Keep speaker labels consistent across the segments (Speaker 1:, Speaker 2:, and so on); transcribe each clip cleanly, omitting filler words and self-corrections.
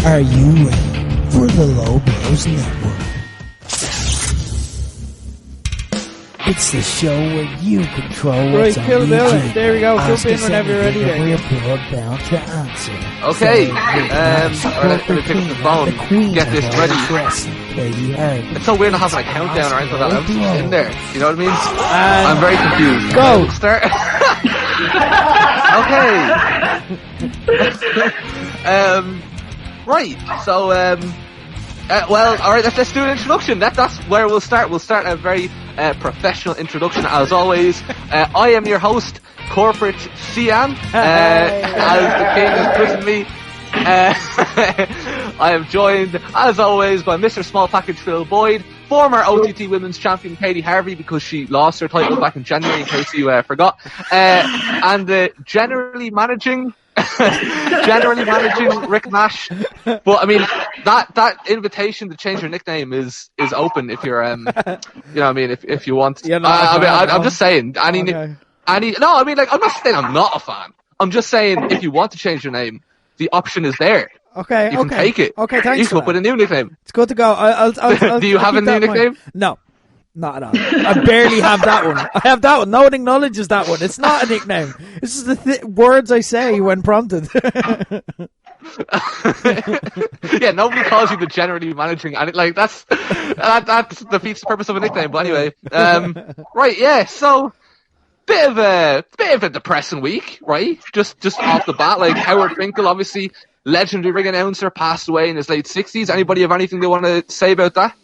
Speaker 1: Are you ready for the Low Blows Network? It's the show where you control what's on the agenda.
Speaker 2: There we go. Jump in whenever you're ready.
Speaker 1: We're blood-bound to answer.
Speaker 3: Okay. Let's pick up the phone. Get this ready. It's so weird not having a countdown or anything like that. I'm just in there. You know what I mean? I'm very confused.
Speaker 2: Go.
Speaker 3: Start. Okay. Right. So, well, all right. Let's do an introduction. That's where we'll start. We'll start a very professional introduction, as always. I am your host, Corporate Sian, as the king has christened me. I am joined, as always, by Mr. Small Package Phil Boyd, former OTT Women's Champion Katie Harvey, because she lost her title back in January, in case you forgot, and the generally managing Rick Nash. But I mean, that invitation to change your nickname is open if you're you know what I mean, if you want. Yeah, no, I'm just saying. No, I mean, like, I'm not saying I'm not a fan. I'm just saying, if you want to change your name, the option is there.
Speaker 2: Okay,
Speaker 3: you can take it.
Speaker 2: Okay, thanks.
Speaker 3: You come up with a new nickname.
Speaker 2: It's good to go. I'll
Speaker 3: Do you have a new nickname?
Speaker 2: No. Not at all. I barely have that one. I have that one. No one acknowledges that one. It's not a nickname. This is the words I say when prompted.
Speaker 3: Yeah, nobody calls you the generally managing, and that defeats the purpose of a nickname. But anyway, right, yeah. So, bit of a depressing week, right? Just off the bat, like Howard Finkel, obviously legendary ring announcer, passed away in his late 60s. Anybody have anything they want to say about that?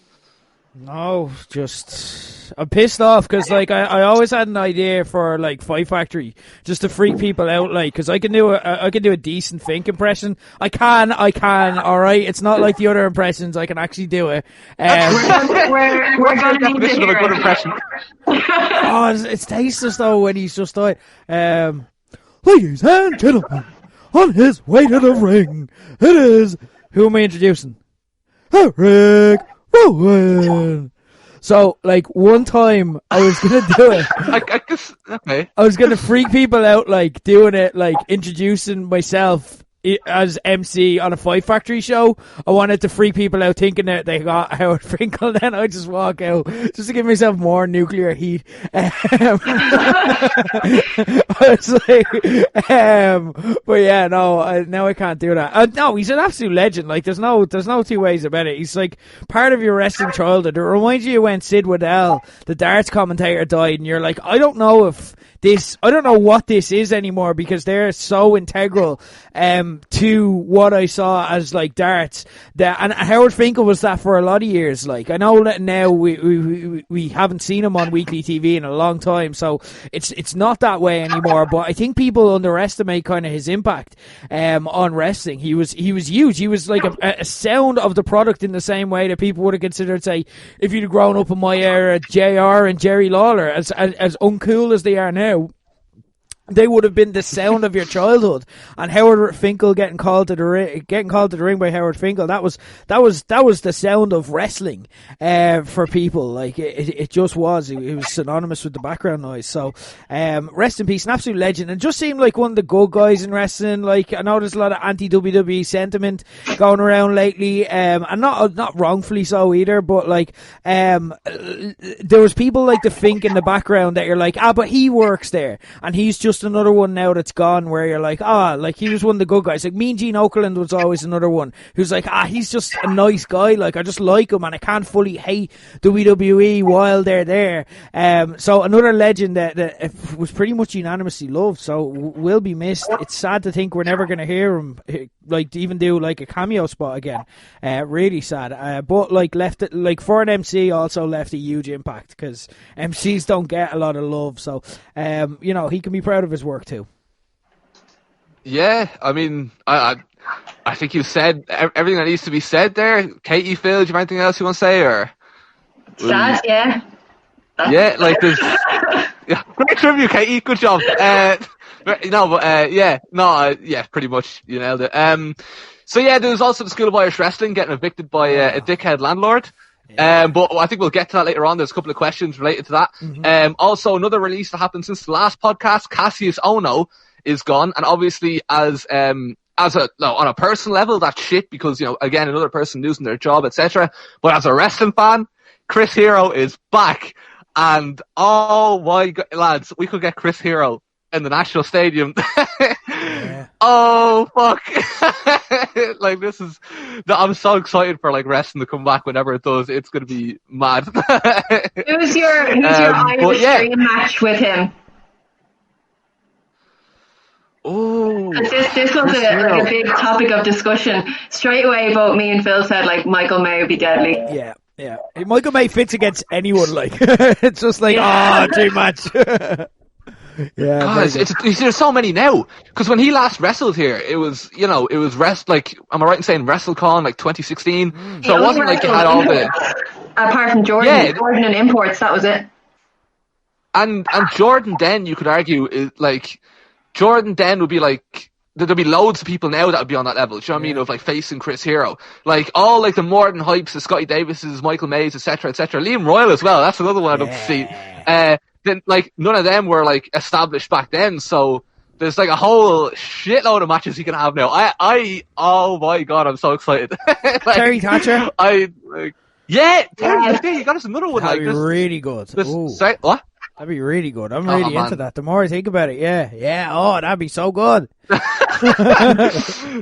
Speaker 2: No, just I'm pissed off because like I always had an idea for like Fight Factory just to freak people out, like, because I can do a decent Fink impression. I can. All right, it's not like the other impressions. I can actually do it.
Speaker 4: We're gonna need to hear
Speaker 3: a good impression.
Speaker 2: It's tasteless though when he's just like, ladies and gentlemen, on his way to the ring, it is, who am I introducing? Eric Rowan. So, like, one time I was gonna do it.
Speaker 3: I guess, okay.
Speaker 2: I was gonna freak people out, like, doing it, like, introducing myself as MC on a Fight Factory show. I wanted to freak people out thinking that they got Howard Finkel, then I just walk out just to give myself more nuclear heat. I was like, but yeah, no, now I can't do that. No, he's an absolute legend. Like, there's no two ways about it. He's like part of your wrestling childhood. It reminds you when Sid Waddell, the darts commentator, died, and you're like, I don't know what this is anymore, because they're so integral to what I saw as like darts. And Howard Finkel was that for a lot of years. Like, I know that now we haven't seen him on weekly TV in a long time, so it's not that way anymore. But I think people underestimate kind of his impact on wrestling. He was huge. He was like a sound of the product in the same way that people would have considered, say, if you'd grown up in my era, JR and Jerry Lawler, as uncool as they are now, they would have been the sound of your childhood. And Howard Finkel getting called to the ring by Howard Finkel, that was the sound of wrestling for people. Like, it just was. It was synonymous with the background noise. So rest in peace, an absolute legend, and just seemed like one of the good guys in wrestling. Like, I know there's a lot of anti-WWE sentiment going around lately, and not wrongfully so either, but like there was people like the Fink in the background that you're like, but he works there, and he's just another one now that's gone, where you're like, like, he was one of the good guys. Like, Mean Gene Okerlund was always another one who's like, he's just a nice guy. Like, I just like him, and I can't fully hate WWE while they're there. So another legend that was pretty much unanimously loved, so will be missed. It's sad to think we're never going to hear him, like, even do like a cameo spot again. Really sad. But like, left it, like, for an MC, also left a huge impact, because MCs don't get a lot of love. So you know, he can be proud of his work too.
Speaker 3: Yeah, I mean, I think you've said everything that needs to be said there. Katie, Phil, do you have anything else you want to say, or?
Speaker 4: Sad, yeah.
Speaker 3: Yeah, like, there's great tribute, Katie. Good job. Yeah, pretty much you nailed it. So yeah, there was also the School of Irish Wrestling getting evicted by a dickhead landlord. But I think we'll get to that later on. There's a couple of questions related to that. Mm-hmm. Also, another release that happened since the last podcast, Cassius Ono is gone, and obviously as on a personal level, that's shit because, again, another person losing their job, etc. But as a wrestling fan, Chris Hero is back. And, oh my God, lads, we could get Chris Hero in the National Stadium.
Speaker 2: Yeah.
Speaker 3: Oh, fuck. I'm so excited for, wrestling to come back whenever it does. It's going to be mad.
Speaker 4: Who's your Irish dream match with him?
Speaker 3: Oh,
Speaker 4: this was a big topic of discussion. Straight away, both me and Phil said, Michael May would be deadly.
Speaker 2: Yeah. Yeah, Michael May fits against anyone. It's just too much. Yeah,
Speaker 3: guys, there's so many now. Because when he last wrestled here, it was am I right in saying WrestleCon 2016? So it wasn't like you had all the.
Speaker 4: Apart from Jordan, Jordan and imports, that was it.
Speaker 3: And Jordan Den, you could argue, is Jordan Den would be there'll be loads of people now that would be on that level. Do you know what I mean? Of facing Chris Hero, all the Morton Hypes, the Scotty Davises, Michael Mays, etc., etc. Liam Royal as well. That's another one I'd love to see. Then none of them were established back then, so there's a whole shitload of matches he can have now. Oh my God, I'm so excited.
Speaker 2: Terry Thatcher.
Speaker 3: Terry Thatcher. You got us another one.
Speaker 2: That'd be really good.
Speaker 3: What?
Speaker 2: That'd be really good. I'm really into that. The more I think about it, yeah. Oh, that'd be so good.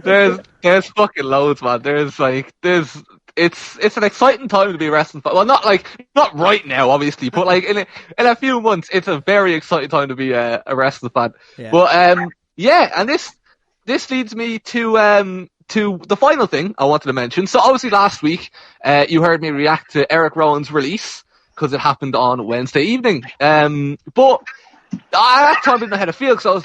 Speaker 3: There's fucking loads, man. It's an exciting time to be a wrestling fan. Well, not right now, obviously, but in a few months, it's a very exciting time to be a wrestling fan.
Speaker 2: Yeah.
Speaker 3: But and this leads me to the final thing I wanted to mention. So obviously last week, you heard me react to Eric Rowan's release, because it happened on Wednesday evening. But I had time in my head to feel, because I was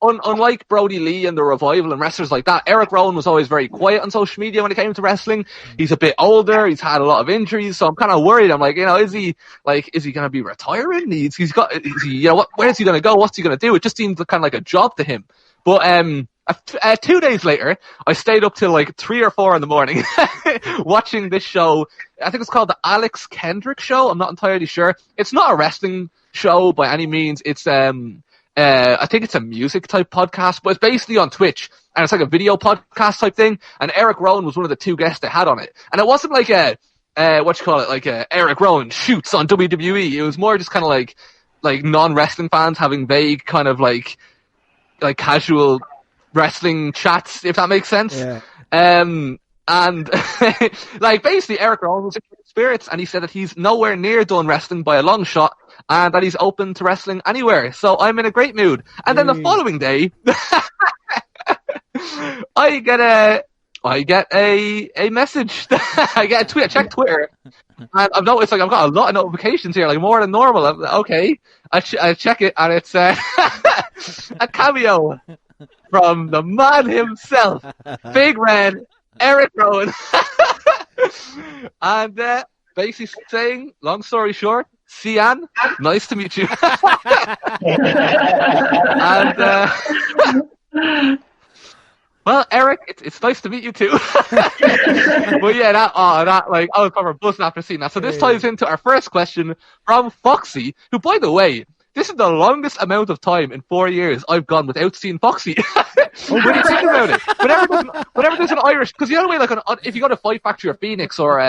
Speaker 3: unlike Brody Lee and the Revival and wrestlers like that, Eric Rowan was always very quiet on social media when it came to wrestling. He's a bit older. He's had a lot of injuries, so I'm kind of worried. I'm is he going to be retiring? Where's he going to go? What's he going to do? It just seems kind of like a job to him. But 2 days later, I stayed up till 3 or 4 in the morning watching this show. I think it's called the Alex Kendrick Show. I'm not entirely sure. It's not a wrestling show by any means. It's I think it's a music type podcast, but it's basically on Twitch, and it's a video podcast type thing. And Eric Rowan was one of the 2 guests they had on it, and it wasn't Eric Rowan shoots on WWE. It was more just kind of like non-wrestling fans having vague kind of casual wrestling chats, if that makes sense.
Speaker 2: Yeah.
Speaker 3: And basically Eric Rowan was in spirits, and he said that he's nowhere near done wrestling by a long shot, and that he's open to wrestling anywhere. So I'm in a great mood. And then the following day, I get a message. I get a tweet. I check Twitter, and I've noticed I've got a lot of notifications here, more than normal. Okay, I check it, and it's a cameo from the man himself, Big Red Eric Rowan, and basically saying, long story short, Sian, nice to meet you. And well, Eric, it's nice to meet you too. But yeah, I was probably buzzing after seeing that. So this ties into our first question from Foxy, who, by the way, this is the longest amount of time in 4 years I've gone without seeing Foxy. When you think about it, whenever there's an Irish, because the other way, if you go to Fight Factory or Phoenix or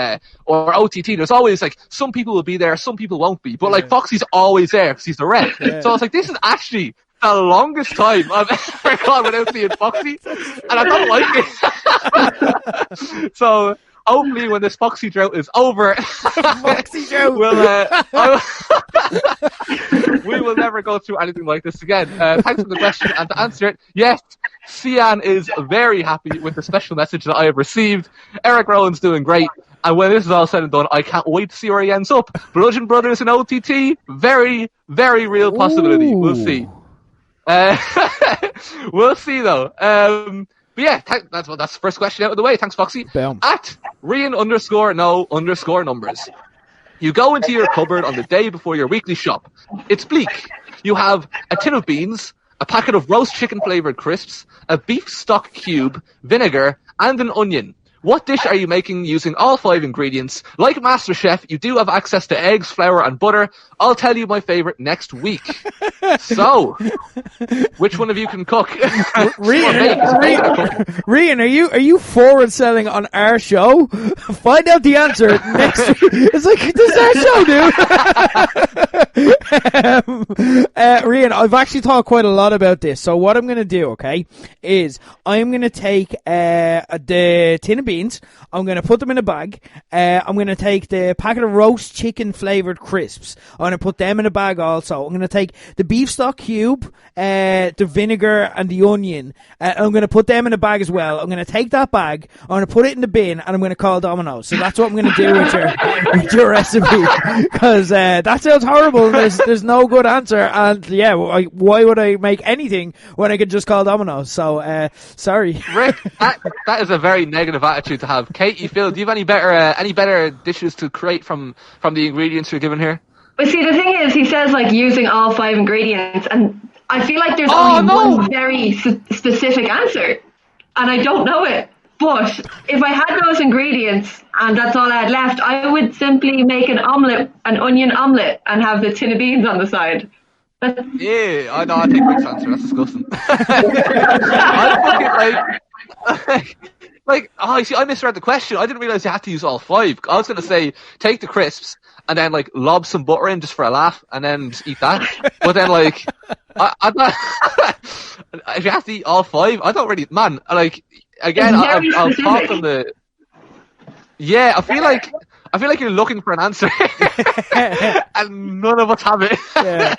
Speaker 3: OTT, there's always some people will be there, some people won't be, but Foxy's always there because he's the rep. Yeah. So I was this is actually the longest time I've ever gone without seeing Foxy, and I don't like it. So hopefully when this Foxy drought is over,
Speaker 2: Foxy drought,
Speaker 3: we will never go through anything like this again. Thanks for the question, and to answer it, yes, Sian is very happy with the special message that I have received. Eric Rowan's doing great, and when this is all said and done, I can't wait to see where he ends up. Bludgeon Brothers and OTT, very, very real possibility. Ooh. We'll see. We'll see though. But yeah, that's the first question out of the way. Thanks, Foxy.
Speaker 2: Boom.
Speaker 3: At Rian_no_numbers. You go into your cupboard on the day before your weekly shop. It's bleak. You have a tin of beans, a packet of roast chicken flavoured crisps, a beef stock cube, vinegar, and an onion. What dish are you making using all 5 ingredients? Like MasterChef, you do have access to eggs, flour, and butter. I'll tell you my favourite next week. So, which one of you can cook?
Speaker 2: Rian, are you forward selling on our show? Find out the answer next week. It's like, this is our show, dude. Rian, I've actually thought quite a lot about this. So what I'm going to do, okay, is I'm going to take the tin of beans. I'm going to put them in a bag. I'm going to take the packet of roast chicken flavoured crisps. I'm going to put them in a bag also. I'm going to take the beef stock cube, the vinegar, and the onion. I'm going to put them in a bag as well. I'm going to take that bag. I'm going to put it in the bin, and I'm going to call Domino's. So that's what I'm going to do with your recipe. Because that sounds horrible. There's no good answer. And yeah, why would I make anything when I could just call Domino's? So sorry.
Speaker 3: Rick, that is a very negative attitude to have. Katie, Phil, do you have any better dishes to create from the ingredients you're given here?
Speaker 4: But see, the thing is, he says like using all 5 ingredients, and I feel like there's only one very specific answer, and I don't know it. But if I had those ingredients and that's all I had left, I would simply make an onion omelette, and have the tin of beans on the side.
Speaker 3: Yeah, I know. I think Rick's answer. That's disgusting. I misread the question. I didn't realize you had to use all 5. I was going to say take the crisps and then like lob some butter in just for a laugh, and then just eat that. But then like, I'm not. If you have to eat all 5, I don't really. Man, like again, I'll talk on the. Yeah, I feel like you're looking for an answer, and none of us have it. Yeah.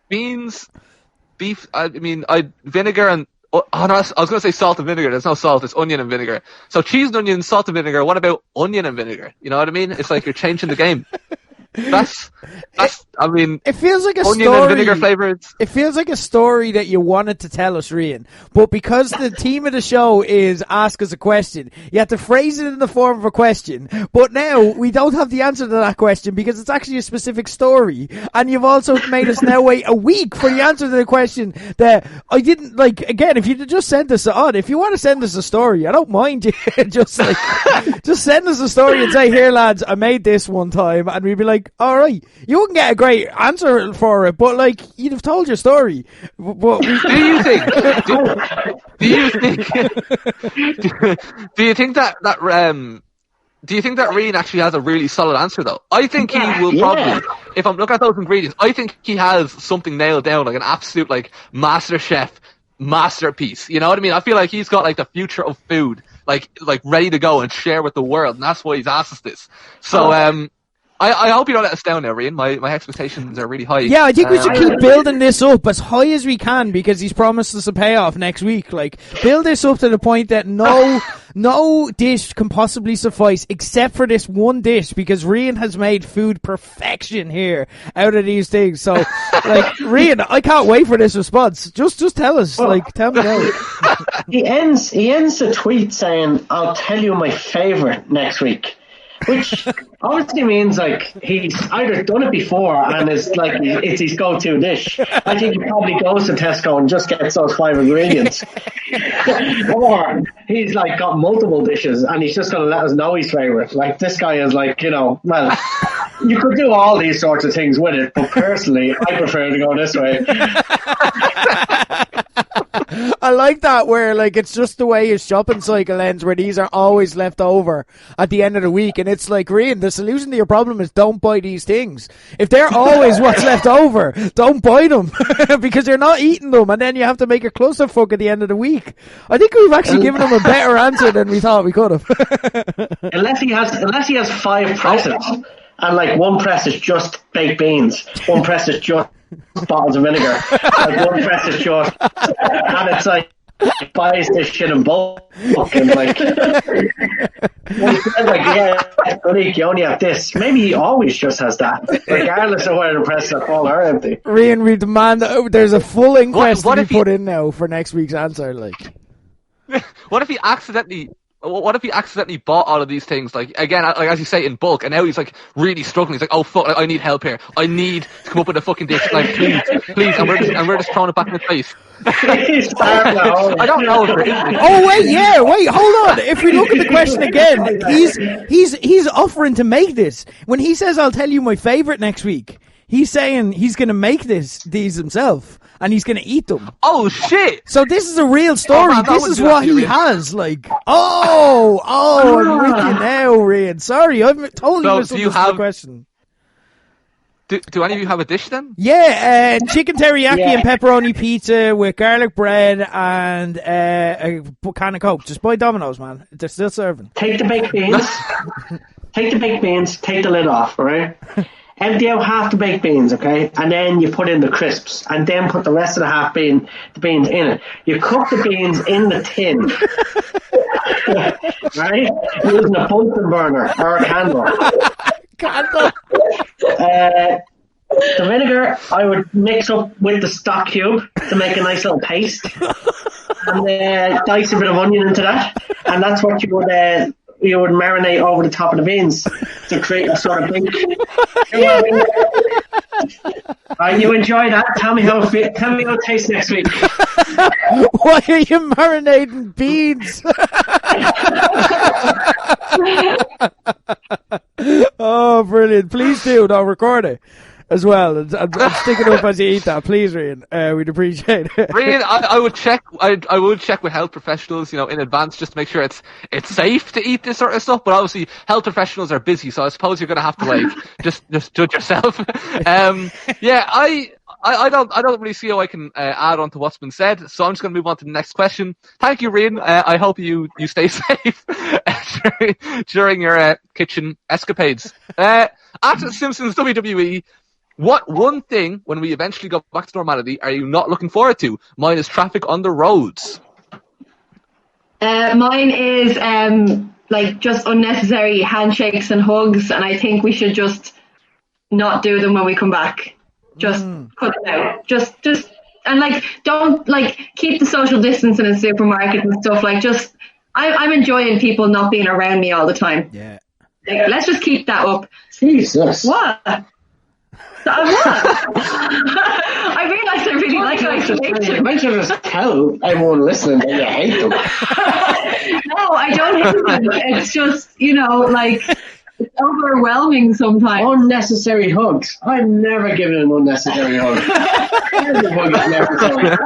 Speaker 3: Beans, beef. Vinegar and. Oh no, I was going to say salt and vinegar. There's no salt. It's onion and vinegar. So cheese and onion, salt and vinegar. What about onion and vinegar? You know what I mean? It's like you're changing the game. It
Speaker 2: feels like a
Speaker 3: onion
Speaker 2: story.
Speaker 3: And vinegar flavored.
Speaker 2: It feels like a story that you wanted to tell us, Rian. But because the theme of the show is ask us a question, you have to phrase it in the form of a question. But now we don't have the answer to that question because it's actually a specific story. And you've also made us now wait a week for the answer to the question that I didn't like. Again, if you just sent us if you want to send us a story, I don't mind you. just send us a story and say, here lads, I made this one time, and we'd be like, all right, you wouldn't get a great answer for it, but like you'd have told your story. But do
Speaker 3: you think? Do you think that Rian actually has a really solid answer though? I think he will probably. If I'm looking at those ingredients, I think he has something nailed down, like an absolute like MasterChef masterpiece. You know what I mean? I feel like he's got like the future of food, like ready to go and share with the world, and that's why he's asked us this. So I hope you don't let us down now, Rian. My expectations are really high.
Speaker 2: Yeah, I think we should keep building this up as high as we can because he's promised us a payoff next week. Like, build this up to the point that no dish can possibly suffice except for this one dish because Rian has made food perfection here out of these things. So, like, Rian, I can't wait for this response. Just tell us. Tell me now.
Speaker 5: He ends the tweet saying, "I'll tell you my favourite next week." Which obviously means like he's either done it before and it's his go-to dish. I think he probably goes to Tesco and just gets those 5 ingredients, or he's like got multiple dishes and he's just going to let us know his favorite. Like this guy is like, well, you could do all these sorts of things with it, but personally, I prefer to go this way.
Speaker 2: I like that where like it's just the way his shopping cycle ends where these are always left over at the end of the week, and it's like, Rian, the solution to your problem is don't buy these things. If they're always what's left over, don't buy them because you're not eating them and then you have to make a clusterfuck at the end of the week. I think we've actually given him a better answer than we thought we could have.
Speaker 5: unless he has 5 presses and like one press is just baked beans, one press is just bottles of vinegar, like one press is just, and it's like buys this shit in bulk and like you only have this. Maybe he always just has that, regardless of where the presses are full or empty.
Speaker 2: Rian, we demand there's a full inquest to be put in now for next week's answer. Like,
Speaker 3: what if he accidentally what if he accidentally bought all of these things, like, again, like, as you say, in bulk, and now he's, like, really struggling. He's like, oh, fuck, I need help here. I need to come up with a fucking dish. Like, please, and we're just throwing it back in his face. I don't know.
Speaker 2: Wait, hold on. If we look at the question again, he's offering to make this. When he says, I'll tell you my favourite next week, he's saying he's going to make these himself. And he's going to eat them.
Speaker 3: Oh, shit!
Speaker 2: So this is a real story.
Speaker 3: Man,
Speaker 2: this is what he has. Like, I'm with you now, Rian. Sorry, I've totally misunderstood the question.
Speaker 3: Do any of you have a dish then?
Speaker 2: Yeah, chicken teriyaki and pepperoni pizza with garlic bread and a can of Coke. Just buy Domino's, man. They're still serving.
Speaker 5: Take the baked beans. Take the lid off, all right? Empty out half the baked beans, okay? And then you put in the crisps. And then put the rest of the beans in it. You cook the beans in the tin. Right? Using a Bunsen burner or a candle. The vinegar I would mix up with the stock cube to make a nice little paste. And dice a bit of onion into that. And that's what you would marinate over the top of the beans to create a sort of pink. You enjoy that? Tell me how it tastes next week.
Speaker 2: Why are you marinating beans? Oh, brilliant. Please do. I'll record it as well. And stick it up as you eat that. Please, Rian. We'd appreciate it.
Speaker 3: Rian, I would check. I would check with health professionals, in advance, just to make sure it's safe to eat this sort of stuff. But obviously, health professionals are busy, so I suppose you're going to have to just judge yourself. I don't really see how I can add on to what's been said, so I'm just going to move on to the next question. Thank you, Rian. I hope you stay safe during your kitchen escapades. After Simpsons WWE, what one thing, when we eventually go back to normality, are you not looking forward to? Mine is traffic on the roads.
Speaker 4: Mine is just unnecessary handshakes and hugs, and I think we should just not do them when we come back. Just cut them out. Just and don't keep the social distancing in supermarkets and stuff. I'm enjoying people not being around me all the time.
Speaker 2: Yeah.
Speaker 4: Let's just keep that up.
Speaker 5: Jesus.
Speaker 4: What? I realise I really like isolation.
Speaker 5: Might you just tell everyone listening that you hate them?
Speaker 4: No, I don't hate them. It's just, it's overwhelming sometimes.
Speaker 5: Unnecessary hugs. I've never given an unnecessary hug. Every hug is necessary.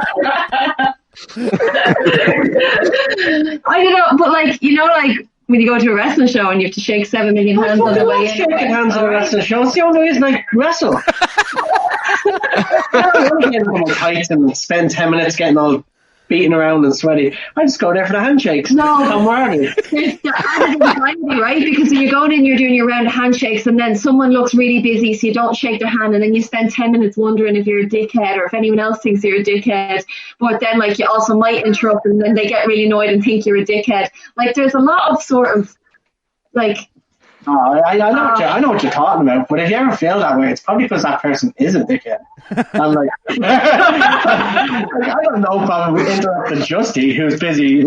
Speaker 4: I don't know, but when you go to a wrestling show and you have to shake 7 million hands on the way in.
Speaker 5: Shaking hands at a wrestling show. It's the only reason I wrestle. I don't want to get into my tights and spend 10 minutes getting all beating around and sweaty. I just go there for the handshakes.
Speaker 4: No,
Speaker 5: I'm worried.
Speaker 4: There's the added anxiety, right? Because when you're going in, you're doing your round of handshakes, and then someone looks really busy, so you don't shake their hand, and then you spend 10 minutes wondering if you're a dickhead or if anyone else thinks you're a dickhead. But then, you also might interrupt, and then they get really annoyed and think you're a dickhead. There's a lot of sort of
Speaker 5: I know what you're talking about, but if you ever feel that way, it's probably because that person is a dickhead. I'm I don't know, probably interrupting Justy, who's busy,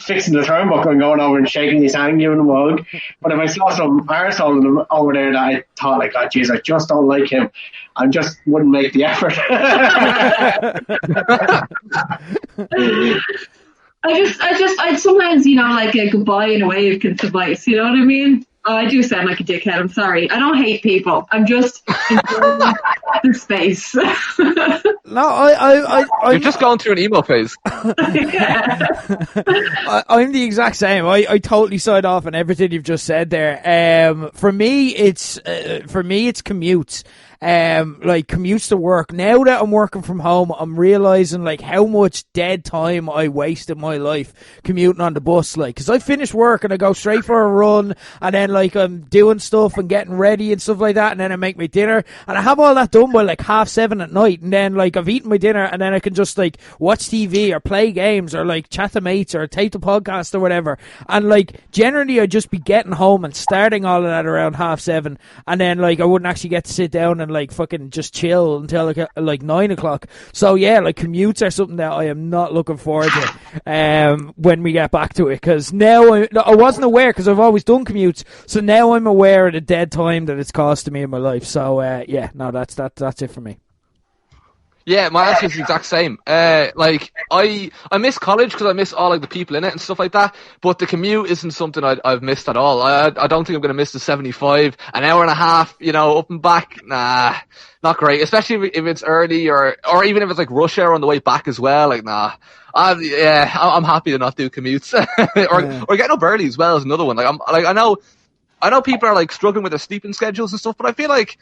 Speaker 5: fixing the turnbuckle and going over and shaking his hand, giving him a hug. But if I saw some arsehole over there that I thought, I just don't like him, I just wouldn't make the effort.
Speaker 4: I sometimes, a goodbye and a wave can suffice, you know what I mean? Oh, I do sound like a dickhead, I'm sorry. I don't hate people. I'm just enjoying the space.
Speaker 2: No,
Speaker 3: You're just going through an emo phase.
Speaker 2: I'm the exact same. I totally side off on everything you've just said there. For me, it's commutes. Commutes to work. Now that I'm working from home, I'm realizing how much dead time I waste in my life commuting on the bus. Because I finish work and I go straight for a run, and then I'm doing stuff and getting ready and stuff like that, and then I make my dinner, and I have all that done by 7:30 at night, and then I've eaten my dinner, and then I can just watch TV or play games or chat to mates or tape the podcast or whatever. And generally I'd just be getting home and starting all of that around 7:30, and then I wouldn't actually get to sit down and like fucking just chill until like 9 o'clock. So yeah, like commutes are something that I am not looking forward to when we get back to it, because now I wasn't aware, because I've always done commutes, so now I'm aware of the dead time that it's costing me in my life. So yeah, no, that's it for me.
Speaker 3: Yeah, my answer is the exact same. Like I miss college because I miss all like the people in it and stuff like that. But the commute isn't something I've missed at all. I don't think I'm going to miss the 75, an hour and a half, up and back. Nah, not great. Especially if it's early or even if it's like rush hour on the way back as well. Like nah, I'm happy to not do commutes or getting up early as well is another one. I know people are like struggling with their sleeping schedules and stuff, but I feel like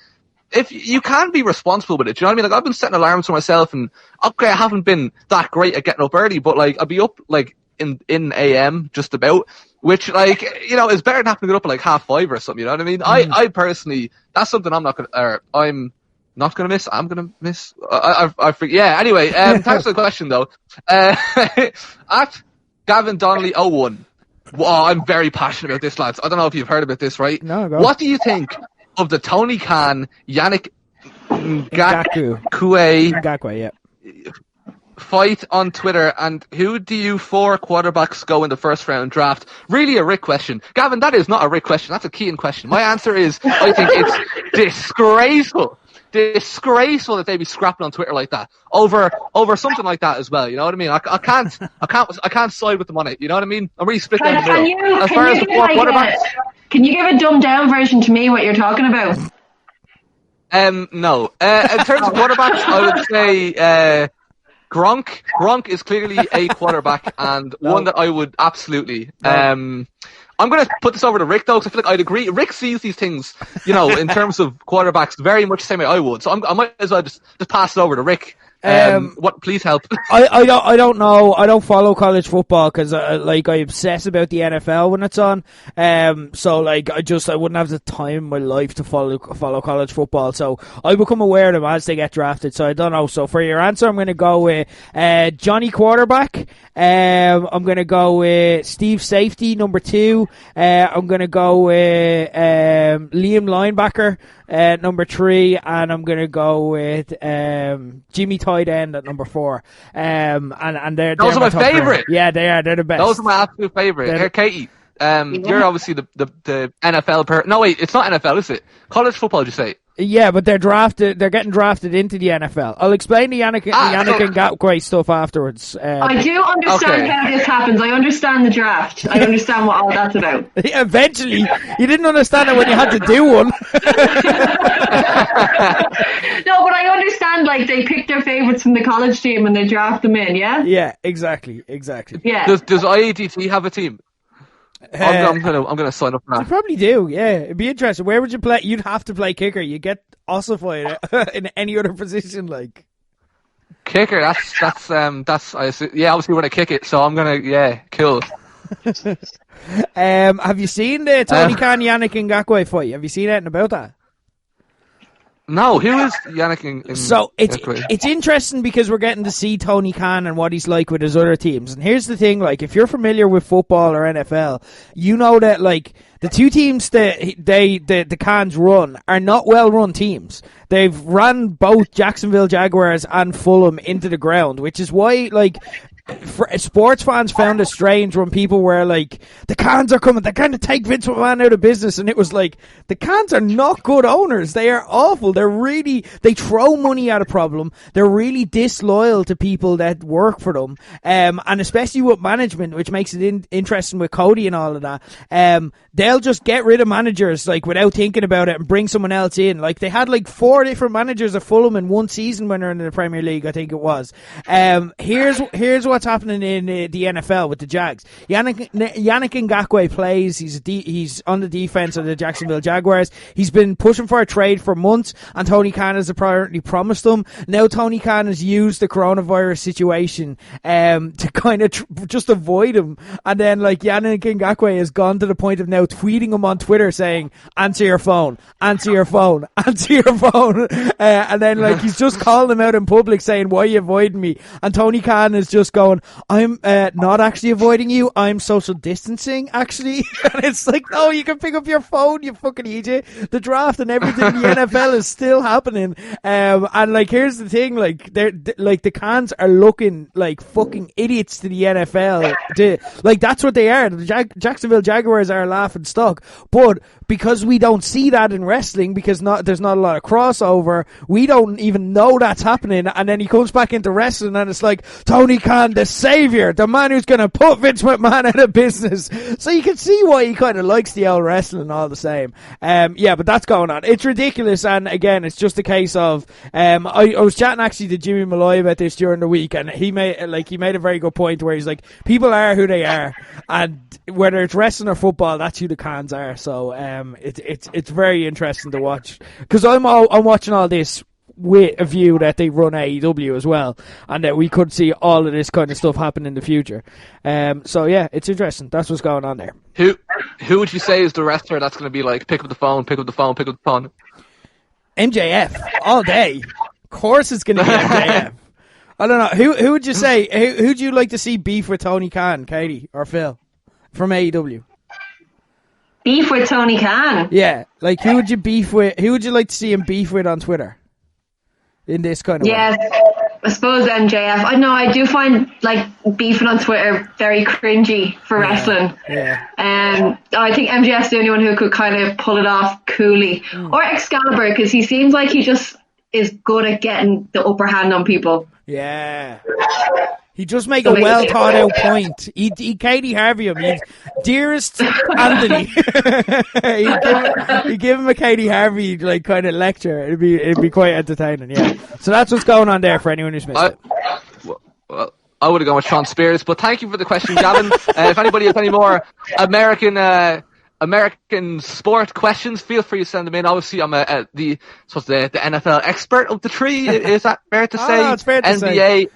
Speaker 3: if you can be responsible with it, do you know what I mean? Like I've been setting alarms for myself, and okay, I haven't been that great at getting up early, but like I'll be up like in AM just about, which like is better than having to get up at like 5:30 or something. You know what I mean? I personally, that's something I'm not gonna miss. I'm gonna miss. I forget. Yeah. Anyway, thanks for the question though. At Gavin Donnelly 01. Wow, I'm very passionate about this, lads. I don't know if you've heard about this, right?
Speaker 2: No, go.
Speaker 3: What do you think of the Tony Khan, Yannick
Speaker 2: Ngakoue, yeah,
Speaker 3: fight on Twitter, and who do you 4 quarterbacks go in the first round draft? Really a Rick question. Gavin, that is not a Rick question, that's a Keane question. My answer is, I think it's disgraceful that they be scrapping on Twitter like that over something like that as well. You know what I mean? I can't side with them on it. You know what I mean? I'm really split down the middle. As far as the 4 quarterbacks,
Speaker 4: can you give a dumbed down version to me what you're talking about?
Speaker 3: No. In terms of quarterbacks, I would say Gronk. Gronk is clearly a quarterback and one that I would absolutely. I'm going to put this over to Rick, though, because I feel like I'd agree. Rick sees these things, in terms of quarterbacks very much the same way I would. So I might as well just pass it over to Rick. Please help.
Speaker 2: I don't know. I don't follow college football because I obsess about the NFL when it's on. So like I wouldn't have the time in my life to follow college football. So I become aware of them as they get drafted. So I don't know. So for your answer, I'm going to go with Johnny quarterback. I'm going to go with Steve Safety number 2. I'm going to go with Liam linebacker number 3, and I'm going to go with Jimmy tight end at number 4. And they're
Speaker 3: those are my favourite.
Speaker 2: Yeah, they are. They're the best.
Speaker 3: Those are my absolute favourite. Here, Katie, you're obviously the NFL No, wait, it's not NFL, is it? College football, did you say?
Speaker 2: Yeah, but they're getting drafted into the NFL. I'll explain the Yannick Ngakoue stuff afterwards.
Speaker 4: I do understand how this happens. I understand the draft. I understand what all that's about.
Speaker 2: Eventually. You didn't understand it when you had to do one.
Speaker 4: No, but I understand, like, they pick their favourites from the college team and they draft them in, yeah?
Speaker 2: Yeah, exactly. Yeah.
Speaker 3: Does IADT have a team? I'm gonna sign up for that.
Speaker 2: You probably do, yeah. It'd be interesting. Where would you play? You'd have to play kicker. You get ossified in any other position, like
Speaker 3: kicker. That's obviously when I kick it, so I'm gonna cool.
Speaker 2: Have you seen the Tony Khan Yannick Ngakoue fight? Have you seen anything about that?
Speaker 3: No, who is Yannick?
Speaker 2: So it's interesting because we're getting to see Tony Khan and what he's like with his other teams. And here's the thing: like, if you're familiar with football or NFL, you know that like the two teams that the Khans run are not well run teams. They've run both Jacksonville Jaguars and Fulham into the ground, which is why like. Sports fans found it strange when people were like, the Khans are coming, they're going to take Vince McMahon out of business, and it was like, the Khans are not good owners, they are awful, they throw money at a problem, they're really disloyal to people that work for them, and especially with management, which makes it interesting with Cody and all of that, they'll just get rid of managers like without thinking about it and bring someone else in. Like they had like 4 different managers at Fulham in one season when they're in the Premier League, I think it was. Here's what's happening in the NFL with the Jags. Yannick Ngakoue plays. He's on the defense of the Jacksonville Jaguars. He's been pushing for a trade for months, and Tony Khan has apparently promised them. Now Tony Khan has used the coronavirus situation to kind of just avoid him, and then like Yannick Ngakoue has gone to the point of now tweeting him on Twitter saying, answer your phone, answer your phone, answer your phone, and then like he's just calling him out in public saying, why are you avoiding me? And Tony Khan is just going, going, I'm not actually avoiding you, I'm social distancing, actually. And it's like, no, you can pick up your phone, you fucking idiot. The draft and everything in the NFL is still happening. And like, here's the thing, like, the cans are looking like fucking idiots to the NFL. Like, that's what they are. The Jacksonville Jaguars are a laughing stock. But because we don't see that in wrestling, because there's not a lot of crossover, we don't even know that's happening. And then he comes back into wrestling and it's like, Tony Khan, the savior, the man who's going to put Vince McMahon out of business. So you can see why he kind of likes the old wrestling all the same. Yeah, but that's going on. It's ridiculous. And again, it's just a case of, I was chatting actually to Jimmy Malloy about this during the week, and he made a very good point where he's like, people are who they are, and whether it's wrestling or football, that's who the Khans are. So it's very interesting to watch, because I'm watching all this with a view that they run AEW as well, and that we could see all of this kind of stuff happen in the future. So yeah, it's interesting. That's what's going on there.
Speaker 3: Who would you say is the wrestler that's going to be like, pick up the phone, pick up the phone, pick up the phone?
Speaker 2: MJF all day. Of course, it's going to be MJF. I don't know. Who would you say? Who'd you like to see beef with Tony Khan, Katie or Phil, from AEW?
Speaker 4: Beef with Tony Khan?
Speaker 2: Yeah, like who would you beef with? Who would you like to see him beef with on Twitter? In this kind of way.
Speaker 4: I suppose MJF. I know, I do find like beefing on Twitter very cringy for wrestling.
Speaker 2: Yeah.
Speaker 4: I think MJF's the only one who could kind of pull it off coolly. Or Excalibur, because he seems like he just is good at getting the upper hand on people.
Speaker 2: Yeah. He just make a well thought out point. He Katie Harvey him. He's dearest Anthony. he give him a Katie Harvey like kind of lecture. It'd be quite entertaining. Yeah. So that's what's going on there for anyone who's missed it.
Speaker 3: Well, I would have gone with Sean Spears, but thank you for the question, Gavin. If anybody has any more American sport questions, feel free to send them in. Obviously, I'm the NFL expert of the three. Is that fair to say?
Speaker 2: No, it's fair to
Speaker 3: NBA,
Speaker 2: say.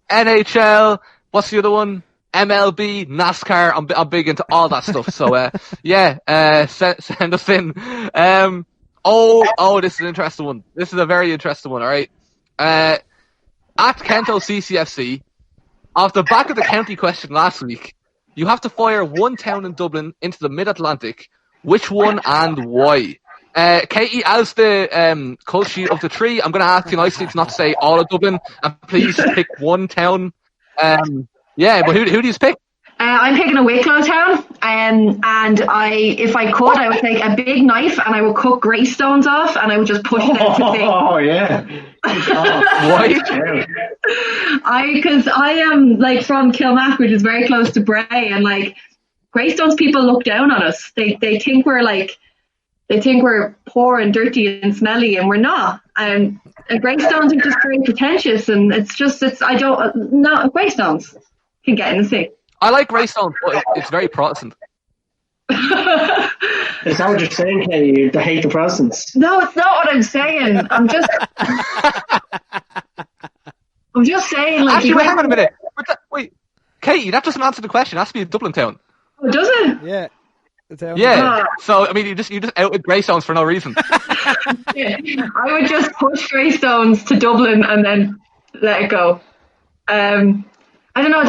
Speaker 3: NHL, what's the other one? MLB, NASCAR. I'm big into all that stuff. So send us in. This is an interesting one. This is a very interesting one. All right. At Kento CCFC, off the back of the county question last week, you have to fire one town in Dublin into the Mid-Atlantic. Which one and why? Katie, as the call sheet of the three, I'm going to ask you nicely to not to say all of Dublin, and please pick one town. But who do you pick?
Speaker 4: I'm picking a Wicklow town, and if I could, I would take a big knife and I would cut greystones off, and I would just push it out to sea.
Speaker 5: Oh yeah.
Speaker 3: Why?
Speaker 4: Because I am like from Kilmac, which is very close to Bray, and like greystones people look down on us. They think we're poor and dirty and smelly, and we're not. And greystones are just very pretentious, and greystones can get in the sea.
Speaker 3: I like greystones, but it's very Protestant.
Speaker 5: Is that what you're saying, Katie? You hate the Protestants?
Speaker 4: No, it's not what I'm saying. I'm just saying. Like,
Speaker 3: actually, wait, hang on a minute. Wait, Katie, that doesn't answer the question. It has to be a Dublin town.
Speaker 4: Oh, does it?
Speaker 2: Yeah.
Speaker 3: Yeah. So I mean, you just outed greystones for no reason.
Speaker 4: Yeah. I would just push greystones to Dublin and then let it go. I don't know.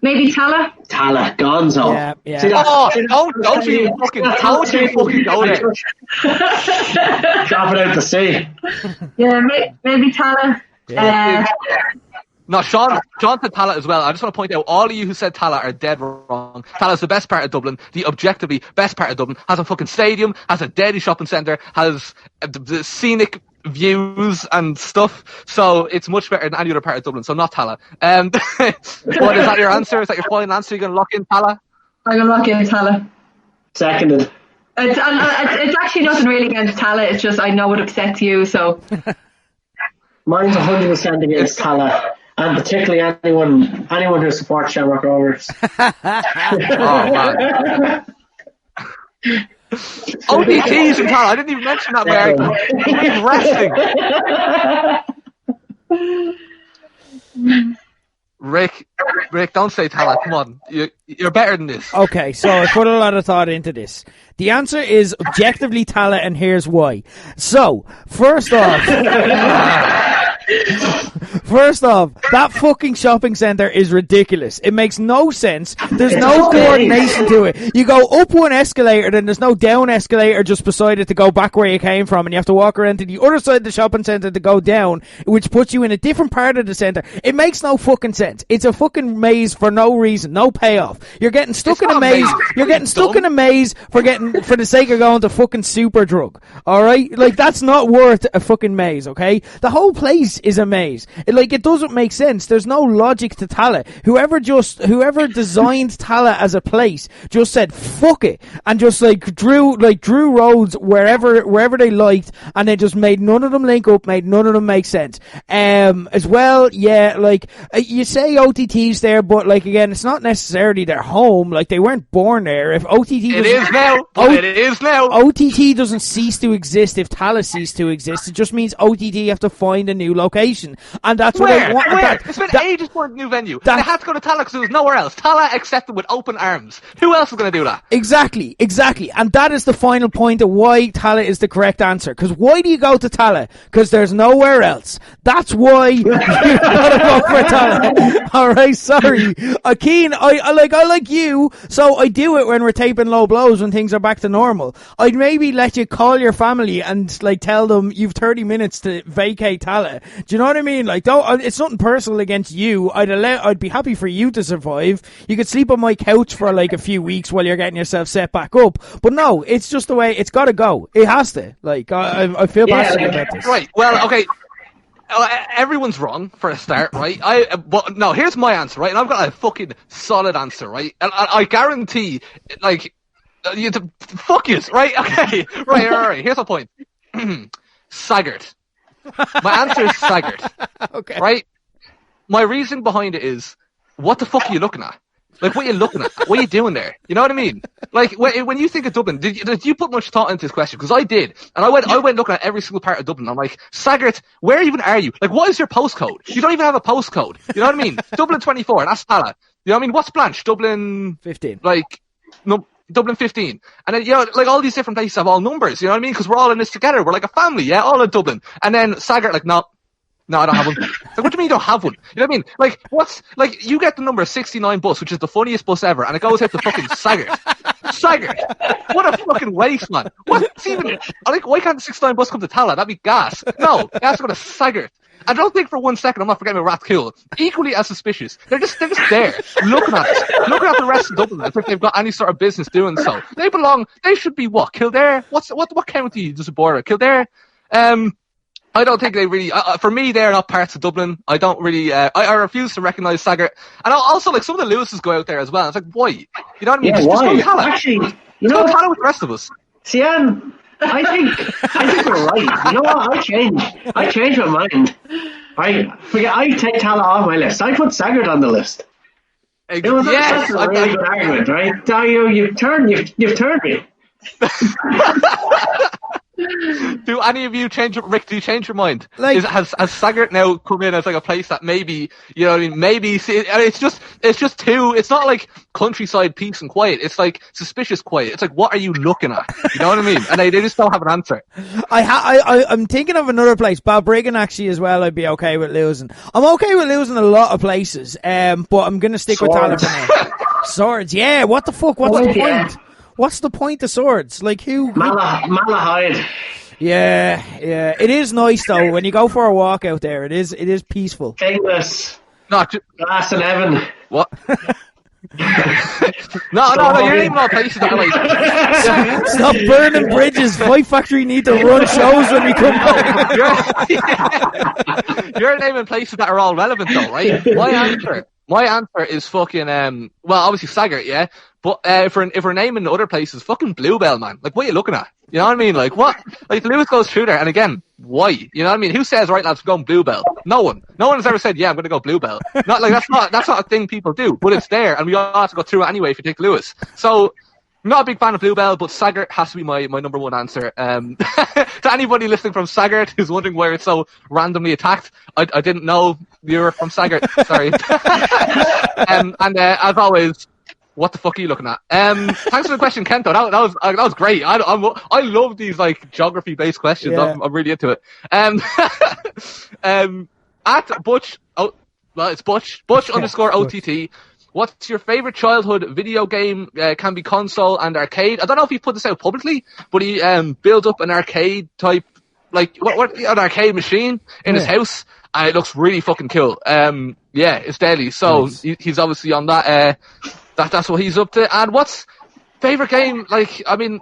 Speaker 4: Maybe Tala.
Speaker 5: Tala, Gonzo.
Speaker 2: Yeah.
Speaker 5: See,
Speaker 3: don't you fucking go there.
Speaker 5: Drop it out the sea.
Speaker 4: Yeah, maybe Tala.
Speaker 2: Yeah.
Speaker 3: No, Sean said Tala as well. I just want to point out, all of you who said Tala are dead wrong. Tala's the best part of Dublin, the objectively best part of Dublin. Has a fucking stadium, has a deadly shopping centre, has the scenic views and stuff. So it's much better than any other part of Dublin. So not Tala. What is that your answer? Is that your final answer? You're going to lock in Tala?
Speaker 4: I'm going to lock in Tala.
Speaker 5: Seconded.
Speaker 4: It's actually nothing really against Tala. It's just I know it upsets you, so.
Speaker 5: Mine's 100% against Tala. And particularly anyone who supports Shamrock Rovers.
Speaker 3: Oh, man. ODTs and Tala. I didn't even mention that, American. Rick, don't say Tala. Come on. You're better than this.
Speaker 2: Okay, so I put a lot of thought into this. The answer is objectively Tala, and here's why. So, first off... First off, that fucking shopping centre is ridiculous. It makes no sense. There's no coordination to it. You go up one escalator, then there's no down escalator just beside it to go back where you came from, and you have to walk around to the other side of the shopping centre to go down, which puts you in a different part of the centre. It makes no fucking sense. It's a fucking maze for no reason, no payoff. You're getting stuck in a maze. You're getting stuck in a maze for the sake of going to fucking Superdrug. Alright? Like, that's not worth a fucking maze, okay? The whole place is a maze. It doesn't make sense. There's no logic to Tallaght. Whoever designed Tallaght as a place just said fuck it and just drew roads wherever they liked, and they just made none of them link up, made none of them make sense. As well, yeah, you say OTT's there, but again, it's not necessarily their home. They weren't born there. If OTT
Speaker 3: it is now.
Speaker 2: OTT doesn't cease to exist if Tallaght ceased to exist. It just means OTT have to find a new location, and that's what they want.
Speaker 3: It's been ages for a new venue. They had to go to Tallaght because there was nowhere else. Tallaght accepted with open arms. Who else is going to do that?
Speaker 2: Exactly. And that is the final point of why Tallaght is the correct answer. Because why do you go to Tallaght? Because there's nowhere else. That's why you gotta go for Tallaght. Alright, sorry. Keen, I like you, so I do it when we're taping Low Blows when things are back to normal. I'd maybe let you call your family and tell them you've 30 minutes to vacate Tallaght. Do you know what I mean? It's nothing personal against you. I'd be happy for you to survive. You could sleep on my couch for a few weeks while you're getting yourself set back up. But no, it's just the way it's got to go. It has to. I feel passionate about this.
Speaker 3: Right. Well, okay. Everyone's wrong for a start, right? But no, here's my answer, right? And I've got a fucking solid answer, right? And I guarantee, fuck yous, right? Okay, right. Here's my point. Saggart. My answer is Saggart.
Speaker 2: Okay.
Speaker 3: Right? My reason behind it is, what the fuck are you looking at? What are you looking at? What are you doing there? You know what I mean? When you think of Dublin, did you put much thought into this question? Because I did. And I went looking at every single part of Dublin. I'm like, Saggart, where even are you? What is your postcode? You don't even have a postcode. You know what I mean? Dublin 24, that's Tallaght. You know what I mean? What's Blanche? Dublin
Speaker 2: 15.
Speaker 3: No, Dublin 15. And then, all these different places have all numbers. You know what I mean? Because we're all in this together. We're like a family, yeah? All in Dublin. And then Saggart, no, I don't have one. What do you mean you don't have one? You know what I mean? You get the number 69 bus, which is the funniest bus ever, and it goes out to fucking Saggart. Saggart! What a fucking waste, man. What's even, why can't the 69 bus come to Tallaght? That'd be gas. No, it has to go to Saggart. I don't think for 1 second I'm not forgetting about Rathkill. Equally as suspicious. They're just there, looking at us, looking at the rest of Dublin as if they've got any sort of business doing so. They should be what? Kildare? What county does it border? Kildare? I don't think they really, for me, they're not parts of Dublin. I don't really, I refuse to recognise Saggart. And also, some of the Lewises go out there as well. It's why? You know what I mean?
Speaker 5: Yeah,
Speaker 3: just
Speaker 5: why?
Speaker 3: go to Tallaght.
Speaker 5: Actually,
Speaker 3: Just go to Tallaght with the rest of us.
Speaker 5: Sian, I think you're right. You know what? I changed my mind. I take Tallaght off my list. I put Saggart on the list. You know, that's a really good argument, right? You've turned me.
Speaker 3: Do any of you change? Rick, do you change your mind? Has Saggart now come in as a place that maybe, you know what I mean? Maybe it's just too. It's not like countryside peace and quiet. It's suspicious quiet. It's what are you looking at? You know what I mean? And they just don't have an answer.
Speaker 2: I'm thinking of another place, Balbriggan actually as well. I'd be okay with losing. I'm okay with losing a lot of places. But I'm gonna stick with Tallaght for now. Swords, yeah. What the fuck? What's the point? What's the point of Swords? Who?
Speaker 5: Malahide.
Speaker 2: Yeah. It is nice though when you go for a walk out there. It is peaceful.
Speaker 5: Famous.
Speaker 3: Glass
Speaker 5: and Evan.
Speaker 3: What? No, you're naming all places that are
Speaker 2: Stop burning bridges. Fight Factory need to run shows when we come back.
Speaker 3: You're naming places that are all relevant though, right? My answer is fucking obviously Saggart, yeah. But if we're naming the other places, fucking Bluebell, man. What are you looking at? You know what I mean? What? Lewis goes through there, and again, why? You know what I mean? Who says, right, lads, we're going Bluebell? No one. No one has ever said, yeah, I'm going to go Bluebell. That's not a thing people do, but it's there, and we all have to go through it anyway if you take Lewis. So, I'm not a big fan of Bluebell, but Saggart has to be my number one answer. To anybody listening from Saggart who's wondering why it's so randomly attacked, I didn't know you were from Saggart. Sorry. And as always, what the fuck are you looking at? Thanks for the question, Kento. That was great. I love these geography based questions.
Speaker 2: Yeah.
Speaker 3: I'm really into it. at Butch. Oh, well, it's Butch. Butch underscore OTT. What's your favorite childhood video game? Can be console and arcade. I don't know if he put this out publicly, but he built up an arcade type, like what an arcade machine in his house, and it looks really fucking cool. Yeah, it's deadly. So
Speaker 2: Nice.
Speaker 3: he's obviously on that. That's what he's up to. And what's favorite game? Like, I mean,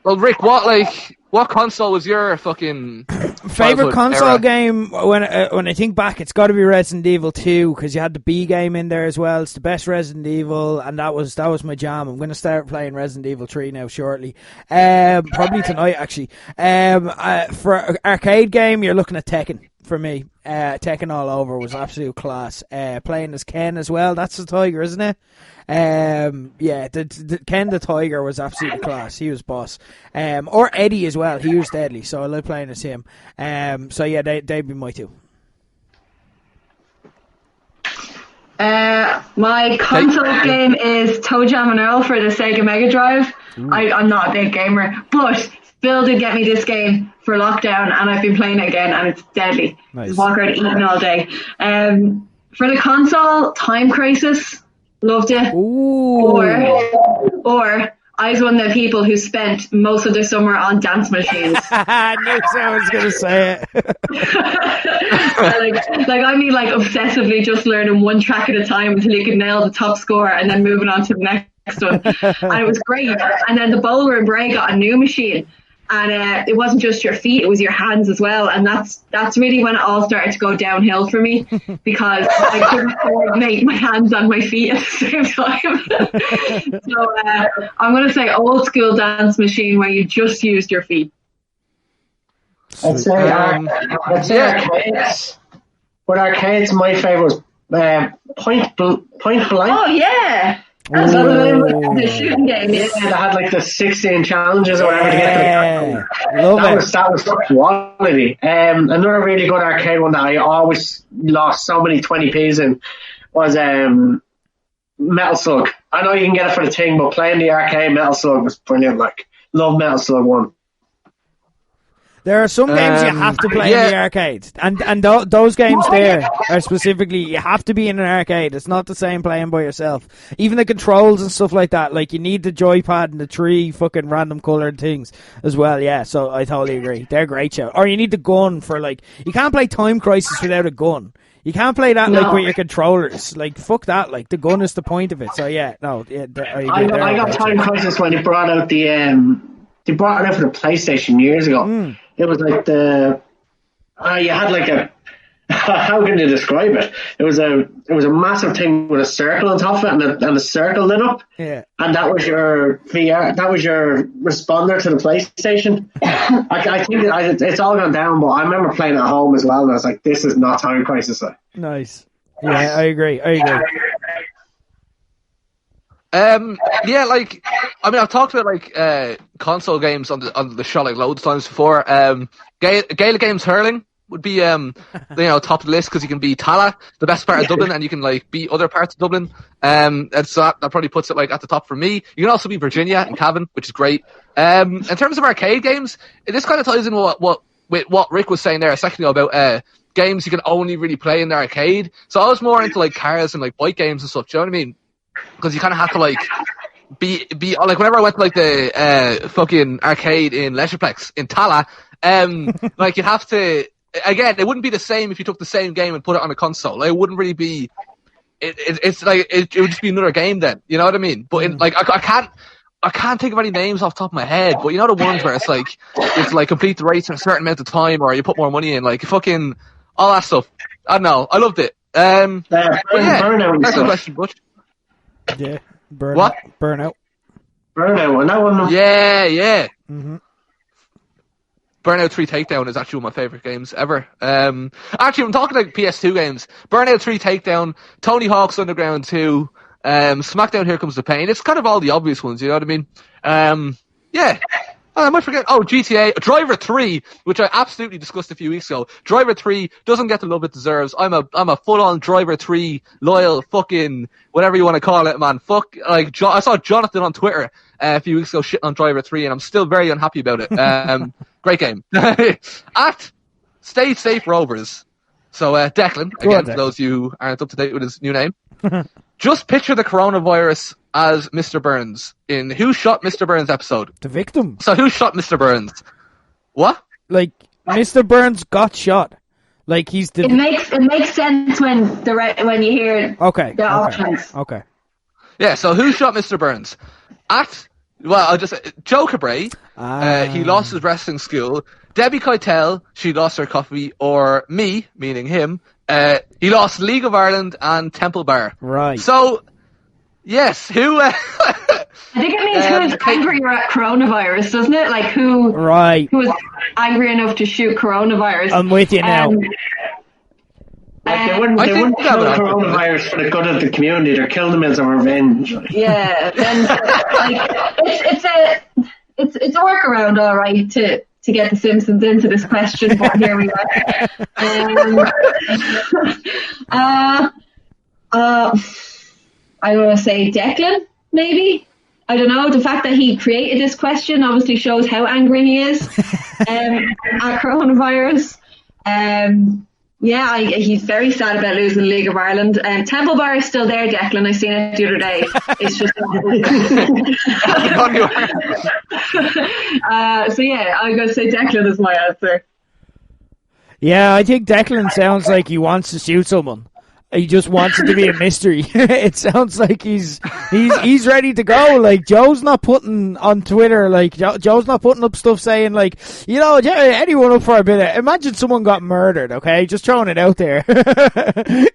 Speaker 3: well, Rick, what console was your fucking
Speaker 2: Favorite console
Speaker 3: era?
Speaker 2: game? When I think back, it's got to be Resident Evil 2 because you had the B game in there as well. It's the best Resident Evil, and that was my jam. I'm going to start playing Resident Evil 3 now shortly, probably tonight actually. For arcade game, you're looking at Tekken. For me, Tekken all over was absolute class. Playing as Ken as well. That's the Tiger, isn't it? Yeah, the Ken the Tiger was absolutely class. He was boss. Or Eddie as well. He was deadly. So I love playing as him. So yeah, they'd be my two.
Speaker 4: My console game is Toe Jam and Earl for the Sega Mega Drive. I'm not a big gamer, but Bill did get me this game for lockdown, and I've been playing it again, and it's deadly.
Speaker 2: Nice.
Speaker 4: Just walk around eating all day. For the console, Time Crisis, loved it.
Speaker 2: Ooh.
Speaker 4: Or I was one of the people who spent most of the summer on dance machines.
Speaker 2: I knew someone was going to say it.
Speaker 4: I mean, obsessively just learning one track at a time until you could nail the top score, and then moving on to the next one. And it was great. And then the Bowler and Bray got a new machine. And it wasn't just your feet, it was your hands as well. And that's really when it all started to go downhill for me, because I couldn't coordinate my hands and my feet at the same time. So I'm going to say old school dance machine where you just used your feet.
Speaker 5: I'd say arcades. With arcades, my favourite was Point Blank.
Speaker 4: Oh, yeah. That's the shooting game, yeah.
Speaker 5: They had like the 16 challenges or whatever to get that was quality. Another really good arcade one that I always lost so many 20p's in was Metal Slug. I know you can get it for the thing, but playing the arcade Metal Slug was brilliant. Like, love Metal Slug 1.
Speaker 2: There are some games you have to play in the arcade, and those games there are specifically, you have to be in an arcade. It's not the same playing by yourself. Even the controls and stuff like that, like you need the joypad and the 3 fucking random coloured things as well. Yeah, so I totally agree. They're great show. Or you need the gun for you can't play Time Crisis without a gun. You can't play that with your controllers. Like, fuck that. Like, the gun is the point of it. So yeah, no. Yeah,
Speaker 5: I got Time Crisis when they brought out they brought it out for the PlayStation years ago. It was like you had like a, how can you describe it? It was a massive thing with a circle on top of it, and the circle lit up.
Speaker 2: Yeah.
Speaker 5: And that was your VR. That was your responder to the PlayStation. I think it's all gone down, but I remember playing at home as well, and I was like, this is not Time Crisis.
Speaker 2: Nice. Yeah, I agree.
Speaker 3: Yeah, like, I mean, I've talked about console games on the show like loads of times before. Gaelic games hurling would be top of the list because you can beat Tala, the best part of Dublin, and you can beat other parts of Dublin. And so that probably puts it at the top for me. You can also beat Virginia and Cavan, which is great. In terms of arcade games, this kind of ties in with what Rick was saying there a second ago about games you can only really play in the arcade. So I was more into cars and bike games and stuff. Do you know what I mean? Because you kind of have to be whenever I went to the fucking arcade in Leisureplex in Tala, you'd have to, again, it wouldn't be the same if you took the same game and put it on a console. It wouldn't really be. It would just be another game then. You know what I mean? But I can't think of any names off the top of my head. But you know the ones where it's complete the race in a certain amount of time, or you put more money in, fucking all that stuff. I don't know. I loved it. Burnout. That's a question, Butch.
Speaker 2: Yeah, Burnout.
Speaker 5: Burnout, and that one.
Speaker 3: Yeah.
Speaker 2: Mm-hmm.
Speaker 3: Burnout 3 Takedown is actually one of my favourite games ever. Actually, I'm talking PS2 games. Burnout 3 Takedown, Tony Hawk's Underground 2, Smackdown Here Comes the Pain. It's kind of all the obvious ones, you know what I mean? Yeah. I might forget. Oh, GTA. Driver 3, which I absolutely discussed a few weeks ago. Driver 3 doesn't get the love it deserves. I'm a full-on Driver 3 loyal fucking whatever you want to call it, man. Fuck. I saw Jonathan on Twitter a few weeks ago shitting on Driver 3, and I'm still very unhappy about it. Great game. At Stay Safe Rovers, So, Declan, again, for those of you who aren't up to date with his new name, just picture the coronavirus as Mr. Burns in Who Shot Mr. Burns episode.
Speaker 2: The victim.
Speaker 3: So, who shot Mr. Burns? What?
Speaker 2: Like, Mr. Burns got shot. Like, he's the...
Speaker 4: It makes sense when you hear the options.
Speaker 2: Okay.
Speaker 3: Yeah, so who shot Mr. Burns? I'll just Joe Cabray, he lost his wrestling school. Debbie Keitel, she lost her coffee. Or me, meaning him, he lost League of Ireland and Temple Bar.
Speaker 2: Right.
Speaker 3: So, yes, who...
Speaker 4: I think it means who's angry at coronavirus, doesn't it? Like who was angry enough to shoot coronavirus.
Speaker 2: I'm with you now.
Speaker 5: They wouldn't kill coronavirus for the good of the community. They're killing them as a revenge.
Speaker 4: Yeah, then it's a workaround, all right, to get the Simpsons into this question. But here we are. I want to say Declan, maybe. I don't know. The fact that he created this question obviously shows how angry he is at coronavirus. He's very sad about losing the League of Ireland. Temple Bar is still there, Declan. I seen it the other day. It's just... I'm going to say Declan is my answer.
Speaker 2: Yeah, I think Declan sounds like he wants to shoot someone. He just wants it to be a mystery. It sounds like he's ready to go. Like, Joe's not putting on Twitter, like, Joe's not putting up stuff saying, like, anyone up for a bit of, imagine someone got murdered, okay? Just throwing it out there. Debbie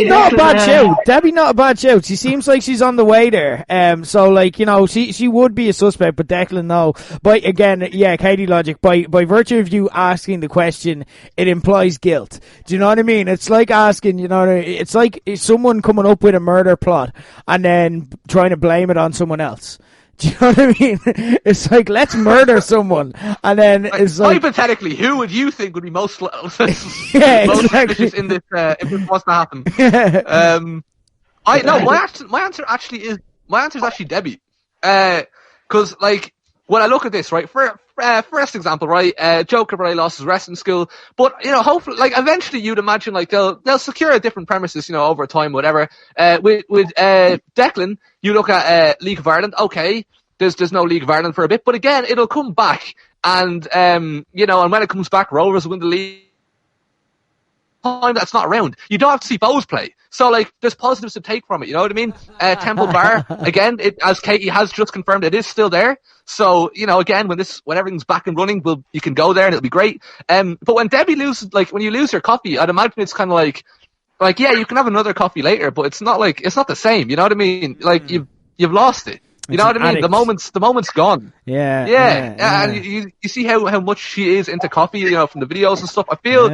Speaker 2: not a bad shout. Debbie not a bad shout. She seems like she's on the way there. So, like, she would be a suspect, but Declan, no. But again, yeah, Katie logic, by virtue of you asking the question, it implies guilt. Do you know what I mean? It's like asking, it's like someone coming up with a murder plot and then trying to blame it on someone else. Do you know what I mean? It's like, let's murder someone, and then it's like...
Speaker 3: Hypothetically, who would you think would be most suspicious in this if this was to happen? My answer is actually Debbie. Because, like, when I look at this, right, first example, right, Joe Cabray lost his wrestling school, but, hopefully, like, eventually you'd imagine, like, they'll secure a different premises, over time, whatever. With Declan, you look at League of Ireland, okay, there's no League of Ireland for a bit, but again, it'll come back, and, and when it comes back, Rovers win the league. Time that's not around. You don't have to see Bows play. So, like, there's positives to take from it, you know what I mean? Temple Bar, again, as Katie has just confirmed, it is still there. So, again, when everything's back and running, you can go there and it'll be great. But when Debbie loses, like, when you lose your coffee, I'd imagine it's kind of like, yeah, you can have another coffee later, but it's not the same, you know what I mean? Like, you've lost it. You know what I mean? The moment's gone.
Speaker 2: Yeah.
Speaker 3: And you see how much she is into coffee, from the videos and stuff. I feel,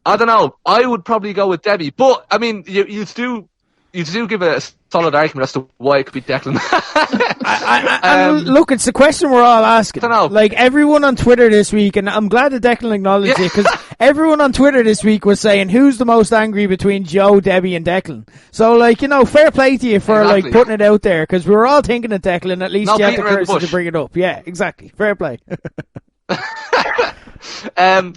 Speaker 3: I don't know. I would probably go with Debbie, but I mean, you do give a solid argument as to why it could be Declan.
Speaker 2: Look, it's the question we're all asking.
Speaker 3: I don't know.
Speaker 2: Like, everyone on Twitter this week, and I'm glad that Declan acknowledged it, because everyone on Twitter this week was saying who's the most angry between Joe, Debbie, and Declan. So, like, fair play to you for like putting it out there, because we were all thinking of Declan. At least you had the courtesy to bring it up. Yeah, exactly. Fair play.
Speaker 3: But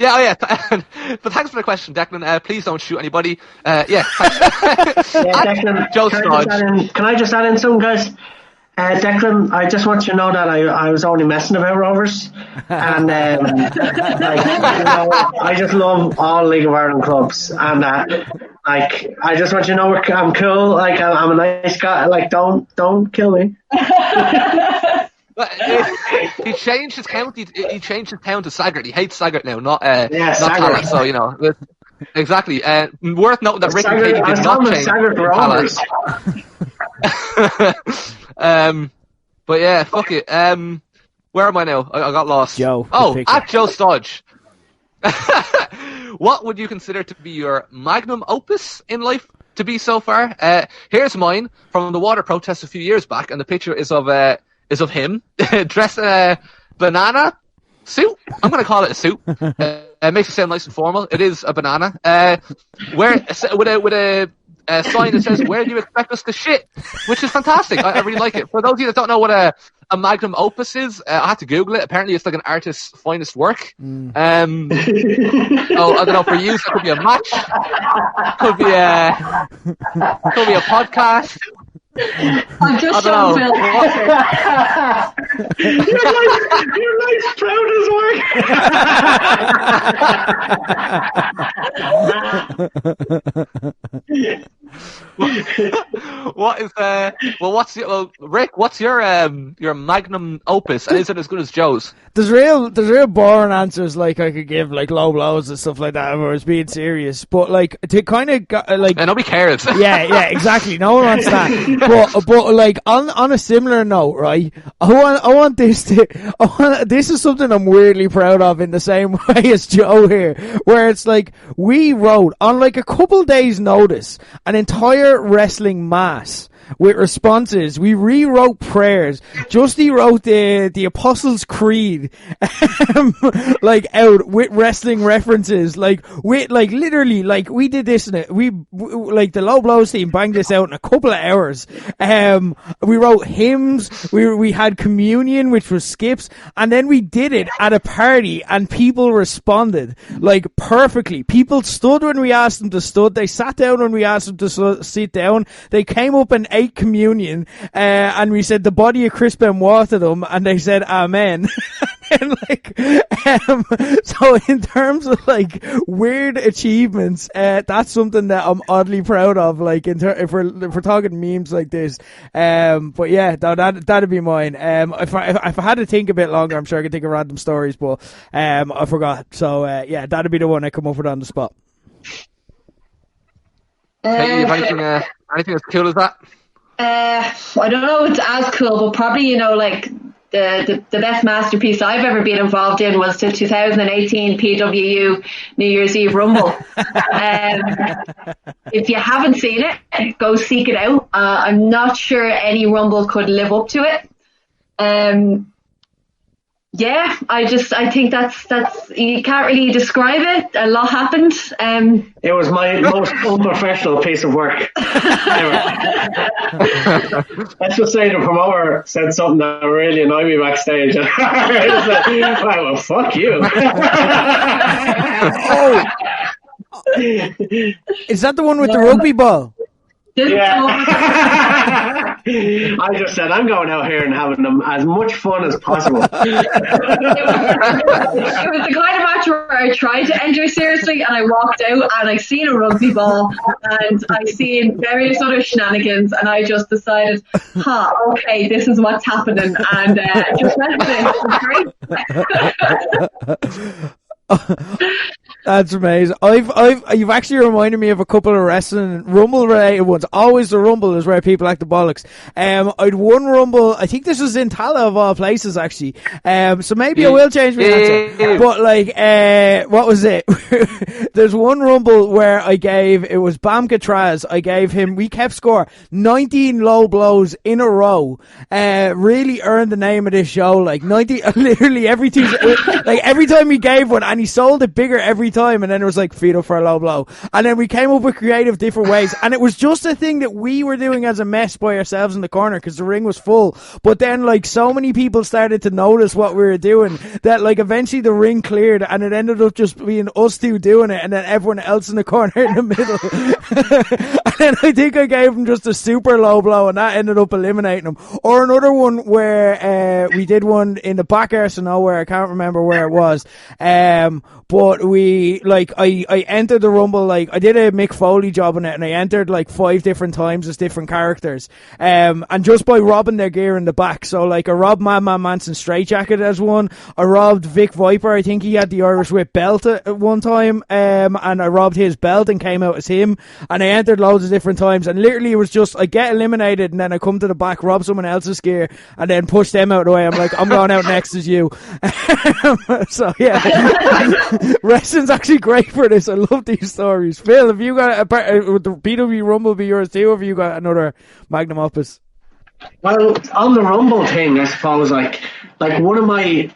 Speaker 3: thanks for the question, Declan. Please don't shoot anybody.
Speaker 5: Declan,
Speaker 3: Joe
Speaker 5: can I just add in something, guys? Declan, I just want you to know that I was only messing about Rovers, and I just love all League of Ireland clubs, and I just want you to know I'm cool. Like, I'm a nice guy. Like, don't kill me.
Speaker 3: He changed his county. He changed his town to Saggart. He hates Saggart now, not Tallaght. So exactly. Worth noting that Rick and Katie did not change Tallaght. But yeah, fuck it. Where am I now? I got lost.
Speaker 2: Joe.
Speaker 3: At Joe Stodge. What would you consider to be your magnum opus in life to be so far? Here's mine from the water protest a few years back, and the picture is of him dressed in a banana suit. I'm going to call it a suit. It makes it sound nice and formal. It is a banana. With a sign that says, "Where do you expect us to shit?" Which is fantastic. I really like it. For those of you that don't know what a magnum opus is, I had to Google it. Apparently, it's like an artist's finest work. So I don't know. For you, it could be a match, could be a podcast.
Speaker 4: I'm just showing Phil.
Speaker 5: Your life's proudest work.
Speaker 3: What is Rick? What's your magnum opus, and is it as good as Joe's?
Speaker 2: There's real boring answers like I could give, like low blows and stuff like that if I was being serious. But like to kind of like,
Speaker 3: and nobody cares.
Speaker 2: yeah, exactly. No one wants that. But like on a similar note, right? This is something I'm weirdly proud of in the same way as Joe here, where it's like we wrote on like a couple days' notice an entire wrestling mass with responses. We rewrote prayers. Justy wrote the Apostles' Creed, like out with wrestling references, like with like literally like we did this in it. We like the Low Blows team banged this out in a couple of hours. We wrote hymns. We had communion, which was skips, and then we did it at a party, and people responded like perfectly. People stood when we asked them to stood. They sat down when we asked them to sit down. They came up and ate communion, and we said the body of Chris Benoit to them, and they said amen. And like, so in terms of like weird achievements, that's something that I'm oddly proud of. Like if we're talking memes like this, but yeah, that'd be mine. If I had to think a bit longer, I'm sure I could think of random stories, but I forgot. So yeah, that'd be the one I come up with on the spot.
Speaker 3: Anything as cool as that?
Speaker 4: I don't know if it's as cool, but probably, like the best masterpiece I've ever been involved in was the 2018 PWU New Year's Eve Rumble. If you haven't seen it, go seek it out. I'm not sure any Rumble could live up to it. Yeah, I think that's you can't really describe it. A lot happened.
Speaker 5: It was my most unprofessional piece of work ever. Let's just say the promoter said something that really annoyed me backstage. I was like, well, fuck you.
Speaker 2: Is that the one with the rugby ball?
Speaker 5: Yeah. I just said I'm going out here and having them as much fun as possible.
Speaker 4: It was the kind of match where I tried to enter seriously, and I walked out and I seen a rugby ball and I seen various other shenanigans, and I just decided, okay, this is what's happening, and just went with it.
Speaker 2: That's amazing. You've actually reminded me of a couple of wrestling Rumble related ones. Always the Rumble is where people act the bollocks. I'd won Rumble. I think this was in Tala of all places, actually. So maybe I will change my answer. But like, what was it? There's one Rumble where it was Bam Katraz. I gave him, we kept score 19 low blows in a row. Really earned the name of this show. Like 90, literally every time he gave one, and he sold it bigger every time, and then it was like feed up for a low blow, and then we came up with creative different ways, and it was just a thing that we were doing as a mess by ourselves in the corner because the ring was full. But then like so many people started to notice what we were doing that like eventually the ring cleared, and it ended up just being us two doing it, and then everyone else in the corner in the middle. And then I think I gave him just a super low blow, and that ended up eliminating him. Or another one where we did one in the back arse of nowhere, I can't remember where it was. But we, like, I entered the Rumble, like, I did a Mick Foley job on it, and I entered, like, 5 different times as different characters. And just by robbing their gear in the back. So, like, I robbed Madman Manson straitjacket as one. I robbed Vic Viper. I think he had the Irish Whip belt at one time. And I robbed his belt and came out as him. And I entered loads of different times. And literally it was just, I get eliminated, and then I come to the back, rob someone else's gear, and then push them out of the way. I'm like, I'm going out next as you. So, yeah. Wrestling's actually great for this. I love these stories. Phil, have you got would the PW Rumble be yours too, or have you got another magnum opus?
Speaker 5: Well, on the Rumble thing, I suppose, like one of my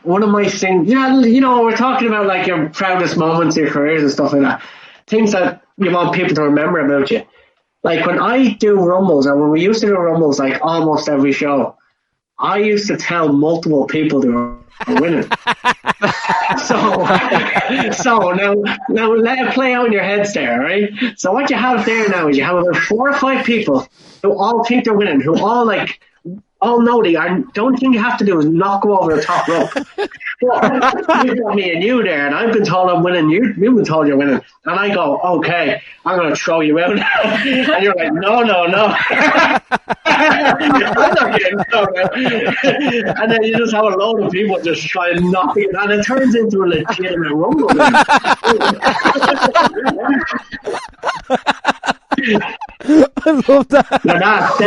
Speaker 5: things, we're talking about like your proudest moments, your careers and stuff like that, things that you want people to remember about you. like when I do rumbles, and when we used to do rumbles, like almost every show, I used to tell multiple people they were winning. So now let it play out in your heads there, right? So what you have there now is you have about 4 or 5 people who all think they're winning, who all know they are. The only thing you have to do is not go over the top rope. Well, you got me and you there, and I've been told I'm winning. You've been told you're winning, and I go, okay, I'm going to throw you out, and you're like, no. I'm not getting thrown out. And then you just have a load of people just trying not to, and it turns into a legitimate rumble.
Speaker 2: I love that.
Speaker 5: But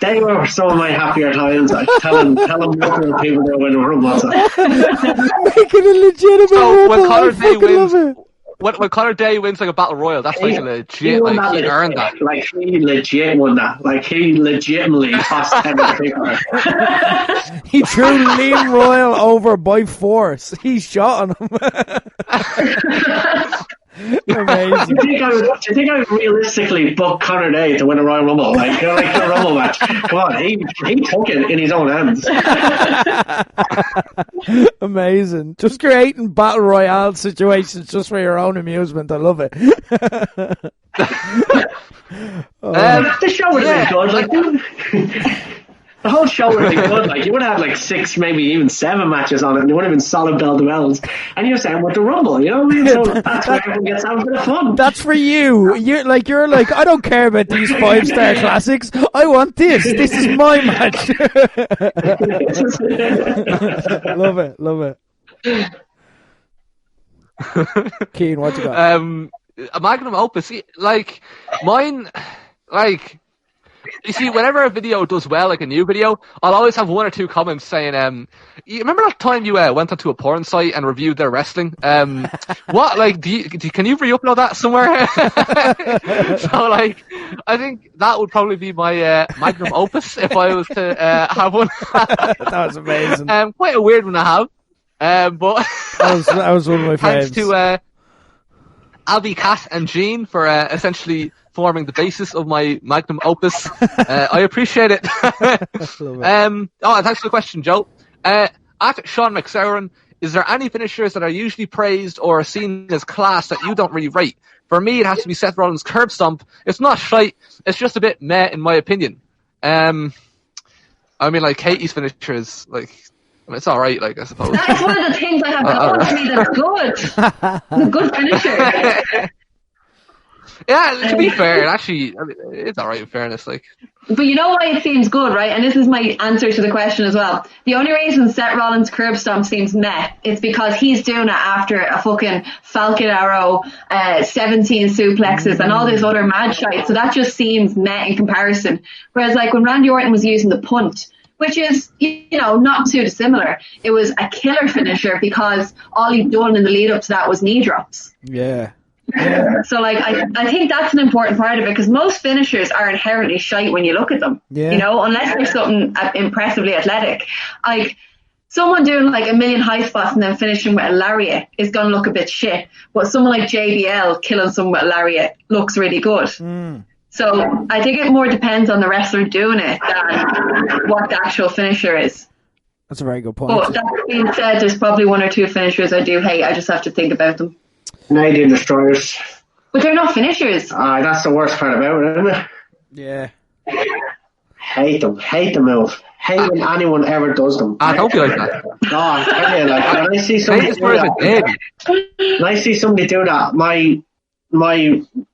Speaker 5: they were some of my happier times. Like telling multiple people they're winning rumbles.
Speaker 2: Making a legitimate rumble.
Speaker 3: When Connor
Speaker 2: I
Speaker 3: Day
Speaker 2: fucking
Speaker 3: wins,
Speaker 2: love it.
Speaker 3: when Connor Day wins like a battle royal, that's like a legit. Like he earned that.
Speaker 5: Like he legit won that. Like he legitimately cost everything.
Speaker 2: He threw Liam Royal over by force. He shot on him. Amazing.
Speaker 5: Do you think I would realistically book Connor Day to win a Royal Rumble? Like a Rumble match. Come on, he took it in his own hands.
Speaker 2: Amazing. Just creating battle royale situations just for your own amusement. I love it.
Speaker 5: The show would have been good. Like, the whole show would have been good. Like you would have had like 6, maybe even 7 matches on it, and it would have been solid bell to bells. And you're saying with the Rumble, you know what I mean? So that's where everyone gets out a bit of fun.
Speaker 2: That's for you. You're like, I don't care about these 5-star classics. I want this. This is my match. Love it. Cian, what you got?
Speaker 3: A magnum opus, like mine, like. You see, whenever a video does well, like a new video, I'll always have 1 or 2 comments saying, you remember that time you went onto a porn site and reviewed their wrestling? What, like, can you re-upload that somewhere? So, like, I think that would probably be my magnum opus if I was to have one.
Speaker 2: That was amazing.
Speaker 3: Quite a weird one to have. But
Speaker 2: that was one of my
Speaker 3: thanks
Speaker 2: faves.
Speaker 3: to Abby, Kat, and Jean for essentially forming the basis of my magnum opus. I appreciate it. And thanks for the question, Joe. At Sean McSauron, is there any finishers that are usually praised or seen as class that you don't really rate? For me, it has to be Seth Rollins' curb stomp. It's not shite. It's just a bit meh, in my opinion. I mean, like, Katie's finisher is, like, I mean, it's alright, like, I suppose.
Speaker 4: That's one of the things I have going to me that's good. It's a good finisher.
Speaker 3: Yeah, to be fair, actually, I mean, it's alright in fairness, like.
Speaker 4: But you know why it seems good, right? And this is my answer to the question as well. The only reason Seth Rollins' curb stomp seems meh is because he's doing it after a fucking Falcon Arrow, 17 suplexes and all this other mad shite. So that just seems meh in comparison. Whereas like when Randy Orton was using the punt, which is, you know, not too dissimilar, it was a killer finisher because all he'd done in the lead up to that was knee drops.
Speaker 2: Yeah.
Speaker 4: So, like, I think that's an important part of it because most finishers are inherently shite when you look at them.
Speaker 2: Yeah.
Speaker 4: You know, unless they're something impressively athletic. Like, someone doing like a million high spots and then finishing with a lariat is going to look a bit shit. But someone like JBL killing someone with a lariat looks really good. So, I think it more depends on the wrestler doing it than what the actual finisher is.
Speaker 2: That's a very good point.
Speaker 4: But that being said, there's probably 1 or 2 finishers I do hate. I just have to think about them.
Speaker 5: Canadian Destroyers.
Speaker 4: But they're not finishers.
Speaker 5: That's the worst part about it, isn't it?
Speaker 2: Yeah.
Speaker 5: Hate them. Hate the move. Hate when anyone ever does them.
Speaker 3: Don't be like that.
Speaker 5: No, I tell you, like, when I see somebody do that, when I see somebody do that, my,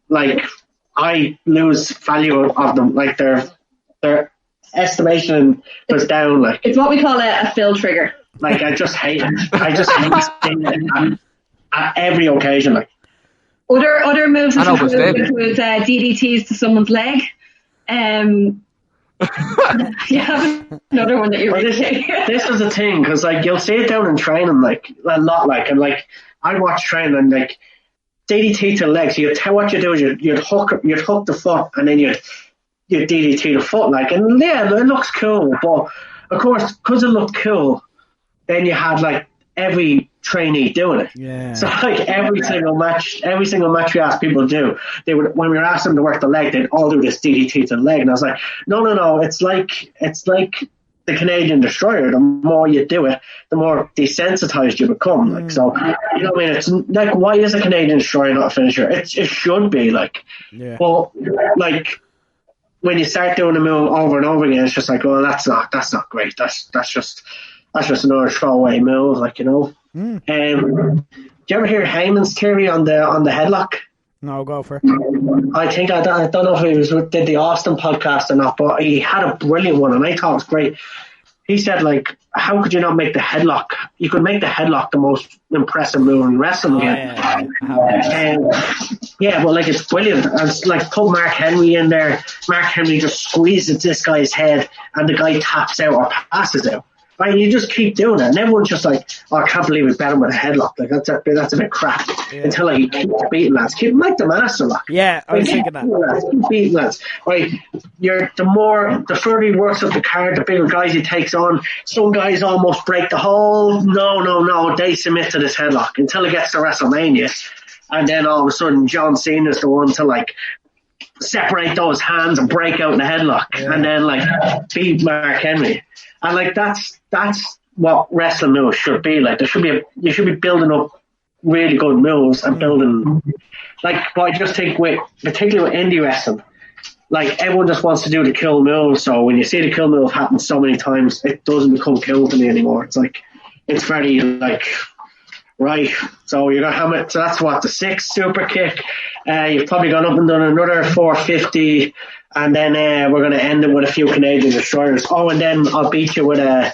Speaker 5: like, I lose value of them. Like, their estimation goes down. Like,
Speaker 4: it's what we call a fill trigger.
Speaker 5: Like, I just hate it. I just hate it. At every occasion, like
Speaker 4: other moves include DDTs to someone's leg. You have another one that you're really
Speaker 5: this is the thing because like you'll see it down in training like a lot, like, and like I watch training and like DDT to the leg. So what you do is you'd hook the foot and then you'd DDT the foot, like, and yeah, it looks cool. But of course, because it looked cool, then you had like every trainee doing it.
Speaker 2: Yeah.
Speaker 5: So like every single match we asked people to do, they would, when we were asking them to work the leg, they'd all do this DDT to the leg, and I was like, no, it's like the Canadian Destroyer. The more you do it, the more desensitized you become. Like, so, you know what I mean? It's like, why is a Canadian Destroyer not a finisher? It should be, like, but like when you start doing a move over and over again, it's just like, well, that's not great. That's just another throwaway move, like, you know. Do you ever hear Heyman's theory on the headlock?
Speaker 2: No, go for it.
Speaker 5: I think I don't know if he did the Austin podcast or not, but he had a brilliant one, and I thought it was great. He said, like, how could you not make the headlock? You could make the headlock the most impressive move in wrestling again. Yeah, well, like, it's brilliant. And it's like, put Mark Henry in there. Mark Henry just squeezes this guy's head, and the guy taps out or passes out. Right, you just keep doing it, and everyone's just like, "Oh, I can't believe we bet him with a headlock. Like that's a bit crap." Until like you keep beating lads, keep like the master lock.
Speaker 2: Yeah, I was thinking that.
Speaker 5: Keep beating lads. Right, the further he works up the card, the bigger guys he takes on. Some guys almost break the hold. No, they submit to this headlock until it gets to WrestleMania, and then all of a sudden John Cena's the one to like separate those hands and break out the headlock, and then like beat Mark Henry. And like that's what wrestling moves should be like. You should be building up really good moves and building like. But I just think particularly with indie wrestling, like everyone just wants to do the kill move. So when you see the kill move happen so many times, it doesn't become kill to me anymore. It's like it's very like right. So you got how much? So that's what the 6 super kick. You've probably gone up and done another 450. And then we're going to end it with a few Canadian Destroyers. Oh, and then I'll beat you with an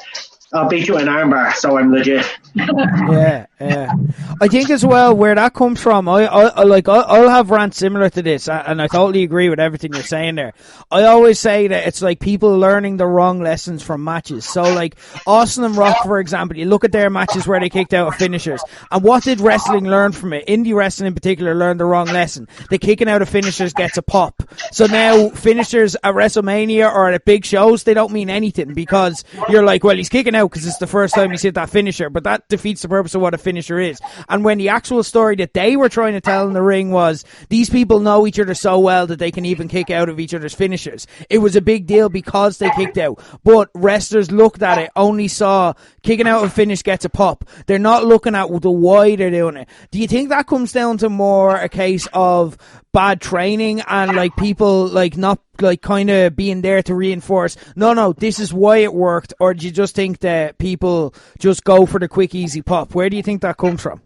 Speaker 5: armbar, so I'm legit.
Speaker 2: Yeah. I think as well where that comes from, I'll have rants similar to this, and I totally agree with everything you're saying there. I always say that it's like people learning the wrong lessons from matches. So like Austin and Rock, for example, you look at their matches where they kicked out of finishers, and what did wrestling learn from it? Indie wrestling in particular learned the wrong lesson. The kicking out of finishers gets a pop. So now finishers at WrestleMania or at big shows, they don't mean anything because you're like, well, he's kicking out because it's the first time he's hit that finisher, but that defeats the purpose of what a finisher is. And when the actual story that they were trying to tell in the ring was these people know each other so well that they can even kick out of each other's finishers, it was a big deal because they kicked out. But wrestlers looked at it, only saw kicking out of a finish gets a pop. They're not looking at the why they're doing it. Do you think that comes down to more a case of bad training and like people like not like kind of being there to reinforce no this is why it worked, or do you just think that people just go for the quick easy pop? Where do you think that comes from?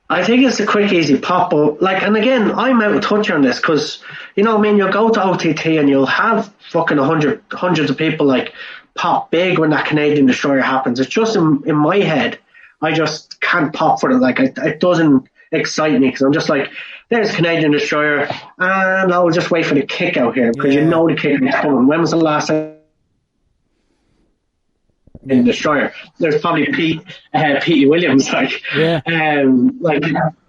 Speaker 5: I think it's a quick easy pop, but like, and again, I'm out of touch on this because you know, I mean, you'll go to OTT and you'll have fucking hundreds of people like pop big when that Canadian Destroyer happens. It's just in my head, I just can't pop for it. Like it doesn't excite me because I'm just like, there's Canadian Destroyer, and I'll just wait for the kick out here because you know the kick is coming. When was the last time in Destroyer? There's probably Petey Williams, like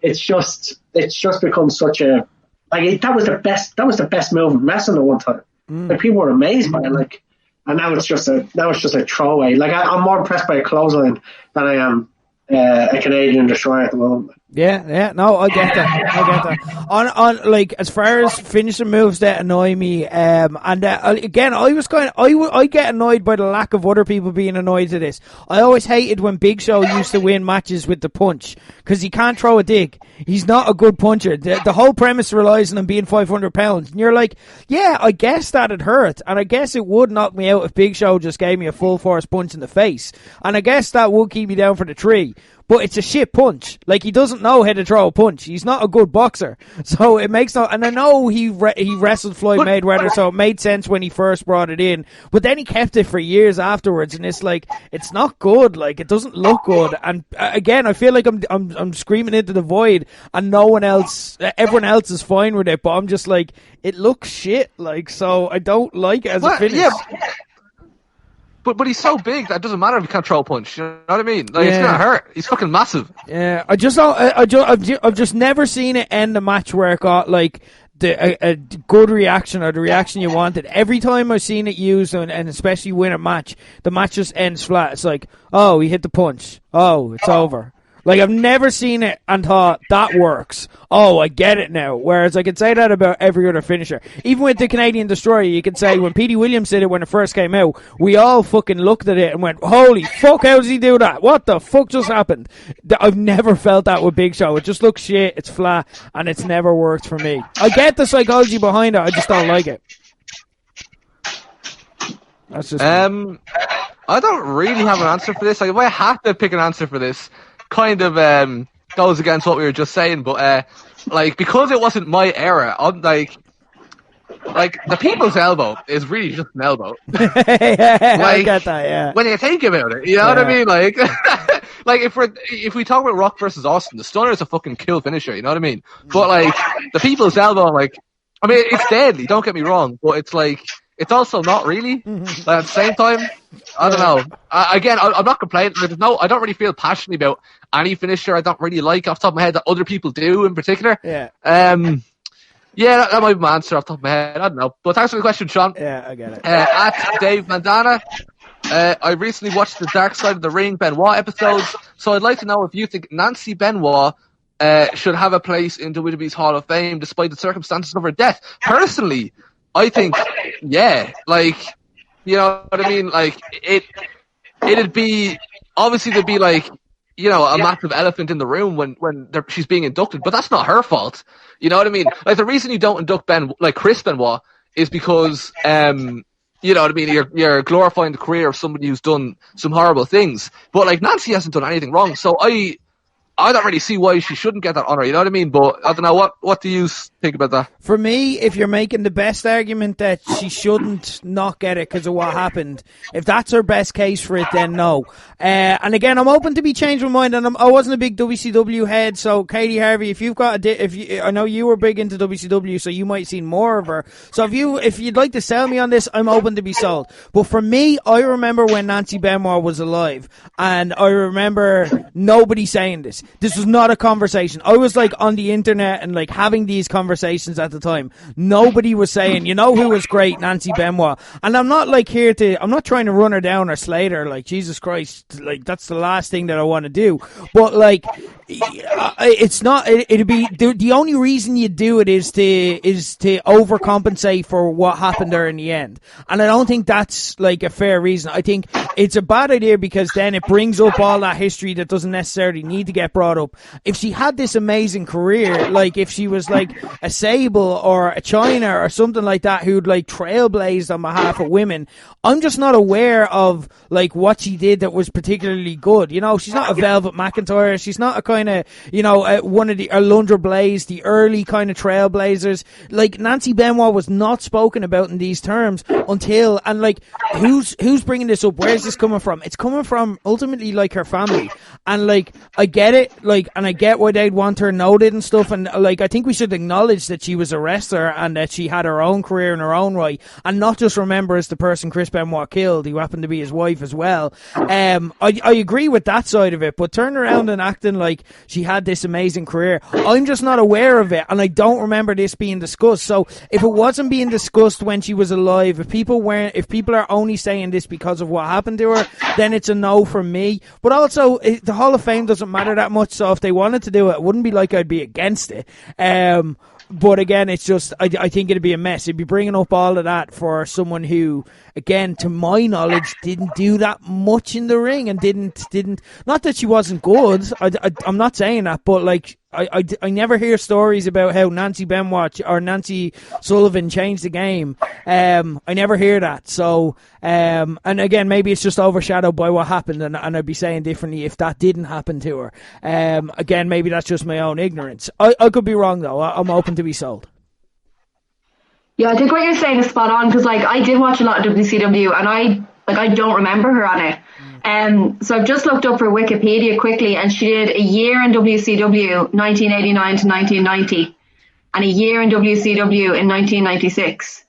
Speaker 5: it's just become such a like that was the best move in wrestling at one time. Like people were amazed by it, like, and now it's just a throwaway. Like I'm more impressed by a clothesline than I am a Canadian Destroyer at the moment.
Speaker 2: Yeah, no, I get that. On like as far as finishing moves that annoy me, and again, I get annoyed by the lack of other people being annoyed to this. I always hated when Big Show used to win matches with the punch because he can't throw a dig. He's not a good puncher. The whole premise relies on him being 500 pounds, and you're like, yeah, I guess that'd hurt, and I guess it would knock me out if Big Show just gave me a full force punch in the face, and I guess that would keep me down for the tree. But it's a shit punch. Like, he doesn't know how to throw a punch. He's not a good boxer. So it makes no... And I know he wrestled Floyd Mayweather, so it made sense when he first brought it in. But then he kept it for years afterwards, and it's like, it's not good. Like, it doesn't look good. And again, I feel like I'm screaming into the void, and everyone else is fine with it, but I'm just like, it looks shit. Like, so I don't like it as a finish.
Speaker 3: Yeah. But he's so big that it doesn't matter if he can't throw a punch. You know what I mean? Like, it's gonna hurt. He's fucking massive.
Speaker 2: Yeah, I've just never seen it end a match where it got like a good reaction or the reaction you wanted. Every time I've seen it used and especially win a match, the match just ends flat. It's like, oh, he hit the punch. Oh, it's over. Like, I've never seen it and thought, that works. Oh, I get it now. Whereas I could say that about every other finisher. Even with the Canadian Destroyer, you could say when Petey Williams did it when it first came out, we all fucking looked at it and went, holy fuck, how does he do that? What the fuck just happened? I've never felt that with Big Show. It just looks shit, it's flat, and it's never worked for me. I get the psychology behind it, I just don't like it. That's just
Speaker 3: I don't really have an answer for this. Like, if I had to pick an answer for this, kind of goes against what we were just saying, but like, because it wasn't my era, I'm like the people's elbow is really just an elbow.
Speaker 2: Yeah, I get that, yeah.
Speaker 3: When you think about it, you know what I mean? Like, like if we talk about Rock versus Austin, the Stunner is a fucking kill finisher, you know what I mean? But like, the people's elbow, like, I mean, it's deadly, don't get me wrong, but it's like, it's also not really. Like, at the same time, I don't know. Again, I'm not complaining. I don't really feel passionate about any finisher I don't really like off the top of my head that other people do in particular.
Speaker 2: Yeah.
Speaker 3: Yeah, that might be my answer off the top of my head. I don't know. But thanks for the question, Sean.
Speaker 2: Yeah, I get it.
Speaker 3: At Dave Mandana, I recently watched the Dark Side of the Ring Benoit episodes, so I'd like to know if you think Nancy Benoit should have a place in WWE's Hall of Fame despite the circumstances of her death. Personally, I think, yeah, like, you know what I mean? Like, it'd be, obviously there'd be like, you know, a massive elephant in the room when she's being inducted, but that's not her fault. You know what I mean? Like, the reason you don't induct Chris Benoit is because, you know what I mean? You're glorifying the career of somebody who's done some horrible things. But like, Nancy hasn't done anything wrong, so I don't really see why she shouldn't get that honor, you know what I mean? But I don't know, what do you think about that?
Speaker 2: For me, if you're making the best argument that she shouldn't not get it because of what happened, if that's her best case for it, then no. And again, I'm open to be changed my mind, and I wasn't a big WCW head, so Katie Harvey, if you've got I know you were big into WCW, so you might have seen more of her. So if you'd like to sell me on this, I'm open to be sold. But for me, I remember when Nancy Benoit was alive, and I remember nobody saying this. This was not a conversation. I was like on the internet and like having these conversations at the time. Nobody was saying, you know who was great? Nancy Benoit. And I'm not like I'm not trying to run her down or slate her. Like, Jesus Christ, like, that's the last thing that I want to do. But like, it's not, it'd be, the only reason you do it is to overcompensate for what happened there in the end. And I don't think that's like a fair reason. I think it's a bad idea because then it brings up all that history that doesn't necessarily need to get brought up. If she had this amazing career, like if she was like a Sable or a China or something like that who'd like trailblazed on behalf of women, I'm just not aware of like what she did that was particularly good. You know, she's not a Velvet McIntyre. She's not a kind of, you know, one of the Alundra Blaze, the early kind of trailblazers. Like, Nancy Benoit was not spoken about in these terms until, and like, who's bringing this up? Where's this coming from? It's coming from ultimately like her family. And like, I get it, like, and I get why they'd want her noted and stuff, and like, I think we should acknowledge that she was a wrestler and that she had her own career in her own right, and not just remember as the person Chris Benoit killed, who happened to be his wife as well. I agree with that side of it, but turn around and acting like she had this amazing career, I'm just not aware of it, and I don't remember this being discussed. So if it wasn't being discussed when she was alive, if people are only saying this because of what happened to her, then it's a no from me. But also, the Hall of Fame doesn't matter that much, so if they wanted to do it, it wouldn't be like I'd be against it. But again, it's just, I think it'd be a mess. It'd be bringing up all of that for someone who, again, to my knowledge, didn't do that much in the ring and didn't, not that she wasn't good. I'm not saying that, but like, I never hear stories about how Nancy Benoit or Nancy Sullivan changed the game. I never hear that. So, and again, maybe it's just overshadowed by what happened, and I'd be saying differently if that didn't happen to her. Again, maybe that's just my own ignorance. I could be wrong though. I'm open to be sold.
Speaker 4: Yeah, I think what you're saying is spot on, because like, I did watch a lot of WCW, and I don't remember her on it. So I've just looked up her Wikipedia quickly, and she did a year in WCW, 1989 to 1990, and a year in WCW in 1996.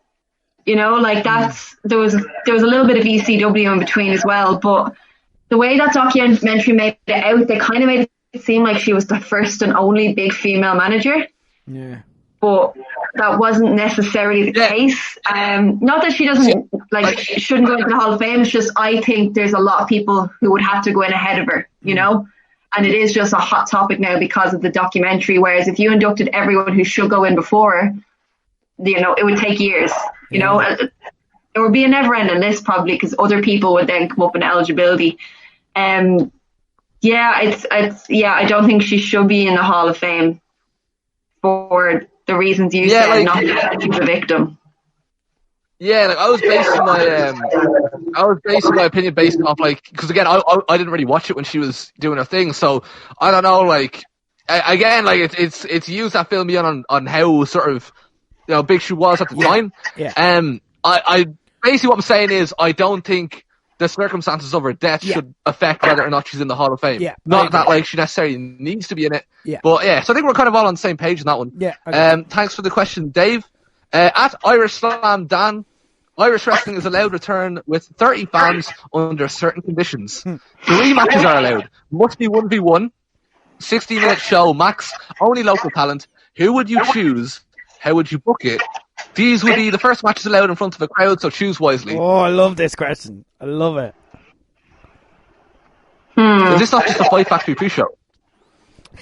Speaker 4: You know, like, there was a little bit of ECW in between as well, but the way that documentary made it out, they kind of made it seem like she was the first and only big female manager. Yeah. But that wasn't necessarily the case. Not that she doesn't, like, shouldn't go into the Hall of Fame. It's just, I think there's a lot of people who would have to go in ahead of her, you know? and it is just a hot topic now because of the documentary. Whereas if you inducted everyone who should go in before, it would take years. It would be a never-ending list probably, because other people would then come up in eligibility. I don't think she should be in the Hall of Fame for the reasons you said, not because she's a victim.
Speaker 3: Yeah, I was basing my opinion based off because again, I didn't really watch it when she was doing her thing, so I don't know. It's used that film on how sort of big she was at the time.
Speaker 2: Yeah.
Speaker 3: I basically what I'm saying is I don't think the circumstances of her death should affect whether or not she's in the Hall of Fame.
Speaker 2: Yeah.
Speaker 3: Not that she necessarily needs to be in it.
Speaker 2: Yeah.
Speaker 3: But so I think we're kind of all on the same page in that one.
Speaker 2: Yeah. Okay.
Speaker 3: Thanks for the question, Dave. At Irish Slam Dan, Irish wrestling is allowed return with 30 fans under certain conditions. 3 matches are allowed. Must be 1v1. 60-minute show max. Only local talent. Who would you choose? How would you book it? These would be the first matches allowed in front of a crowd, so choose wisely.
Speaker 2: Oh, I love this question. I love it.
Speaker 3: Is this not just a Fight Factory pre-show?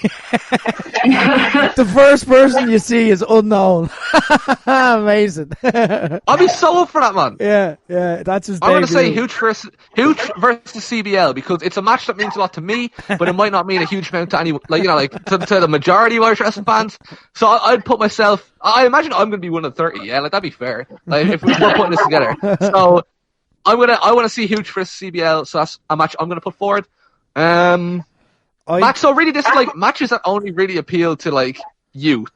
Speaker 2: The first person you see is unknown. Amazing.
Speaker 3: I'll be so up for that, man.
Speaker 2: Yeah, that's his.
Speaker 3: I'm going to say Hooch versus CBL because it's a match that means a lot to me, but it might not mean a huge amount to anyone. To the majority of Irish wrestling fans. So I'd put myself. I imagine I'm going to be one of 30. Yeah, that'd be fair. If we're putting this together, so I want to see Hooch versus CBL. So that's a match I'm going to put forward. So really, this is matches that only really appeal to youth.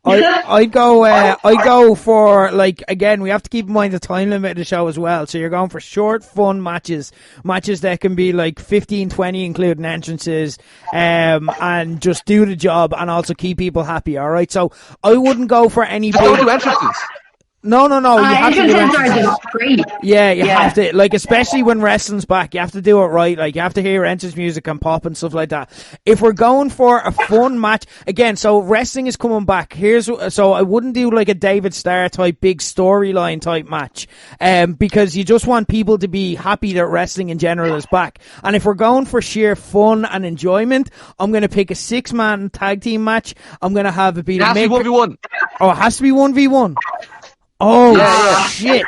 Speaker 2: I go for again. We have to keep in mind the time limit of the show as well. So you're going for short, fun matches that can be 15, 20, including entrances, and just do the job and also keep people happy. All right. So I wouldn't go for any.
Speaker 3: Don't do entrances.
Speaker 2: No. You have to do entrances.
Speaker 4: Are great.
Speaker 2: Yeah, you have to, especially when wrestling's back, you have to do it right. You have to hear entrance music and pop and stuff like that. If we're going for a fun match, again, so wrestling is coming back. So I wouldn't do a David Starr type, big storyline type match, because you just want people to be happy that wrestling in general is back. And if we're going for sheer fun and enjoyment, I'm going to pick a 6-man tag team match. I'm going to have it be the
Speaker 3: 1v1.
Speaker 2: Oh, it has to be 1v1. Oh, shit.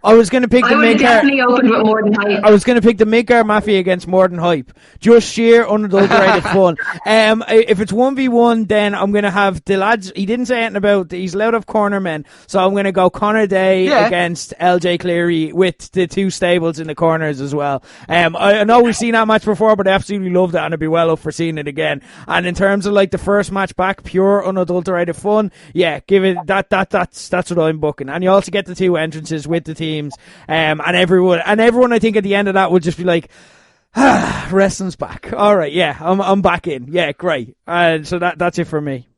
Speaker 2: I was going to pick the Midgar.
Speaker 4: Definitely opened with More Than Hype.
Speaker 2: I was going to pick the Midgar Mafia against More Than Hype. Just sheer unadulterated fun. If it's 1v1, then I'm going to have the lads. He didn't say anything about. He's allowed to have cornermen, so I'm going to go Conor Day against LJ Cleary with the 2 stables in the corners as well. I know we've seen that match before, but I absolutely loved it, and I'd be well up for seeing it again. And in terms of the first match back, pure unadulterated fun, give it that. That's what I'm booking. And you also get the 2 entrances with the teams, and everyone. I think at the end of that would just be wrestling's back. All right, I'm back in. Yeah, great. So that's it for me.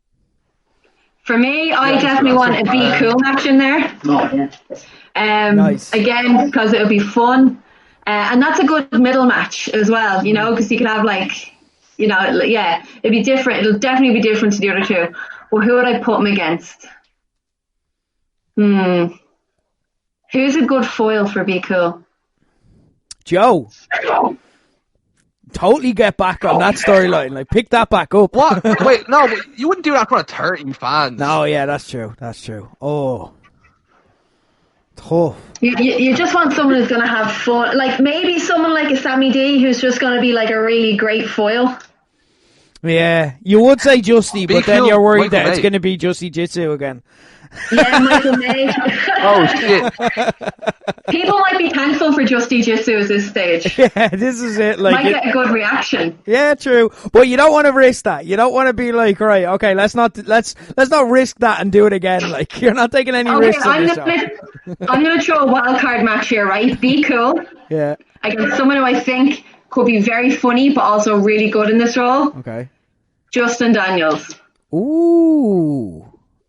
Speaker 4: For me, I definitely want a Be Cool match in there. Nice. Again, because it would be fun, and that's a good middle match as well. Because you can have it'd be different. It'll definitely be different to the other 2. Well, who would I put them against? Who's a good foil for Be Cool?
Speaker 2: Joe. Totally get back on that storyline. Pick that back up.
Speaker 3: What? Wait, no, you wouldn't do that in front of 30 fans.
Speaker 2: No, yeah, that's true. Oh. Tough.
Speaker 4: You just want someone who's going to have fun. Maybe someone like a Sammy D who's just going to be a really great foil.
Speaker 2: Yeah, you would say Justy, but then you're worried that it's going to be Justy Jitsu again.
Speaker 4: Yeah, Michael May.
Speaker 3: Oh, shit.
Speaker 4: People might be thankful for Justy Jitsu at this stage.
Speaker 2: Yeah, this is it.
Speaker 4: Might get a good reaction.
Speaker 2: Yeah, true. But you don't want to risk that. You don't want to be right, okay, let's not risk that and do it again. You're not taking any risks on this show.
Speaker 4: I'm going to throw a wild card match here, right? Be Cool.
Speaker 2: Yeah.
Speaker 4: Against someone who I think could be very funny, but also really good in this role.
Speaker 2: Okay.
Speaker 4: Justin Daniels.
Speaker 2: Ooh.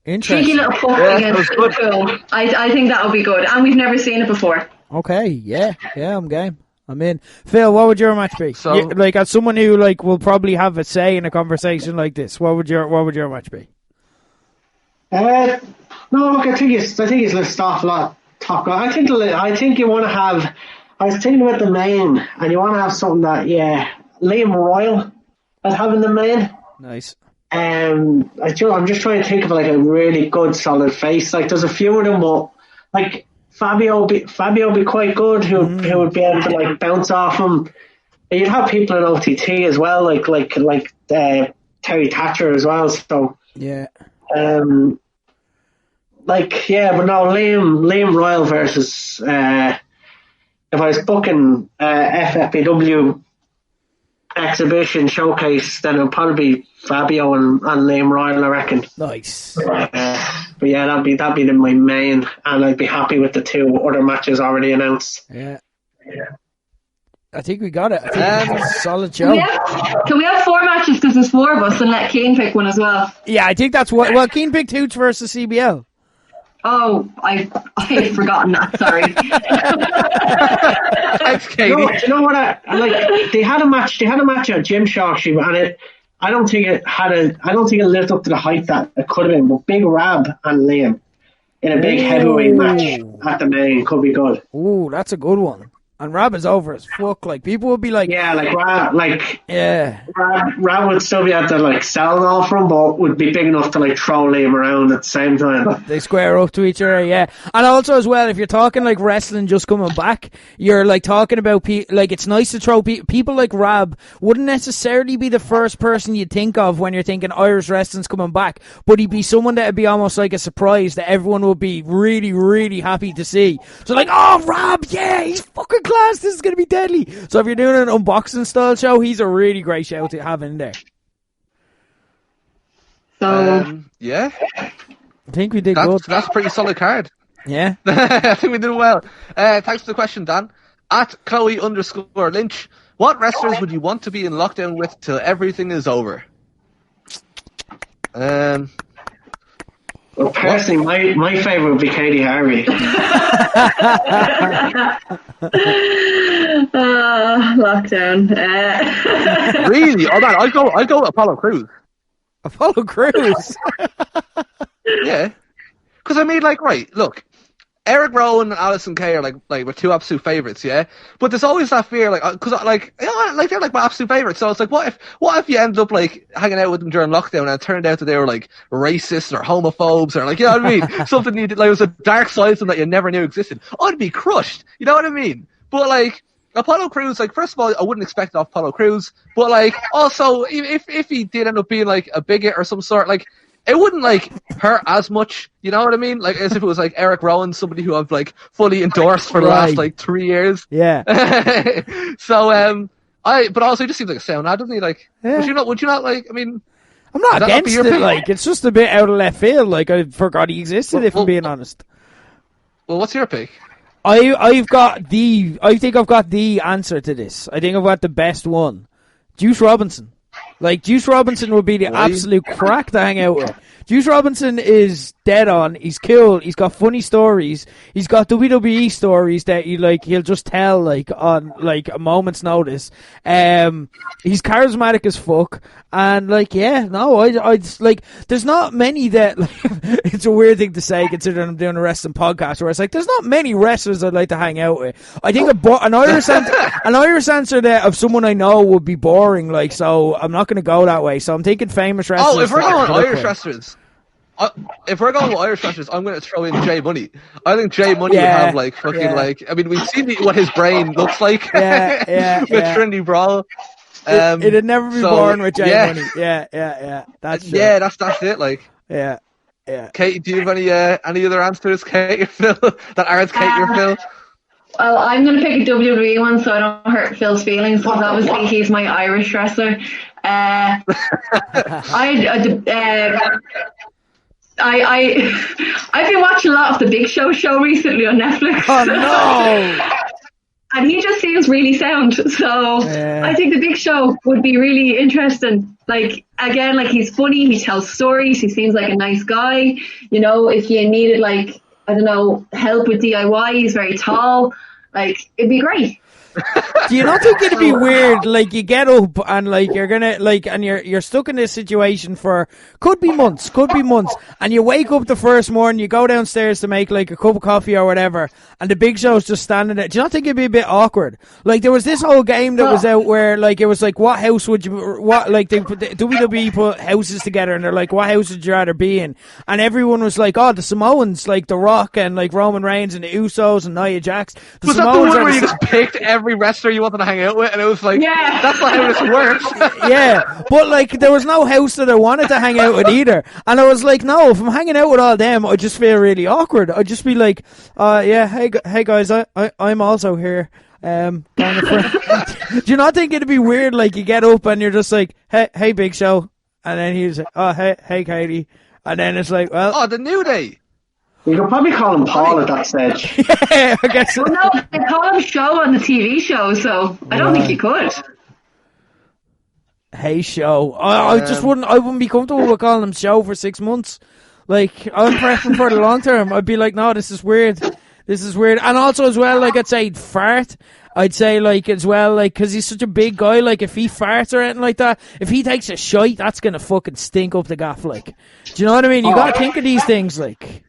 Speaker 2: Interesting.
Speaker 4: Cheeky little puck against Be Cool. I think that would be good. And we've never seen it before.
Speaker 2: Okay, yeah, I'm game. I'm in. Phil, what would your match be?
Speaker 3: So,
Speaker 2: as someone who will probably have a say in a conversation like this, what would your match be?
Speaker 5: No, look, I think it's listed off a lot. I think you want to have. I was thinking about the main, and you want to have something that, Liam Royal I'd have in the main.
Speaker 2: Nice.
Speaker 5: I'm just trying to think of like a really good solid face. Like there's a few of them, but like Fabio would be quite good. Who would be able to like bounce off him. And you'd have people in OTT as well, like Terry Thatcher as well. So
Speaker 2: yeah.
Speaker 5: But no, Liam Royal versus if I was booking FFPW exhibition showcase, then it'll probably be Fabio and Liam Royal, I reckon.
Speaker 2: Nice.
Speaker 5: But yeah, that'd be my main, and I'd be happy with the 2 other matches already announced.
Speaker 2: Yeah. I think we got it. I think it's a solid show.
Speaker 4: Can we have 4 matches because there's 4 of us, and let Keane pick one as well?
Speaker 2: Yeah, I think that's what. Well, Keane picked Hooch versus CBL.
Speaker 4: Oh, I had forgotten that. Sorry.
Speaker 3: Thanks, Katie.
Speaker 5: You know what? They had a match at Gymshark, and I don't think it lived up to the hype that it could have been. But Big Rab and Liam in a big heavyweight match at the main could be good.
Speaker 2: Ooh, that's a good one. And Rab is over as fuck. Like, people would be like...
Speaker 5: Yeah, like Rab,
Speaker 2: yeah.
Speaker 5: Rab would still be able to, like, sell it all for him, but would be big enough to, like, throw Liam around at the same time.
Speaker 2: They square up to each other, yeah. And also, as well, if you're talking, like, wrestling just coming back, you're, like, talking about... like, it's nice to throw... people like Rab wouldn't necessarily be the first person you'd think of when you're thinking Irish wrestling's coming back, but he'd be someone that would be almost like a surprise that everyone would be really, really happy to see. So, like, oh, Rab, yeah, he's fucking class, this is going to be deadly. So if you're doing an unboxing style show, he's a really great show to have in there.
Speaker 4: So
Speaker 3: yeah,
Speaker 2: I think we did good.
Speaker 3: That's a pretty solid card.
Speaker 2: Yeah.
Speaker 3: I think we did well. Thanks for the question, Dan. At Chloe_Lynch, what wrestlers would you want to be in lockdown with till everything is over?
Speaker 5: Well, personally, my favourite would be Katie Harvey.
Speaker 4: Lockdown.
Speaker 3: Really? Oh man, I'd go Apollo Crews.
Speaker 2: Apollo Crews.
Speaker 3: Yeah, because I mean, like, right, look, Eric Rowan and Alison Kay are like we're 2 absolute favorites, yeah. But there's always that fear, like, because like, you know, like they're like my absolute favorites. So it's like, what if you end up like hanging out with them during lockdown and it turned out that they were like racist or homophobes or like, you know what I mean? Something you did, like, it was a dark side to them that you never knew existed. I'd be crushed. You know what I mean? But like Apollo Crews, like, first of all, I wouldn't expect it off Apollo Crews. But like, also, if he did end up being like a bigot or some sort, like, it wouldn't like hurt as much, you know what I mean? Like, as if it was like Eric Rowan, somebody who I've like fully endorsed for the last like 3 years.
Speaker 2: Yeah.
Speaker 3: So but also he just seems like a sound lad, doesn't he? Like, would you not like? I mean,
Speaker 2: I'm not against it. Like, it's just a bit out of left field. Like, I forgot he existed. If I'm being honest.
Speaker 3: Well, what's your pick?
Speaker 2: I think I've got the answer to this. I think I've got the best one. Juice Robinson. Like, Juice Robinson would be the absolute crack to hang out with. Juice Robinson is dead on. He's cool. He's got funny stories. He's got WWE stories that he'll just tell like on like a moment's notice. He's charismatic as fuck. And like, yeah, no, I like, there's not many that, like, it's a weird thing to say considering I'm doing a wrestling podcast where it's like, there's not many wrestlers I'd like to hang out with. I think an Irish answer that of someone I know would be boring, like, so I'm not going to go that way. So I'm thinking famous wrestlers.
Speaker 3: Oh, if we're going Irish wrestlers, I'm going to throw in Jay Money. I think Jay Money would have like fucking like, I mean, we've seen what his brain looks like with Trinity Brawl.
Speaker 2: It'd never be born with Jay Money. Yeah. That's true.
Speaker 3: Yeah, that's it. Like,
Speaker 2: yeah.
Speaker 3: Kate, do you have any other answers, Kate or Phil, that aren't Kate or Phil?
Speaker 4: Well, I'm going to pick a WWE one so I don't hurt Phil's feelings because obviously he's my Irish wrestler. I've been watching a lot of the Big Show recently on Netflix.
Speaker 2: Oh no!
Speaker 4: And he just seems really sound. So I think the Big Show would be really interesting. Like, again, like, he's funny, he tells stories, he seems like a nice guy. You know, if you needed, like, I don't know, help with DIY, he's very tall. Like, it'd be great.
Speaker 2: Do you not think it'd be weird? Like you get up and like you're gonna like, and you're stuck in this situation for could be months, and you wake up the first morning, you go downstairs to make like a cup of coffee or whatever, and the Big Show's just standing there. Do you not think it'd be a bit awkward? Like there was this whole game that was out where like it was like what house would you like the WWE put houses together and they're like what house would you rather be in, and everyone was like the Samoans, like The Rock and like Roman Reigns and the Usos and Nia Jax.
Speaker 3: Was that the one where you just picked every wrestler you wanted to hang out with, and it was like, that's not how this works.
Speaker 2: Yeah, but like there was no house that I wanted to hang out with either, and I was like, no, if I'm hanging out with all them, I just feel really awkward. I'd just be like, hey guys, I'm also here. Do you not think it'd be weird? Like you get up and you're just like, hey Big Show, and then he's like, hey Katie, and then it's like, well,
Speaker 3: the New Day.
Speaker 5: You could probably call him Paul at that stage.
Speaker 2: Yeah, I guess.
Speaker 4: Well, no, they call him Show on the TV show, so I don't think you could.
Speaker 2: Hey Show, I just wouldn't be comfortable with calling him Show for 6 months. Like I'm prepping for the long term. I'd be like, no, this is weird, and also as well, like I'd say fart. I'd say like as well, like because he's such a big guy, like if he farts or anything like that, if he takes a shite, that's gonna fucking stink up the gaff. Like, do you know what I mean? You gotta think of these things, like.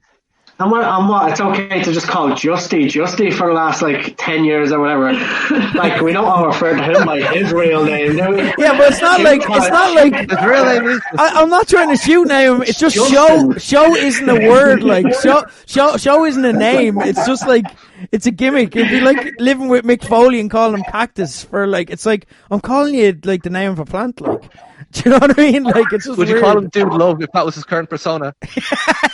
Speaker 5: And what? It's okay to just call Justy for the last like 10 years or whatever. Like we don't all refer to him by his real name, do we?
Speaker 2: Yeah, but it's not like
Speaker 3: his real name is.
Speaker 2: I'm not trying to shoot name. It's just
Speaker 5: Justin.
Speaker 2: Show isn't a word. Like show isn't a name. It's just like it's a gimmick. It'd be like living with Mick Foley and calling him Cactus for like. It's like I'm calling you like the name of a plant. Like, do you know what I mean? Like it's just.
Speaker 3: Would you
Speaker 2: weird.
Speaker 3: call him Dude Love if that was his current persona?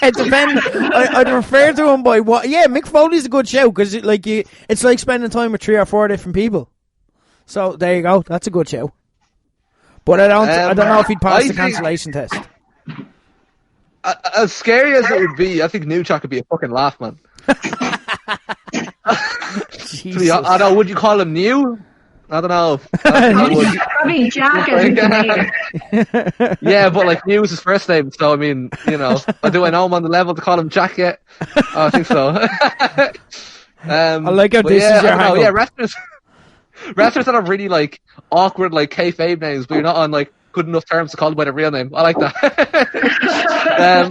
Speaker 2: It depends. I'd refer to him by what? Yeah, Mick Foley's a good show because it's like spending time with 3 or 4 different people. So there you go. That's a good show. But I don't know if he'd pass the cancellation test.
Speaker 3: As scary as it would be, I think New Jack would be a fucking laugh, man. I know. Would you call him New? I don't know.
Speaker 4: Probably Jack as his name.
Speaker 3: Yeah, but like New is his first name, so I mean, you know, do I know him on the level to call him Jack yet? I think so.
Speaker 2: I like how this is your hang-up.
Speaker 3: Yeah, wrestlers that have really like awkward like kayfabe names, but you're not on like good enough terms to call them by their real name. I like that.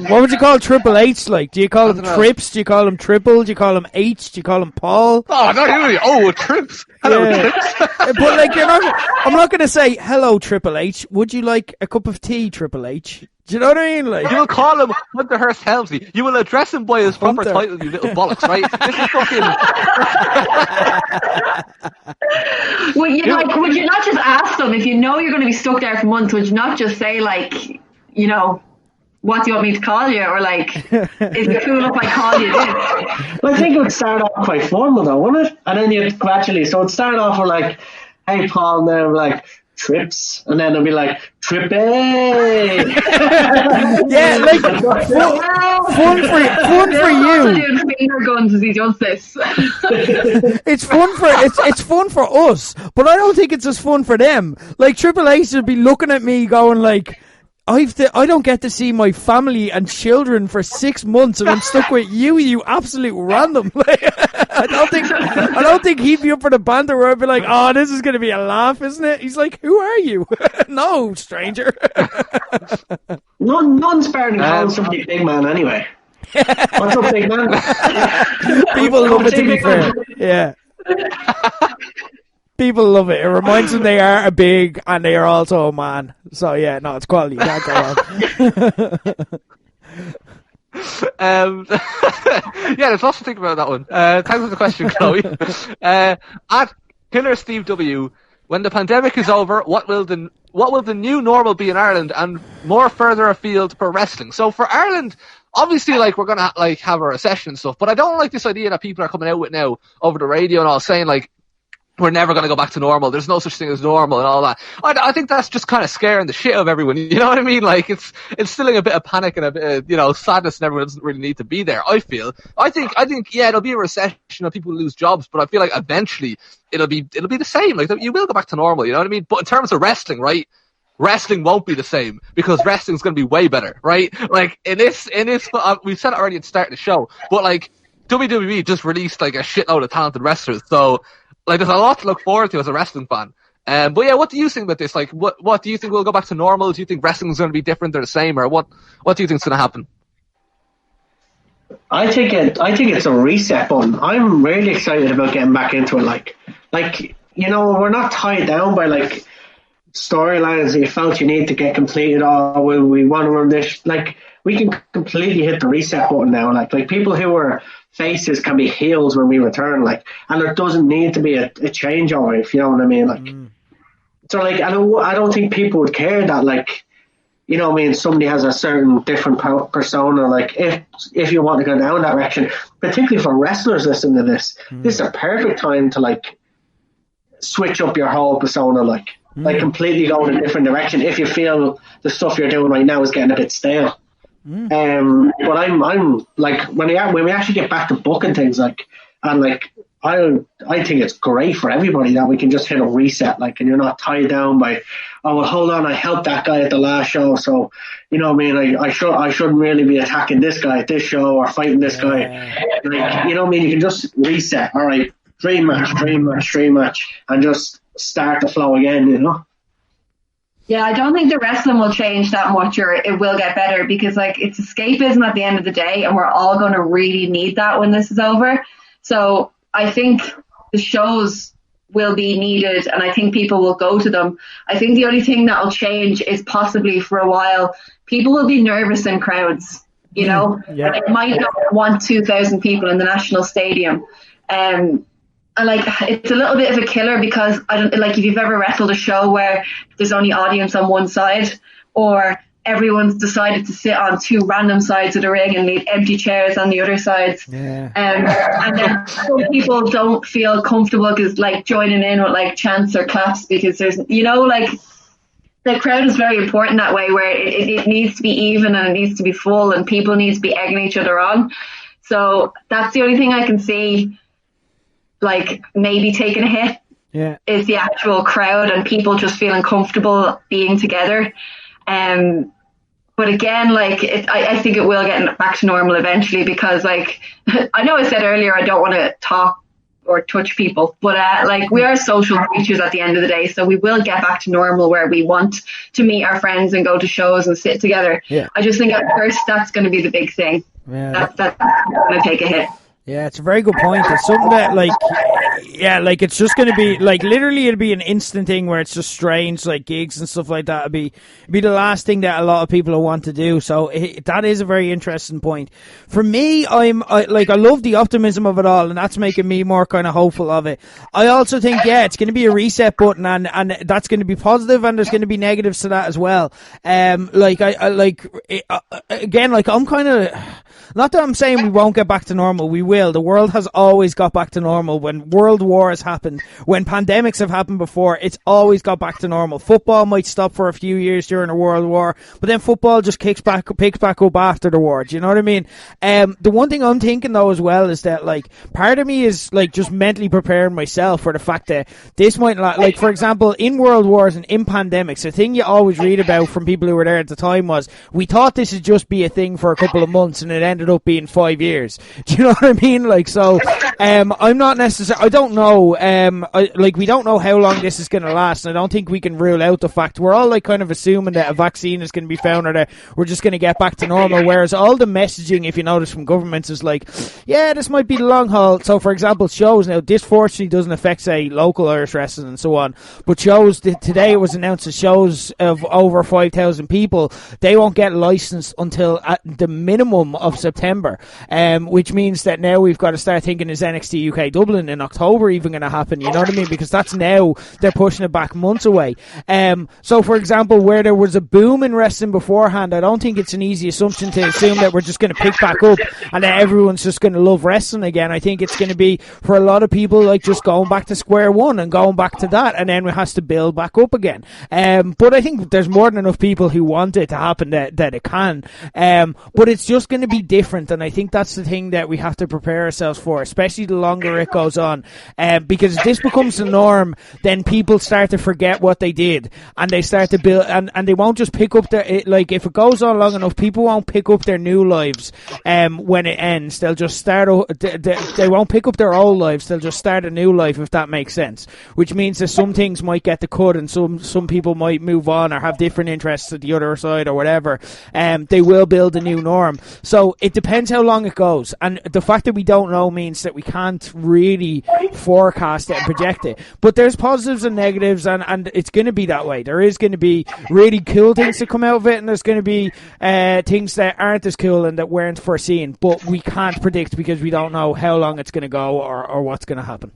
Speaker 2: What would you call Triple H? Like, do you call him Trips? Do you call him Triple? Do you call him H? Do you call him Paul?
Speaker 3: Oh, not really. Oh, Trips. Hello, Trips.
Speaker 2: But like, I'm not going to say hello, Triple H. Would you like a cup of tea, Triple H? Do you know what I mean? Like,
Speaker 3: you will call him Hunter Hearst Helmsley. You will address him by his proper title, you little bollocks, right? This is fucking.
Speaker 4: Would you not just ask them if you know you're going to be stuck there for months? Would you not just say like, you know, what do you want me to call you, or like, is it cool if I call you this?
Speaker 5: Well, I think it would start off quite formal though, wouldn't it? And then you'd gradually, so it'd start off with like, hey Paul, and then like Trips, and then it'll be like Trippy.
Speaker 2: Yeah, like fun for you.
Speaker 4: Doing finger guns as he does this.
Speaker 2: It's fun for us, but I don't think it's as fun for them. Like Triple H would be looking at me going like, I don't get to see my family and children for 6 months, and I'm stuck with you absolute random. Like, I don't think he'd be up for the banter where I'd be like, oh, this is going to be a laugh, isn't it? He's like, who are you? No, stranger.
Speaker 5: None's better than calling somebody big man anyway. What's up, big man?
Speaker 2: People love it, to be fair. Yeah. People love it. It reminds them they are a big and they are also a man. So yeah, no, it's quality. You can't go wrong.
Speaker 3: Yeah, there's lots to think about that one. Thanks for the question, Chloe. At Killer Steve W, when the pandemic is over, what will the new normal be in Ireland, and more further afield for wrestling? So for Ireland, obviously, like, we're gonna like have a recession and stuff, but I don't like this idea that people are coming out with now over the radio and all, saying like, we're never going to go back to normal. There's no such thing as normal and all that. I think that's just kind of scaring the shit out of everyone. You know what I mean? Like, it's instilling a bit of panic and a bit of, you know, sadness, and everyone doesn't really need to be there, I feel. I think, yeah, it'll be a recession and people will lose jobs, but I feel like eventually it'll be the same. Like, you will go back to normal, you know what I mean? But in terms of wrestling, right? Wrestling won't be the same, because wrestling's going to be way better, right? Like, in this, we said it already at the start of the show, but like, WWE just released like a shitload of talented wrestlers, so like there's a lot to look forward to as a wrestling fan. But yeah, what do you think about this? Like, what do you think will go back to normal? Do you think wrestling's going to be different or the same, or what do you think's going to happen?
Speaker 5: I think it's a reset button. I'm really excited about getting back into it. Like we're not tied down by like storylines that you felt you need to get completed. Or we want to run this. Like, we can completely hit the reset button now. Like people who were faces can be heels when we return. Like, and there doesn't need to be a changeover. If you know what I mean. Like, so like I don't think people would care that like. You know what I mean? Somebody has a certain different persona. Like, if you want to go down that direction, particularly for wrestlers listening to this, this is a perfect time to like switch up your whole persona, like completely go in a different direction. If you feel the stuff you're doing right now is getting a bit stale, but I'm like when we actually get back to booking things, like, and like I think it's great for everybody that we can just hit a reset, like, and you're not tied down by, oh, well, hold on, I helped that guy at the last show, so, you know what I mean, I shouldn't really be attacking this guy at this show or fighting this guy. Like, you know what I mean, you can just reset, all right, dream match, and just start the flow again, you know?
Speaker 4: Yeah, I don't think the wrestling will change that much, or it will get better, because, like, it's escapism at the end of the day, and we're all going to really need that when this is over. So I think the shows will be needed, and I think people will go to them. I think the only thing that will change is possibly for a while, people will be nervous in crowds, you know?
Speaker 2: Yeah.
Speaker 4: They might not want 2,000 people in the National Stadium. And like, it's a little bit of a killer, because I don't like, if you've ever wrestled a show where there's only audience on one side, or everyone's decided to sit on two random sides of the ring and leave empty chairs on the other sides.
Speaker 2: Yeah.
Speaker 4: And then some people don't feel comfortable because, like, joining in with like chants or claps, because there's, you know, like, the crowd is very important that way, where it needs to be even and it needs to be full and people need to be egging each other on. So that's the only thing I can see, like, maybe taking a hit.
Speaker 2: Yeah.
Speaker 4: Is the actual crowd and people just feeling comfortable being together. But again, like, I think it will get back to normal eventually, because, like, I know I said earlier I don't want to talk or touch people, but like, we are social creatures at the end of the day, so we will get back to normal where we want to meet our friends and go to shows and sit together.
Speaker 2: Yeah.
Speaker 4: I just think at first that's going to be the big thing.
Speaker 2: Yeah.
Speaker 4: That's going to take a hit.
Speaker 2: Yeah, it's a very good point. It's something that, like, yeah, like, it's just going to be, like, literally it'll be an instant thing where it's just strange, like, gigs and stuff like that. It'll be the last thing that a lot of people will want to do. So that is a very interesting point. For me, I love the optimism of it all, and that's making me more kind of hopeful of it. I also think, yeah, it's going to be a reset button, and that's going to be positive, and there's going to be negatives to that as well. Again, like, I'm kind of, not that I'm saying we won't get back to normal, we will. The world has always got back to normal. When world wars happened, when pandemics have happened before, it's always got back to normal. Football might stop for a few years during a world war, but then football just picks back up after the war. Do you know what I mean? The one thing I'm thinking though as well is that, like, part of me is, like, just mentally preparing myself for the fact that this might not, like, for example, in world wars and in pandemics, the thing you always read about from people who were there at the time was, we thought this would just be a thing for a couple of months, and it ended up being 5 years. Do you know what I mean? Like, so, I'm not necessarily, I don't know, we don't know how long this is going to last, and I don't think we can rule out the fact, we're all, like, kind of assuming that a vaccine is going to be found, or that we're just going to get back to normal, whereas all the messaging, if you notice, from governments is like, yeah, this might be the long haul. So, for example, shows, now, this fortunately doesn't affect, say, local Irish wrestling and so on, but shows, today it was announced that shows of over 5,000 people, they won't get licensed until at the minimum of September, which means that now we've got to start thinking, is NXT UK Dublin in October even going to happen? You know what I mean? Because that's now, they're pushing it back months away. So, for example, where there was a boom in wrestling beforehand, I don't think it's an easy assumption to assume that we're just going to pick back up and that everyone's just going to love wrestling again. I think it's going to be, for a lot of people, like, just going back to square one and going back to that, and then it has to build back up again. But I think there's more than enough people who want it to happen that it can. But it's just going to be different, and I think that's the thing that we have to prepare ourselves for, especially the longer it goes on. Because this becomes the norm, then people start to forget what they did, and they start to build, and they won't just pick up like, if it goes on long enough, people won't pick up their new lives, when it ends. They'll just start, they won't pick up their old lives, they'll just start a new life, if that makes sense. Which means that some things might get the cut, and some people might move on, or have different interests at the other side, or whatever. They will build a new norm. So it depends how long it goes, and the fact that we don't know means that we can't really forecast it and project it. But there's positives and negatives, and it's going to be that way. There is going to be really cool things that come out of it, and there's going to be things that aren't as cool and that weren't foreseen. But we can't predict, because we don't know how long it's going to go, or what's going to happen.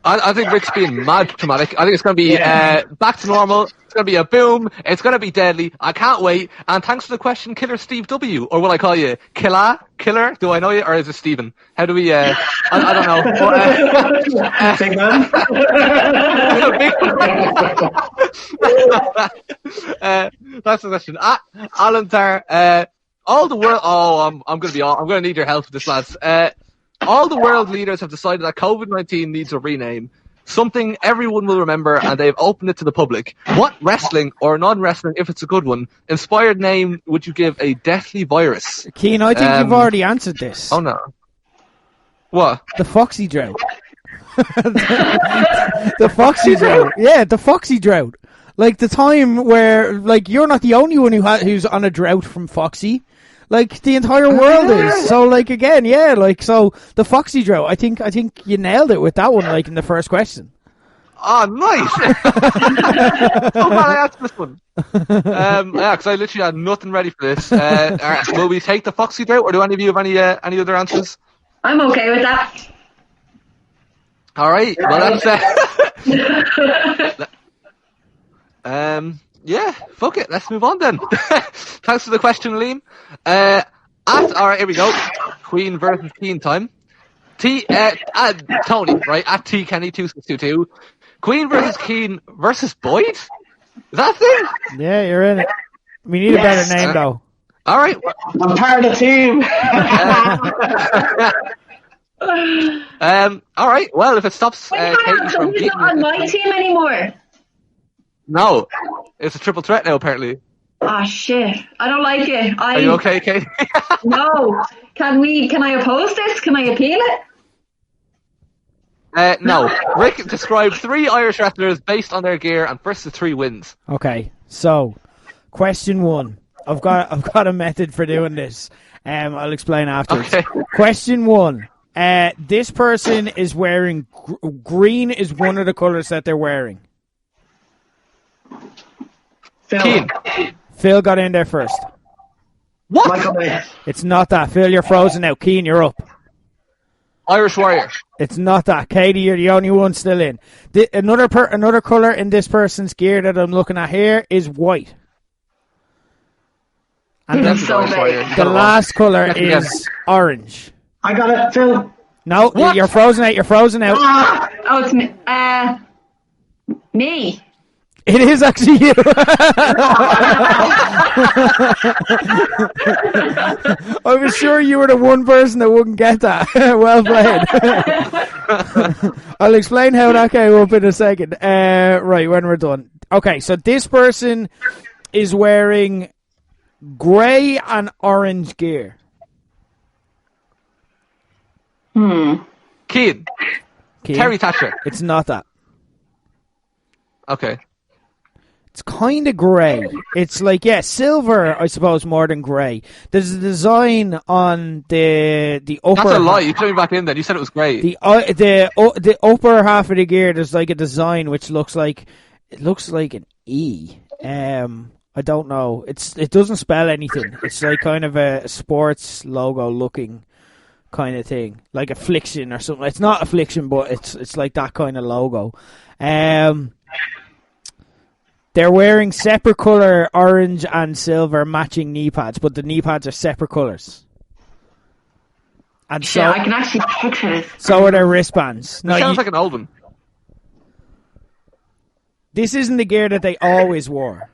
Speaker 3: I think Rick's being mad dramatic. I think it's going to be back to normal. It's going to be a boom. It's going to be deadly. I can't wait. And thanks for the question, Killer Steve W. Or will I call you Killer? Do I know you? Or is it Stephen? How do we... I don't know.
Speaker 5: Big man.
Speaker 3: That's the question. Alan Dar, all the world... Oh, I'm going to need your help with this, lads. All the world leaders have decided that COVID-19 needs a rename, something everyone will remember, and they've opened it to the public. What wrestling, or non-wrestling if it's a good one, inspired name would you give a deathly virus?
Speaker 2: Keen, I think you've already answered this.
Speaker 3: Oh no. What?
Speaker 2: The Foxy Drought. The Foxy Drought. Yeah, the Foxy Drought. Like the time where, like, you're not the only one who's on a drought from Foxy. Like, the entire world is. So, like, again, yeah, like, so, the Foxy Drought, I think you nailed it with that one, like, in the first question.
Speaker 3: Oh, nice! So glad I asked this one. Yeah, because I literally had nothing ready for this. Will we take the Foxy Drought, or do any of you have any other answers?
Speaker 4: I'm okay with that.
Speaker 3: Alright, well, that's... yeah, fuck it. Let's move on then. Thanks for the question, Liam. Alright, here we go. Queen versus Keen time. Tony, right? At T Kenny 2622. Queen versus Keen versus Boyd. Is that a thing?
Speaker 2: Yeah, you're in it. We need a better name though.
Speaker 3: All right.
Speaker 5: I'm part of the team.
Speaker 3: All right. Well, if it stops
Speaker 4: Wait,
Speaker 3: Katie from
Speaker 4: he's
Speaker 3: beating
Speaker 4: not on my team anymore.
Speaker 3: No, it's a triple threat now. Apparently.
Speaker 4: Ah, shit. I don't like it.
Speaker 3: Are you okay, Katie?
Speaker 4: No. Can I oppose this? Can I appeal it?
Speaker 3: No. Rick described 3 Irish wrestlers based on their gear, and first to 3 wins.
Speaker 2: Okay, so question 1. I've got a method for doing this. I'll explain afterwards.
Speaker 3: Okay.
Speaker 2: Question 1. This person is wearing green. Is one of the colors that they're wearing.
Speaker 3: Keen.
Speaker 2: Phil got in there first.
Speaker 3: What?
Speaker 5: Michael May.
Speaker 2: It's not that. Phil, you're frozen now. Keen, you're up.
Speaker 3: Irish Warrior.
Speaker 2: It's not that. Katie, you're the only one still in. Another colour in this person's gear that I'm looking at here is white. And the last colour is orange.
Speaker 5: I got it, Phil.
Speaker 2: No,
Speaker 3: What?
Speaker 2: you're frozen out. You're frozen out.
Speaker 4: Oh, it's me. Me.
Speaker 2: It is actually you. I was sure you were the one person that wouldn't get that. Well played. I'll explain how that came up in a second. Right, when we're done. Okay, so this person is wearing grey and orange gear.
Speaker 3: Keen. Terry Thatcher.
Speaker 2: It's not that.
Speaker 3: Okay.
Speaker 2: It's kind of grey. It's like, silver, I suppose, more than grey. There's a design on the upper...
Speaker 3: That's a lie. You put me back in then. You said it was grey.
Speaker 2: The upper half of the gear, there's like a design which looks like an E. I don't know. It doesn't spell anything. It's like kind of a sports logo looking kind of thing, like Affliction or something. It's not Affliction, but it's like that kind of logo. They're wearing separate colour orange and silver matching knee pads, but the knee pads are separate colours. And
Speaker 4: Shit, I can actually picture it.
Speaker 2: So are their wristbands.
Speaker 3: It sounds like an old one.
Speaker 2: This isn't the gear that they always wore.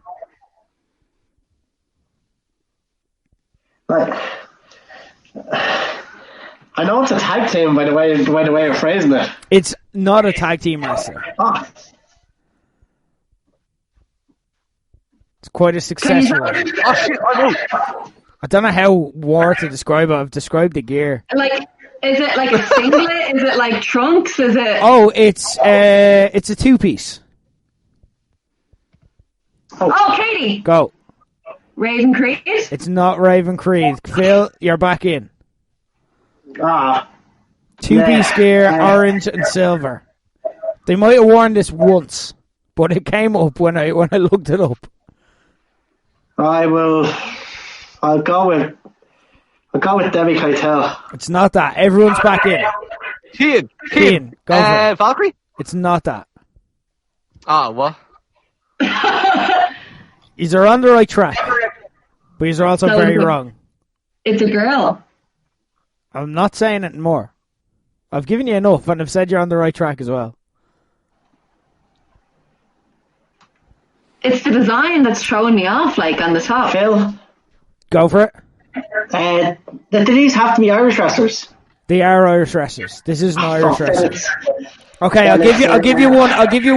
Speaker 5: Right. I I know it's a tag team by the way you're phrasing it.
Speaker 2: It's not a tag team wrestler.
Speaker 5: Oh,
Speaker 2: It's quite a successful one.
Speaker 3: Oh shit! I know.
Speaker 2: I don't know how more to describe it. I've described the gear.
Speaker 4: Like, is it like a singlet? Is it like trunks? Is it?
Speaker 2: Oh, it's a two-piece.
Speaker 4: Oh, Katie.
Speaker 2: Go.
Speaker 4: Raven Creed.
Speaker 2: It's not Raven Creed. Phil, you're back in. Two-piece gear, orange and silver. They might have worn this once, but it came up when I looked it up.
Speaker 5: I'll go with Debbie Keitel.
Speaker 2: It's not that. Everyone's back in.
Speaker 3: Kian.
Speaker 2: Go for it.
Speaker 3: Valkyrie?
Speaker 2: It's not that.
Speaker 3: Ah, what?
Speaker 2: These are on the right track, but these are also
Speaker 4: No,
Speaker 2: very
Speaker 4: but-
Speaker 2: wrong.
Speaker 4: It's a girl.
Speaker 2: I'm not saying it more. I've given you enough, and I've said you're on the right track as well.
Speaker 4: It's the design that's throwing me off, like on the top.
Speaker 5: Phil,
Speaker 2: Go for it.
Speaker 5: do these have to be Irish wrestlers?
Speaker 2: They are Irish wrestlers. This is an Irish
Speaker 5: Oh,
Speaker 2: wrestler.
Speaker 5: Phil,
Speaker 2: Okay, I'll give you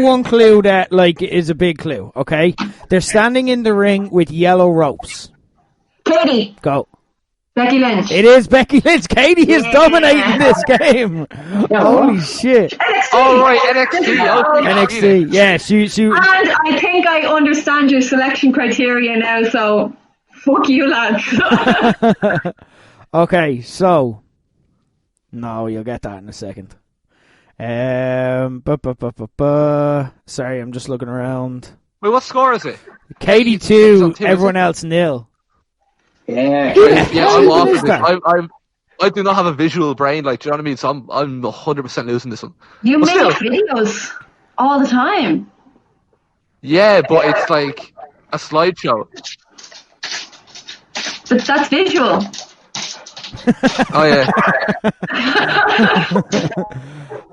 Speaker 2: one clue that like is a big clue. Okay, they're standing in the ring with yellow ropes.
Speaker 4: Katie.
Speaker 2: Go.
Speaker 4: Becky Lynch.
Speaker 2: It is Becky Lynch. Katie is dominating this game. Holy shit.
Speaker 4: NXT.
Speaker 3: Oh right, NXT.
Speaker 2: NXT. Yeah, she.
Speaker 4: And I think I understand your selection criteria now, so fuck you, lads.
Speaker 2: Okay, so no, you'll get that in a second. Sorry, I'm just looking around.
Speaker 3: Wait, what score is it?
Speaker 2: Katie 2, everyone else nil.
Speaker 5: Yeah.
Speaker 3: Yeah, I'm off
Speaker 2: is
Speaker 3: this.
Speaker 2: that?
Speaker 3: I do not have a visual brain, like, do you know what I mean? So I'm 100% losing this one.
Speaker 4: You
Speaker 3: But
Speaker 4: make
Speaker 3: still.
Speaker 4: videos all the time.
Speaker 3: Yeah, but it's like a slideshow.
Speaker 4: But that's visual.
Speaker 3: Oh yeah.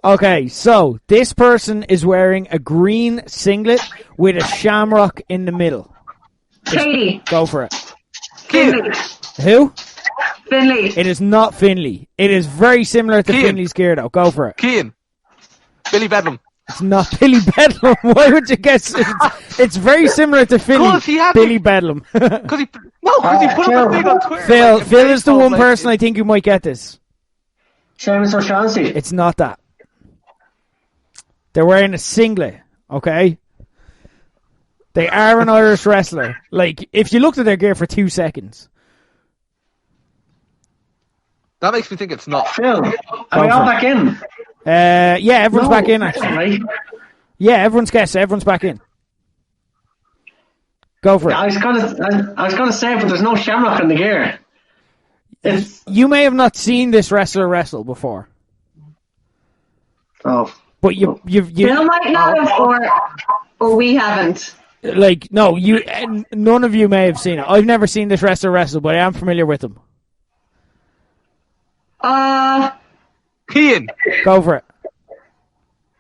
Speaker 2: Okay, so this person is wearing a green singlet with a shamrock in the middle.
Speaker 4: Katie.
Speaker 2: Go for it.
Speaker 4: Finley.
Speaker 2: Who?
Speaker 4: Finley.
Speaker 2: It is not Finley. It is very similar to
Speaker 3: Cian.
Speaker 2: Finley's gear, though. Go for it.
Speaker 3: Cian. Billy Bedlam.
Speaker 2: It's not Billy Bedlam. Why would you guess? It's very similar to Finley.
Speaker 3: 'Cause he had
Speaker 2: Billy Bedlam.
Speaker 3: Because he put up a thing on Twitter.
Speaker 2: Phil
Speaker 3: like,
Speaker 2: is the
Speaker 3: baseball,
Speaker 2: one
Speaker 3: like,
Speaker 2: person I think who might get this.
Speaker 5: Seamus O'Shaughnessy.
Speaker 2: It's not that. They're wearing a singlet, okay? They are an Irish wrestler. Like, if you looked at their gear for 2 seconds.
Speaker 3: That makes me think it's not.
Speaker 5: Phil, are we
Speaker 2: Go
Speaker 5: all
Speaker 2: for it.
Speaker 5: back in?
Speaker 2: Yeah, everyone's
Speaker 5: No,
Speaker 2: back in, actually.
Speaker 5: Right.
Speaker 2: Yeah, everyone's guessed. Everyone's back in. Go for it.
Speaker 5: I was gonna say, but there's no shamrock in the gear. It's
Speaker 2: You may have not seen this wrestler wrestle before, but
Speaker 4: Bill
Speaker 2: you
Speaker 4: might not have, or we haven't.
Speaker 2: like no, none of you may have seen it. I've never seen this wrestler wrestle, but I am familiar with him.
Speaker 3: Cian.
Speaker 2: Go for it.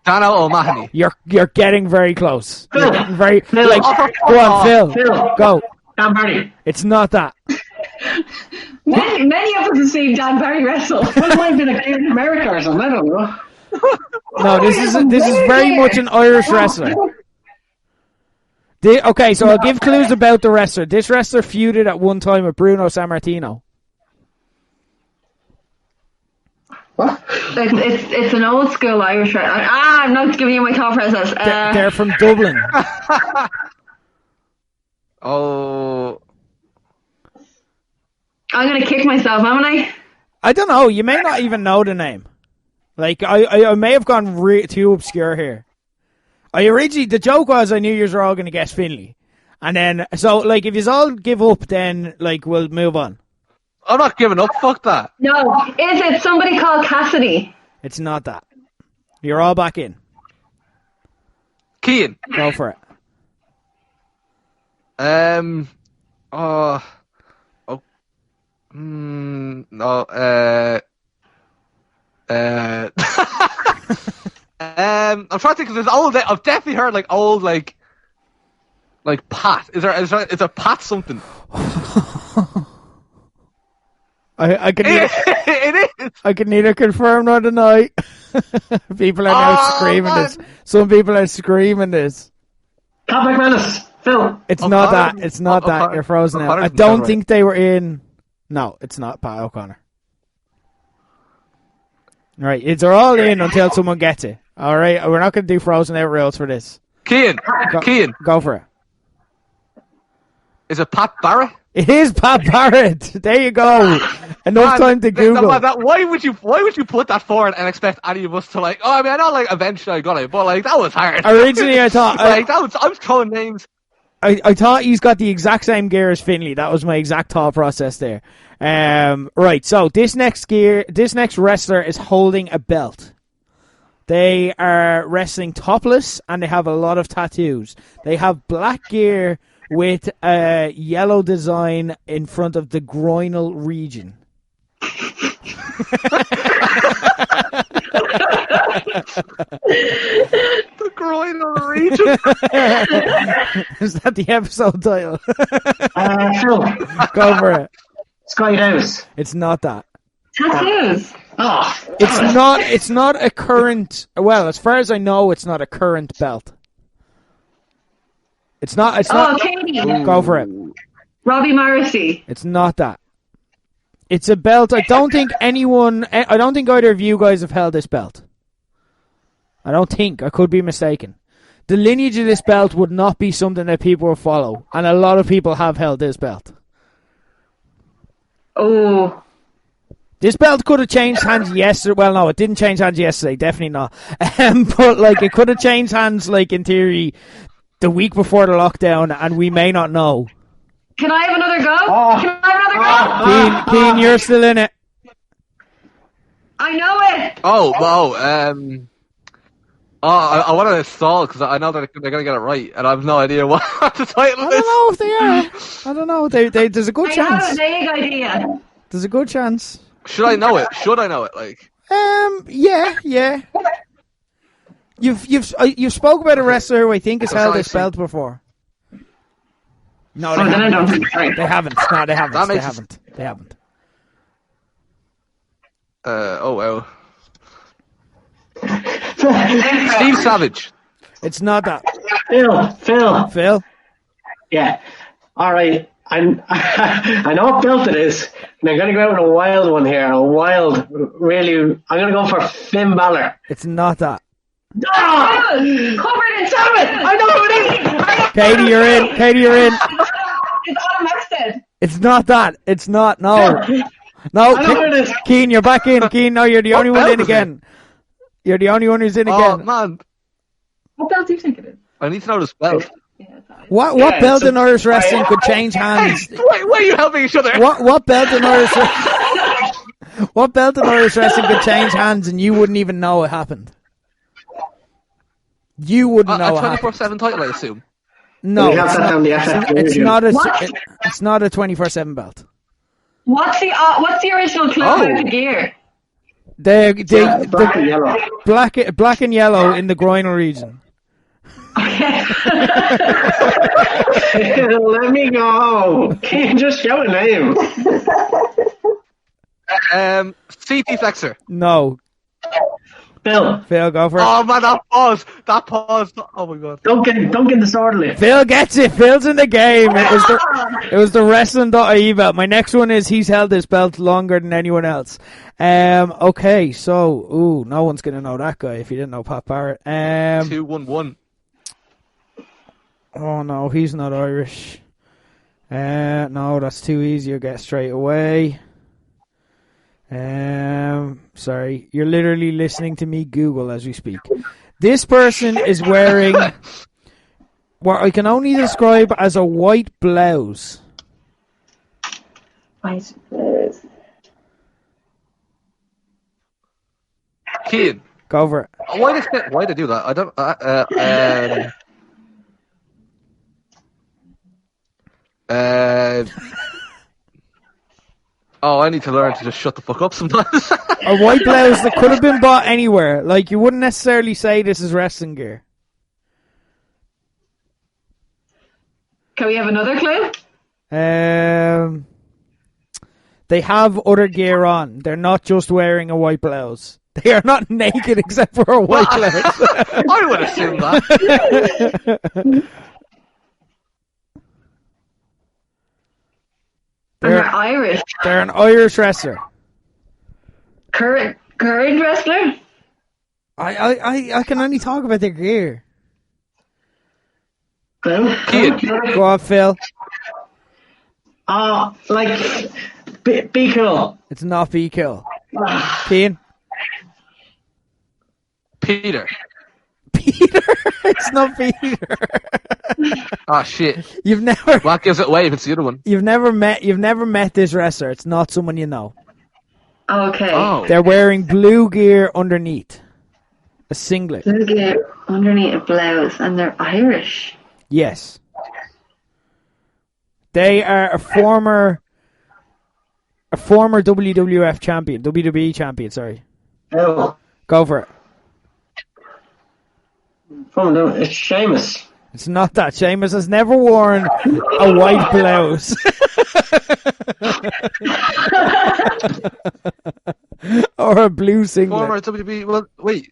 Speaker 3: Dano O'Mahony.
Speaker 2: You're getting very close. You're getting very
Speaker 5: Phil.
Speaker 2: like go on, Phil.
Speaker 5: Phil.
Speaker 2: Go.
Speaker 5: Dan Barry.
Speaker 2: It's not that.
Speaker 4: Many of us have seen Dan Barry wrestle.
Speaker 5: Well, it might have been a gear in America or something. I don't know.
Speaker 2: No, this is very much an Irish wrestler. Okay, so I'll give clues about the wrestler. This wrestler feuded at one time with Bruno Sammartino.
Speaker 5: What?
Speaker 4: It's an old school Irish wrestler. I'm not giving you my thought process.
Speaker 2: They're from Dublin.
Speaker 3: Oh.
Speaker 4: I'm gonna kick myself, haven't I?
Speaker 2: I don't know. You may not even know the name. Like I may have gone too obscure here. The joke was I knew you were all going to guess Finley, and then so like if you all give up, then like we'll move on.
Speaker 3: I'm not giving up. Fuck that.
Speaker 4: No. Is it somebody called Cassidy?
Speaker 2: It's not that. You're all back in.
Speaker 3: Cian.
Speaker 2: Go for it.
Speaker 3: No. I'm trying to think. There's old. I've definitely heard like old like Pat. Is there Pat something?
Speaker 2: I can.
Speaker 3: It it is.
Speaker 2: I can neither confirm nor deny. People are now screaming
Speaker 3: man.
Speaker 2: this. Some people are screaming this.
Speaker 5: Pat McManus, Phil.
Speaker 2: It's
Speaker 3: O'Connor.
Speaker 2: not that. It's not that.
Speaker 3: O'Connor.
Speaker 2: You're frozen out.
Speaker 3: O'Connor's
Speaker 2: I don't
Speaker 3: right.
Speaker 2: think they were in. No, it's not Pat O'Connor. Right, they're all in until someone gets it. All right, we're not going to do frozen out rules for this.
Speaker 3: Cian.
Speaker 2: Go for it.
Speaker 3: Is it Pat Barrett?
Speaker 2: It is Pat Barrett. There you go. Enough time to Google.
Speaker 3: Why would you put that forward and expect any of us to like? Oh, I mean, I know like eventually I got it, but like that was hard.
Speaker 2: Originally, I thought
Speaker 3: like I was throwing names.
Speaker 2: I thought he's got the exact same gear as Finley. That was my exact thought process there. Right. So this next wrestler is holding a belt. They are wrestling topless and they have a lot of tattoos. They have black gear with a yellow design in front of the groinal region.
Speaker 3: The groinal region.
Speaker 2: Is that the episode title?
Speaker 5: Phil.
Speaker 2: Go for it.
Speaker 5: Sky House.
Speaker 2: It's not that.
Speaker 4: Tattoos.
Speaker 5: Oh,
Speaker 2: It's not a current. Well, as far as I know, it's not a current belt. It's not.
Speaker 4: Katie.
Speaker 2: Go for it.
Speaker 4: Robbie Morrissey.
Speaker 2: It's not that. It's a belt. I don't think either of you guys have held this belt. I don't think. I could be mistaken. The lineage of this belt would not be something that people will follow, and a lot of people have held this belt.
Speaker 4: Oh.
Speaker 2: This belt could have changed hands yesterday. Well, no, it didn't change hands yesterday. Definitely not. But like, it could have changed hands, like in theory, the week before the lockdown, and we may not know.
Speaker 4: Can I have another go? Can I have another go?
Speaker 2: Keen, you're still in it.
Speaker 4: I know it.
Speaker 3: Oh, wow. I wanted to stall because I know they're going to get it right, and I have no idea what the title
Speaker 2: I
Speaker 3: is.
Speaker 2: don't know if they are. I don't know. There's a good
Speaker 4: I
Speaker 2: chance.
Speaker 4: have a vague idea.
Speaker 2: There's a good chance.
Speaker 3: Should I know it? Like,
Speaker 2: Yeah. You've spoke about a wrestler who I think has held this belt before. No,
Speaker 4: Then I don't think
Speaker 2: they haven't. No, they haven't.
Speaker 3: That
Speaker 2: They
Speaker 3: makes
Speaker 2: haven't. They haven't.
Speaker 3: oh wow. Steve Savage.
Speaker 2: It's not that.
Speaker 5: Phil. Yeah. All right. I know what belt it is, and I'm going to go out with a wild one here. Really. I'm going to go for Finn Balor.
Speaker 2: It's not that.
Speaker 4: Covered in salmon.
Speaker 5: I know who it is.
Speaker 2: Katie, you're in.
Speaker 4: It's Adam Exted.
Speaker 2: It's not that. It's not. No. No.
Speaker 5: I know who it is.
Speaker 2: Keen, you're back in. Keen, no, you're the only one in again. You're the only one who's in
Speaker 3: Oh
Speaker 2: again.
Speaker 3: man,
Speaker 4: What belt do you think it is?
Speaker 3: I need to know the spell.
Speaker 2: What
Speaker 5: Yeah,
Speaker 2: belt
Speaker 5: so-
Speaker 2: in Irish wrestling could change hands?
Speaker 3: Why are you helping each other?
Speaker 2: What belt in Irish What belt in Irish wrestling could change hands and you wouldn't even know it happened? You wouldn't know
Speaker 3: A
Speaker 2: it happened.
Speaker 3: 24/7 title, I assume.
Speaker 2: No,
Speaker 5: We have that on the FFW.
Speaker 2: it's not a 24/7 belt.
Speaker 4: What's the original clue about the gear?
Speaker 2: The
Speaker 5: Black and yellow.
Speaker 2: black and yellow in the groinal region.
Speaker 5: Let me go. Can you just shout a name?
Speaker 3: CT Flexor.
Speaker 2: No.
Speaker 5: Phil,
Speaker 2: Go for it.
Speaker 3: Oh man, that pause. Oh my god.
Speaker 5: Duncan Disorderly.
Speaker 2: Phil gets it. Phil's in the game. It was the wrestling.ie belt. My next one is he's held this belt longer than anyone else. Okay, so no one's gonna know that guy if you didn't know Pat Barrett.
Speaker 3: 2-1-1.
Speaker 2: Oh no, he's not Irish. No, that's too easy. You'll get straight away. Sorry, you're literally listening to me Google as we speak. This person is wearing what I can only describe as a white blouse.
Speaker 3: Cian.
Speaker 2: Go over it.
Speaker 3: Why did they do that? I don't. Oh, I need to learn to just shut the fuck up sometimes.
Speaker 2: A white blouse that could have been bought anywhere. Like, you wouldn't necessarily say this is wrestling gear.
Speaker 4: Can we have another clue?
Speaker 2: They have other gear on. They're not just wearing a white blouse. They are not naked except for a white blouse.
Speaker 3: I would assume that.
Speaker 4: They're Irish.
Speaker 2: They're an Irish wrestler.
Speaker 4: Current wrestler?
Speaker 2: I can only talk about their gear.
Speaker 5: Go
Speaker 2: on, Phil.
Speaker 5: Like, be cool.
Speaker 2: It's not be cool. Cian?
Speaker 3: Peter.
Speaker 2: Peter? It's not Peter.
Speaker 3: Oh shit!
Speaker 2: You've never.
Speaker 3: What gives it away if it's the other one?
Speaker 2: You've never met this wrestler. It's not someone you know.
Speaker 4: Okay.
Speaker 3: Oh.
Speaker 2: They're wearing blue gear underneath. A singlet.
Speaker 4: Blue gear underneath a blouse, and they're Irish.
Speaker 2: Yes. They are a former WWF champion, WWE champion, sorry.
Speaker 5: Oh.
Speaker 2: Go for it.
Speaker 5: It's Sheamus.
Speaker 2: It's not that. Sheamus has never worn a white blouse. Or a blue singlet.
Speaker 3: Former WWE. Well, wait.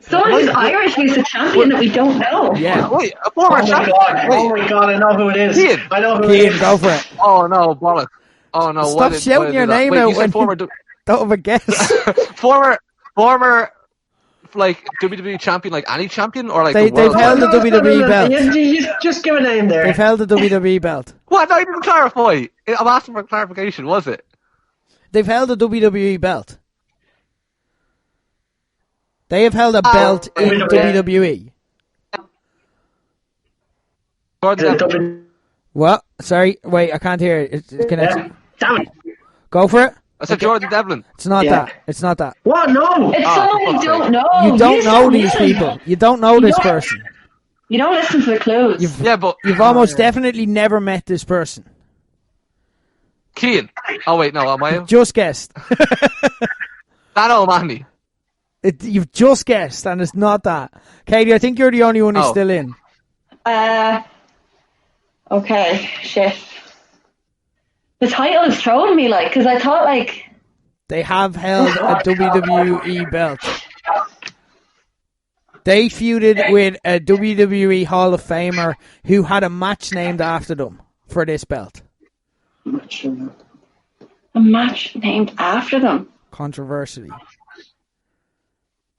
Speaker 4: Someone who's Irish who's the champion that we don't know.
Speaker 2: Yeah.
Speaker 3: Wait, a former champion.
Speaker 5: Oh my god, I know who it is.
Speaker 3: Cian.
Speaker 5: I know who it is.
Speaker 2: Go for it.
Speaker 3: Oh no, bollock. Oh no.
Speaker 2: Stop shouting your name out when
Speaker 3: former
Speaker 2: you don't have a guess.
Speaker 3: former like WWE champion, like any champion, or like
Speaker 2: They've held the WWE belt.
Speaker 5: You just give a name there.
Speaker 2: They've held the WWE belt.
Speaker 3: What? No, I didn't clarify. I'm asking for clarification. Was it?
Speaker 2: They've held the WWE belt. They have held a belt in WWE. What? Sorry, wait, I can't hear it.
Speaker 5: Damn it.
Speaker 2: Go for it.
Speaker 3: I said Jordan Devlin.
Speaker 2: It's not that. It's not that.
Speaker 5: What? No.
Speaker 4: It's someone you don't know.
Speaker 2: You don't know these people. You don't know this person.
Speaker 4: You don't listen to the clues.
Speaker 2: You've almost definitely never met this person.
Speaker 3: Cian. Oh wait, no, am I?
Speaker 2: Just guessed.
Speaker 3: That old Manny.
Speaker 2: You've just guessed, and it's not that. Katie, I think you're the only one who's still in.
Speaker 4: Okay, shit. The title is throwing me, like, because I thought, like...
Speaker 2: They have held a WWE belt. They feuded with a WWE Hall of Famer who had a match named after them for this belt.
Speaker 4: A match named after them?
Speaker 2: Controversially.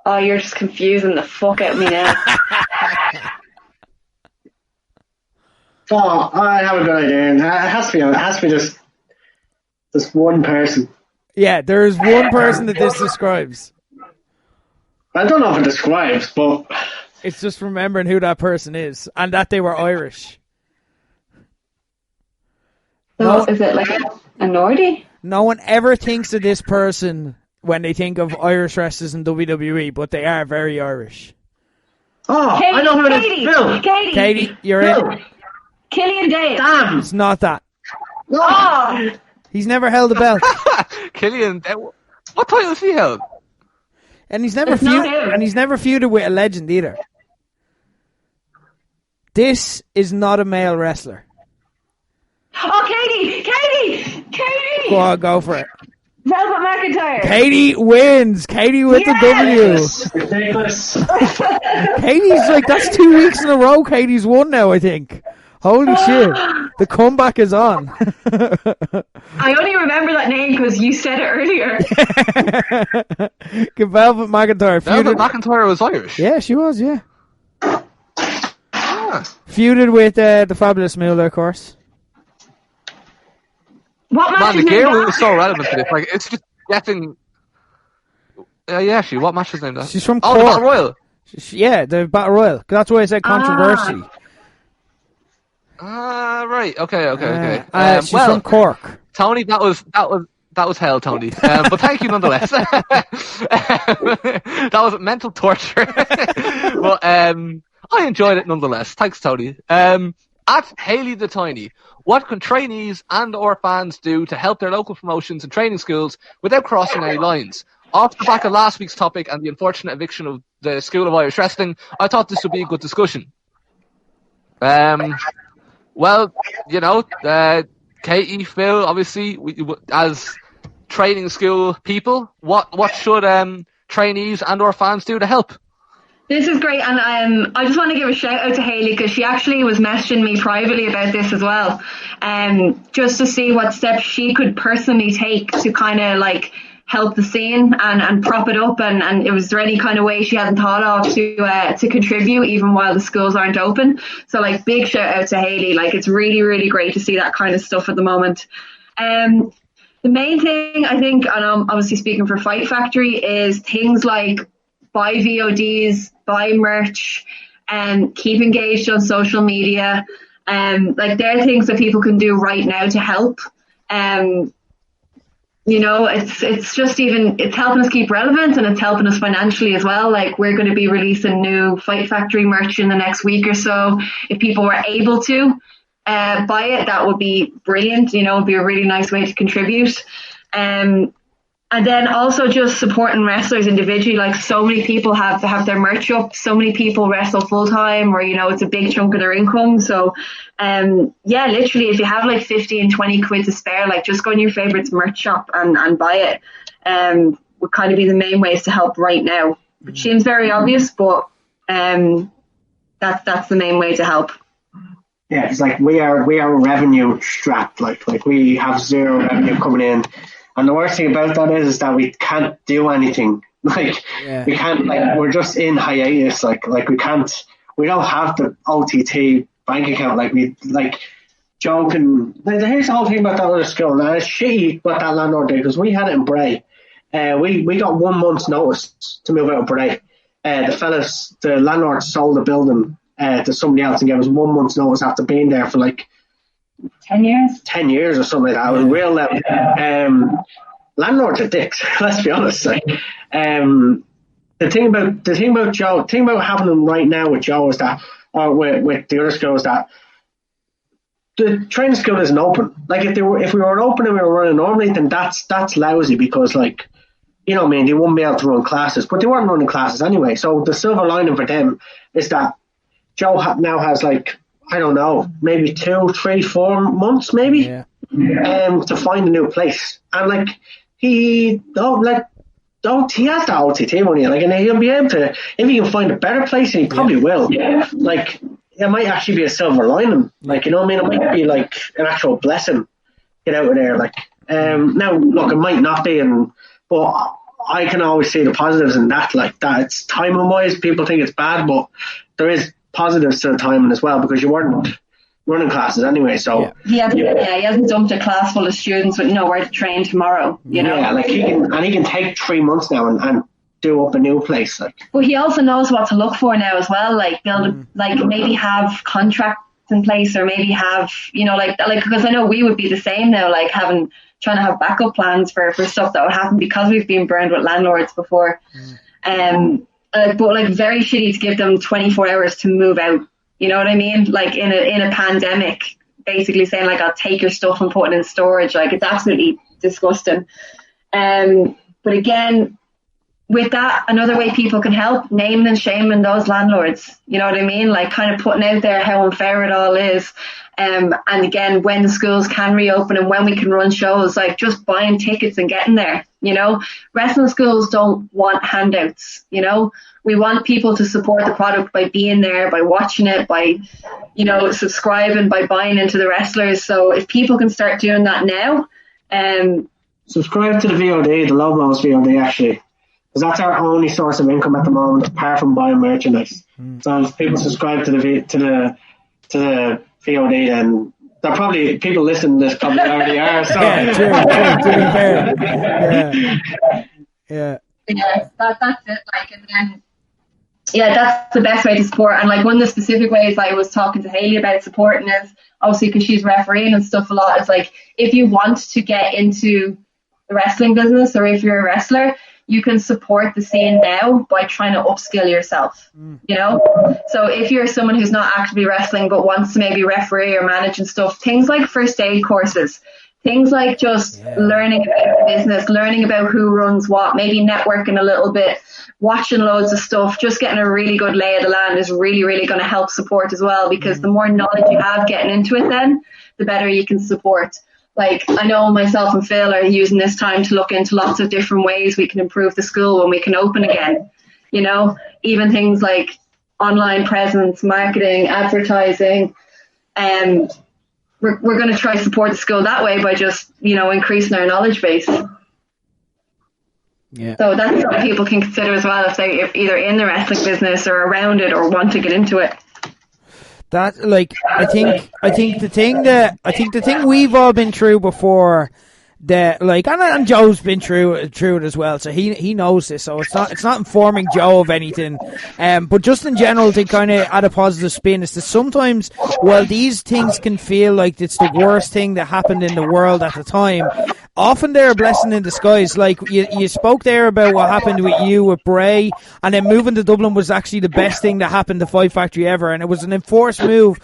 Speaker 4: Oh, you're just confusing the fuck out of me now.
Speaker 5: Oh, I have a good idea. It has to be this one person.
Speaker 2: Yeah, there is one person that this describes.
Speaker 5: I don't know if it describes, but...
Speaker 2: It's just remembering who that person is, and that they were Irish.
Speaker 4: So, is it like a Nordy?
Speaker 2: No one ever thinks of this person when they think of Irish wrestlers in WWE, but they are very Irish.
Speaker 5: Oh,
Speaker 4: Katie,
Speaker 5: I know who it is. Phil.
Speaker 2: Katie, you're in.
Speaker 4: Killian Dane.
Speaker 5: Damn.
Speaker 2: It's not that.
Speaker 4: Oh.
Speaker 2: He's never held a belt.
Speaker 3: Killian, what title has he held?
Speaker 2: And he's never feuded with a legend either. This is not a male wrestler.
Speaker 4: Oh, Katie!
Speaker 2: Go on, go for it.
Speaker 4: Velvet McIntyre.
Speaker 2: Katie wins. Katie with the W.
Speaker 5: Ridiculous.
Speaker 2: Katie's like, that's 2 weeks in a row Katie's won now, I think. Holy shit. The comeback is on.
Speaker 4: I only remember that name because you said it earlier.
Speaker 2: Velvet McIntyre.
Speaker 3: Velvet McIntyre was Irish.
Speaker 2: Yeah, she was, yeah.
Speaker 3: Ah.
Speaker 2: Feuded with the Fabulous Moolah, of course.
Speaker 4: What match
Speaker 3: Man, the gear was so relevant to this. Like, it's just getting... what match was named that?
Speaker 2: She's from
Speaker 3: the
Speaker 2: Cork.
Speaker 3: Battle Royal.
Speaker 2: Yeah, the Battle Royal. That's why I said controversy.
Speaker 3: Right. Okay.
Speaker 2: She's from Cork.
Speaker 3: Tony, that was hell, Tony. But thank you nonetheless. That was mental torture. But I enjoyed it nonetheless. Thanks, Tony. At Haley the Tiny, what can trainees and or fans do to help their local promotions and training schools without crossing any lines? Off the back of last week's topic and the unfortunate eviction of the School of Irish Wrestling, I thought this would be a good discussion. Well, Katie, Phil, obviously, as training school people, what should trainees and or fans do to help?
Speaker 4: This is great, and I just want to give a shout out to Hayley, because she actually was messaging me privately about this as well, just to see what steps she could personally take to kind of like help the scene and prop it up, and was there any kind of way she hadn't thought of to contribute even while the schools aren't open. So like, big shout out to Hayley. Like, it's really, really great to see that kind of stuff at the moment. The main thing, I think, and I'm obviously speaking for Fight Factory, is things like buy VODs, buy merch, and keep engaged on social media. Like, there are things that people can do right now to help. You know, it's just it's helping us keep relevant, and it's helping us financially as well. Like, we're going to be releasing new Fight Factory merch in the next week or so. If people were able to buy it, that would be brilliant. You know, it'd be a really nice way to contribute. And then also just supporting wrestlers individually. Like, so many people have their merch up. So many people wrestle full time, or, you know, it's a big chunk of their income. So, yeah, literally, if you have like 50 and 20 quid to spare, like, just go in your favourites merch shop and buy it. Would kind of be the main ways to help right now. It seems very obvious, but that's the main way to help.
Speaker 5: Yeah, it's like we are revenue strapped. Like we have zero revenue coming in. And the worst thing about that is that we can't do anything. Like, we can't, like, we're just in hiatus. Like we don't have the OTT bank account. Like Joe can, here's the whole thing about that other school. Now, it's shitty what that landlord did, because we had it in Bray. We got 1 month's notice to move out of Bray. The landlord sold the building to somebody else and gave us 1 month's notice after being there for like
Speaker 4: 10 years?
Speaker 5: 10 years or something like that. It was real level. Landlords are dicks, let's be honest. Like, the thing about Joe, the thing about happening right now with Joe is that, or with the other school, is that the training school isn't open. Like, if we were open and we were running normally, then that's lousy, because, like, you know what I mean, they wouldn't be able to run classes, but they weren't running classes anyway. So the silver lining for them is that Joe now has, like, I don't know, maybe 2, 3, 4 months, maybe, to find a new place. And like, he has the OTT money, like, and he'll be able to, if he can find a better place, and he probably will. Yeah. Like, it might actually be a silver lining. Like, you know what I mean? It might be like an actual blessing. Get out of there. Like, now, look, it might not be, but I can always see the positives in that. Like, that it's timing wise, people think it's bad, but there is positives to the timing as well, because you weren't running classes anyway. So
Speaker 4: he hasn't dumped a class full of students with nowhere to train tomorrow. You know,
Speaker 5: like, he can take 3 months now and do up a new place. Like,
Speaker 4: but he also knows what to look for now as well. Like, build like, maybe have contracts in place, or maybe have, you know, like because I know we would be the same now, like trying to have backup plans for stuff that would happen, because we've been burned with landlords before. But like, very shitty to give them 24 hours to move out. You know what I mean? Like, in a pandemic, basically saying like, I'll take your stuff and put it in storage. Like, it's absolutely disgusting. But again, with that, another way people can help, naming and shaming those landlords. You know what I mean? Like, kind of putting out there how unfair it all is. And again, when the schools can reopen and when we can run shows, like, just buying tickets and getting there. You know, wrestling schools don't want handouts. You know, we want people to support the product by being there, by watching it, by, you know, subscribing, by buying into the wrestlers. So if people can start doing that now,
Speaker 5: subscribe to the VOD, the Lobos VOD, actually, because that's our only source of income at the moment, apart from buying merchandise. So if people subscribe to the VOD, then they're probably, people listening to this probably already are. So.
Speaker 2: Yeah.
Speaker 4: That's it. Like, and then, that's the best way to support. And like, one of the specific ways I was talking to Hayley about supporting is, obviously, because she's refereeing and stuff a lot, is like, if you want to get into the wrestling business, or if you're a wrestler, you can support the scene now by trying to upskill yourself, you know? So if you're someone who's not actively wrestling but wants to maybe referee or manage and stuff, things like first aid courses, things like just learning about the business, learning about who runs what, maybe networking a little bit, watching loads of stuff, just getting a really good lay of the land is really, really going to help support as well, because the more knowledge you have getting into it, then the better you can support. Like, I know myself and Phil are using this time to look into lots of different ways we can improve the school when we can open again. You know, even things like online presence, marketing, advertising. We're going to try to support the school that way by just, you know, increasing our knowledge base.
Speaker 2: Yeah.
Speaker 4: So that's something people can consider as well if they're either in the wrestling business or around it or want to get into it.
Speaker 2: That, like, I think the thing we've all been through before, that, like, and Joe's been through it as well, so he knows this, so it's not informing Joe of anything, but just in general, to kind of add a positive spin, is that sometimes, while these things can feel like it's the worst thing that happened in the world at the time, often they're a blessing in disguise. Like, you spoke there about what happened with you with Bray, and then moving to Dublin was actually the best thing that happened to Fight Factory ever, and it was an enforced move.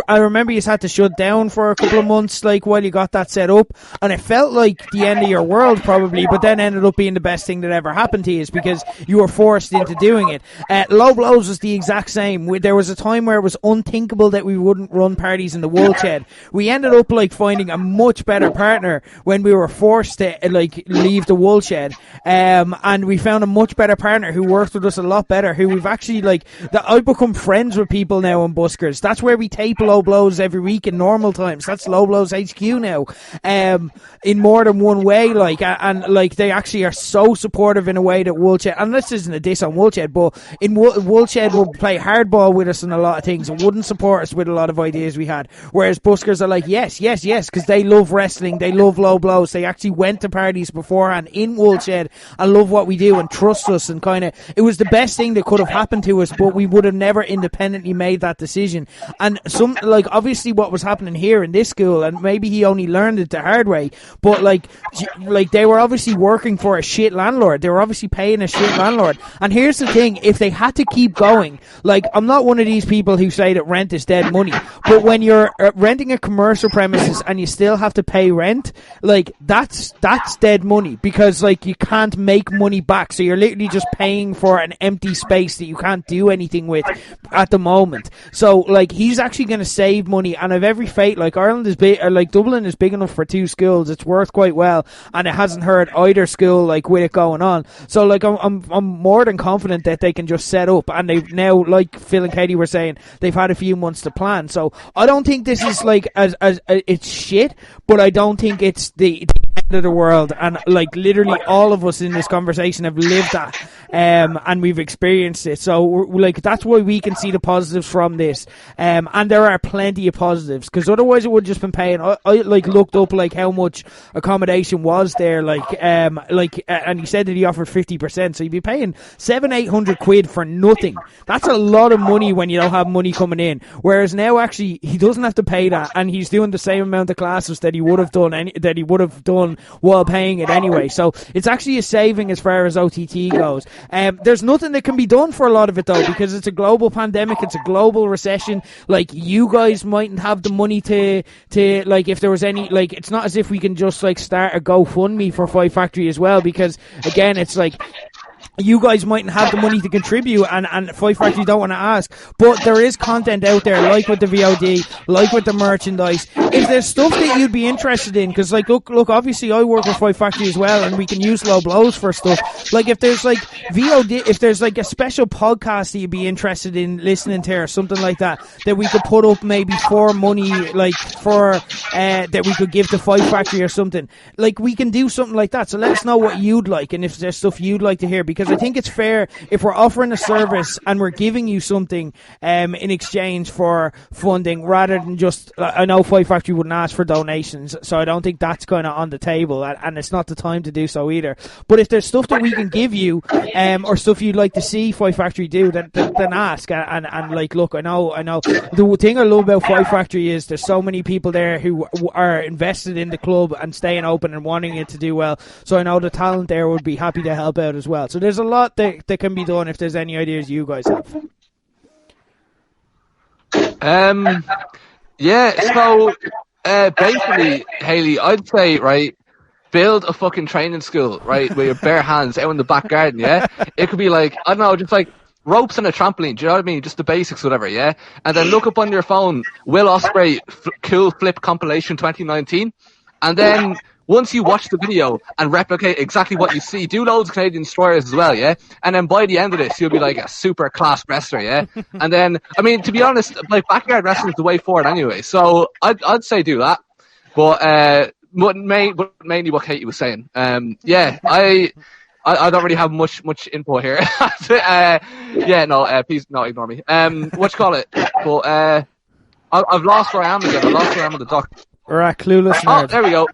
Speaker 2: I remember you had to shut down for a couple of months, like, while you got that set up, and it felt like the end of your world probably, but then ended up being the best thing that ever happened to you, is because you were forced into doing it. Low Blows was the exact same. There was a time where it was unthinkable that we wouldn't run parties in the Woolshed. We ended up, like, finding a much better partner when we were forced to, like, leave the Woolshed, and we found a much better partner who worked with us a lot better, who we've actually, like, I've become friends with people now in Buskers. That's where we tape Low Blows every week in normal times. That's Low Blows HQ now, in more than one way, like, and like, they actually are so supportive in a way that Woolshed, and this isn't a diss on Woolshed, but in Woolshed would play hardball with us on a lot of things and wouldn't support us with a lot of ideas we had, whereas Buskers are like, yes, because they love wrestling, they love Low Blows, they actually went to parties beforehand in Woolshed and love what we do and trust us, and kind of, it was the best thing that could have happened to us, but we would have never independently made that decision. And some, like, obviously what was happening here in this school, and maybe he only learned it the hard way, but like they were obviously working for a shit landlord. They were obviously paying a shit landlord. And here's the thing, if they had to keep going, like, I'm not one of these people who say that rent is dead money, but when you're renting a commercial premises and you still have to pay rent, like, that's dead money, because, like, you can't make money back, so you're literally just paying for an empty space that you can't do anything with at the moment. So, like, he's actually going to save money, and I've every faith, like, Ireland is big, or like, Dublin is big enough for two schools. It's worked quite well, and it hasn't hurt either school, like, with it going on. So, like, I'm more than confident that they can just set up, and they've now, like Phil and Katie were saying, they've had a few months to plan. So I don't think this is, like, as it's shit, but I don't think it's the end of the world. And, like, literally all of us in this conversation have lived that, and we've experienced it. So, like, that's why we can see the positives from this, and there are plenty of positives, because otherwise it would have just been paying. I like, looked up, like, how much accommodation was there, and he said that he offered 50%, so you'd be paying 700-800 quid for nothing. That's a lot of money when you don't have money coming in, whereas now actually he doesn't have to pay that, and he's doing the same amount of classes that he would have done while paying it anyway. So it's actually a saving as far as OTT goes. There's nothing that can be done for a lot of it, though, because it's a global pandemic, it's a global recession. Like, you guys mightn't have the money to like, if there was any, like, it's not as if we can just, like, start a GoFundMe for Fight Factory as well, because again, it's like, you guys mightn't have the money to contribute, and Fight Factory don't want to ask, but there is content out there, like with the VOD, like with the merchandise. If there's stuff that you'd be interested in, because, like, look, obviously I work with Fight Factory as well, and we can use Low Blows for stuff. Like, if there's, like, VOD, if there's, like, a special podcast that you'd be interested in listening to, or something like that we could put up maybe for money, like, for that we could give to Fight Factory or something, like, we can do something like that. So let us know what you'd like, and if there's stuff you'd like to hear, because I think it's fair if we're offering a service and we're giving you something in exchange for funding, rather than just, I know Fight Factory wouldn't ask for donations, so I don't think that's kind of on the table, and it's not the time to do so either. But if there's stuff that we can give you, or stuff you'd like to see Fight Factory do, then ask. And like, look, I know the thing I love about Fight Factory is there's so many people there who are invested in the club and staying open and wanting it to do well, so I know the talent there would be happy to help out as well. So there's a lot that can be done if there's any ideas you guys have.
Speaker 3: So basically, Hayley, I'd say, right, build a fucking training school, right, with your bare hands out in the back garden, yeah? It could be like, I don't know, just like ropes and a trampoline, do you know what I mean? Just the basics, whatever, yeah? And then look up on your phone, Will Ospreay cool flip compilation 2019, And then once you watch the video and replicate exactly what you see, do loads of Canadian destroyers as well, yeah? And then by the end of this, you'll be like a super class wrestler, yeah? And then, I mean, to be honest, like backyard wrestling is the way forward anyway. So I'd say do that. But mainly what Katie was saying. Yeah, I don't really have much input here. Please, no, ignore me. What you call it? But I've lost where I am again. I lost where I am on the dock.
Speaker 2: We're at Clueless Nerd.
Speaker 3: Oh, there we go.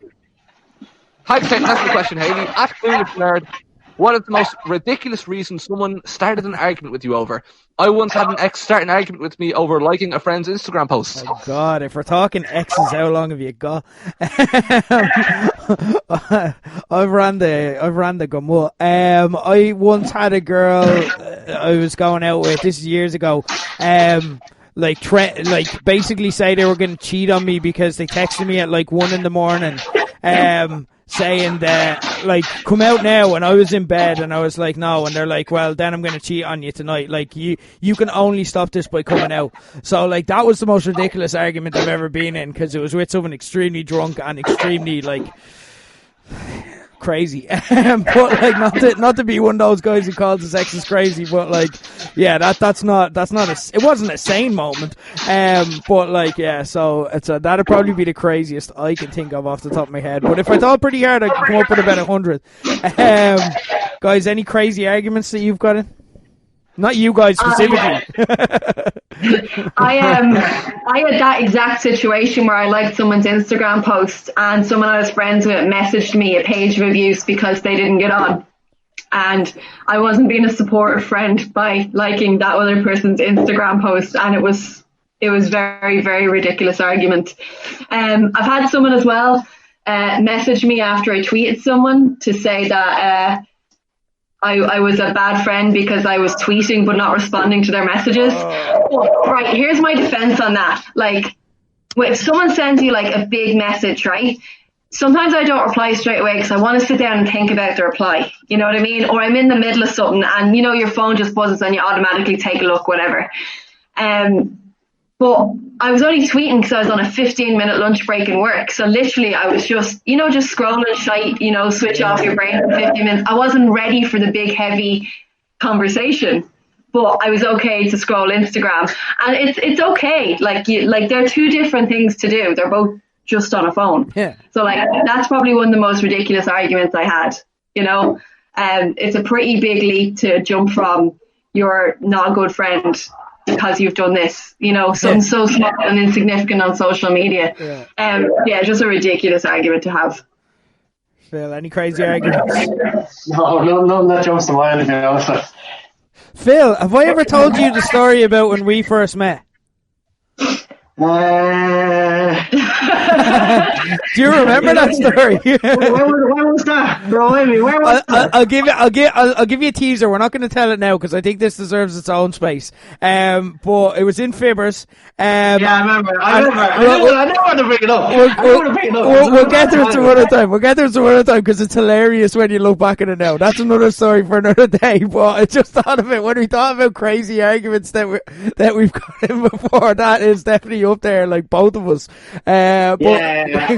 Speaker 3: Hypothetical, that's the question, Hayley. At Clueless Nerd, what is the most ridiculous reason someone started an argument with you over? I once had an ex start an argument with me over liking a friend's Instagram post.
Speaker 2: Oh God, if we're talking exes, how long have you got? I've ran the gamut. I once had a girl I was going out with, this is years ago, basically say they were going to cheat on me because they texted me at 1 a.m, saying that, come out now, and I was in bed, and I was like, no, and they're like, well, then I'm going to cheat on you tonight, you can only stop this by coming out. So, that was the most ridiculous argument I've ever been in, because it was with someone extremely drunk and extremely, crazy. But not to be one of those guys who calls his exes crazy, but that's not it wasn't a sane moment. So that'd probably be the craziest I can think of off the top of my head. But if I thought pretty hard, I could come up with about 100. Guys, any crazy arguments that you've got in? Not you guys specifically.
Speaker 4: I had that exact situation where I liked someone's Instagram post, and someone I was friends with messaged me a page of abuse because they didn't get on. And I wasn't being a supportive friend by liking that other person's Instagram post, and it was very, very ridiculous argument. I've had someone as well message me after I tweeted someone to say that I was a bad friend because I was tweeting but not responding to their messages. Right, here's my defense on that. If someone sends you a big message, right? Sometimes I don't reply straight away because I want to sit down and think about the reply. You know what I mean? Or I'm in the middle of something and your phone just buzzes and you automatically take a look, whatever. But I was only tweeting because I was on a 15-minute lunch break in work. So literally I was just scrolling shite, switch off your brain for 15 minutes. I wasn't ready for the big, heavy conversation, but I was okay to scroll Instagram. And it's okay. They're two different things to do. They're both just on a phone. Yeah. So that's probably one of the most ridiculous arguments I had, it's a pretty big leap to jump from you're not a good friend because you've done this, something so small and insignificant on social media. Just a ridiculous argument to have.
Speaker 2: Phil, any crazy arguments?
Speaker 5: No, none that jumps to mind, to be honest.
Speaker 2: Phil, have I ever told you the story about when we first met?
Speaker 5: Do
Speaker 2: you remember that story?
Speaker 5: Where was that? Remind me. Where was that?
Speaker 2: I'll give you a teaser. We're not going to tell it now because I think this deserves its own space. But it was in Fibbers.
Speaker 5: I remember. I don't want to bring it up.
Speaker 2: We'll get there some other time. We'll get there some other time because it's hilarious when you look back at it now. That's another story for another day. But I just thought of it when we thought about crazy arguments that we've got in before. That is definitely up there, both of us.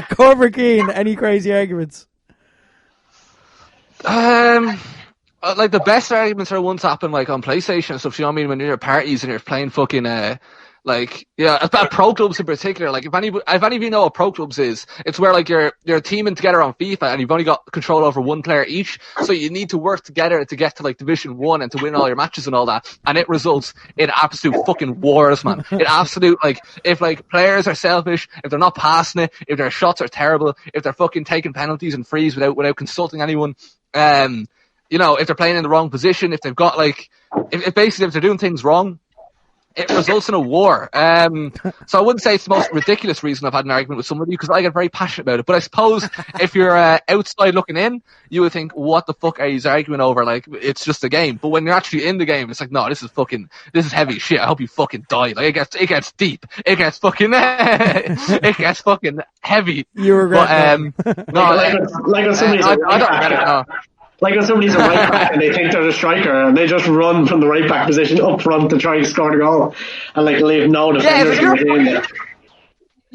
Speaker 2: Cobra Keen, any crazy arguments?
Speaker 3: The best arguments are ones happen on PlayStation and stuff. You know what I mean? When you're at parties and you're playing fucking about pro clubs in particular. If any of you know what pro clubs is, it's where you're teaming together on FIFA and you've only got control over one player each, so you need to work together to get to Division 1 and to win all your matches and all that, and it results in absolute fucking wars, man. It absolute if players are selfish, if they're not passing it, if their shots are terrible, if they're fucking taking penalties and frees without consulting anyone, if they're playing in the wrong position, if they've got if they're doing things wrong, it results in a war. So I wouldn't say it's the most ridiculous reason I've had an argument with somebody because I get very passionate about it. But I suppose if you're outside looking in, you would think, what the fuck are you arguing over? It's just a game. But when you're actually in the game, it's no, this is heavy shit. I hope you fucking die. It gets deep. It gets fucking, it gets fucking heavy.
Speaker 2: You regret
Speaker 3: it. No, I don't regret it, no.
Speaker 5: If somebody's a right back and they think they're a striker and they just run from the right back position up front to try and score the goal and leave no defenders in there.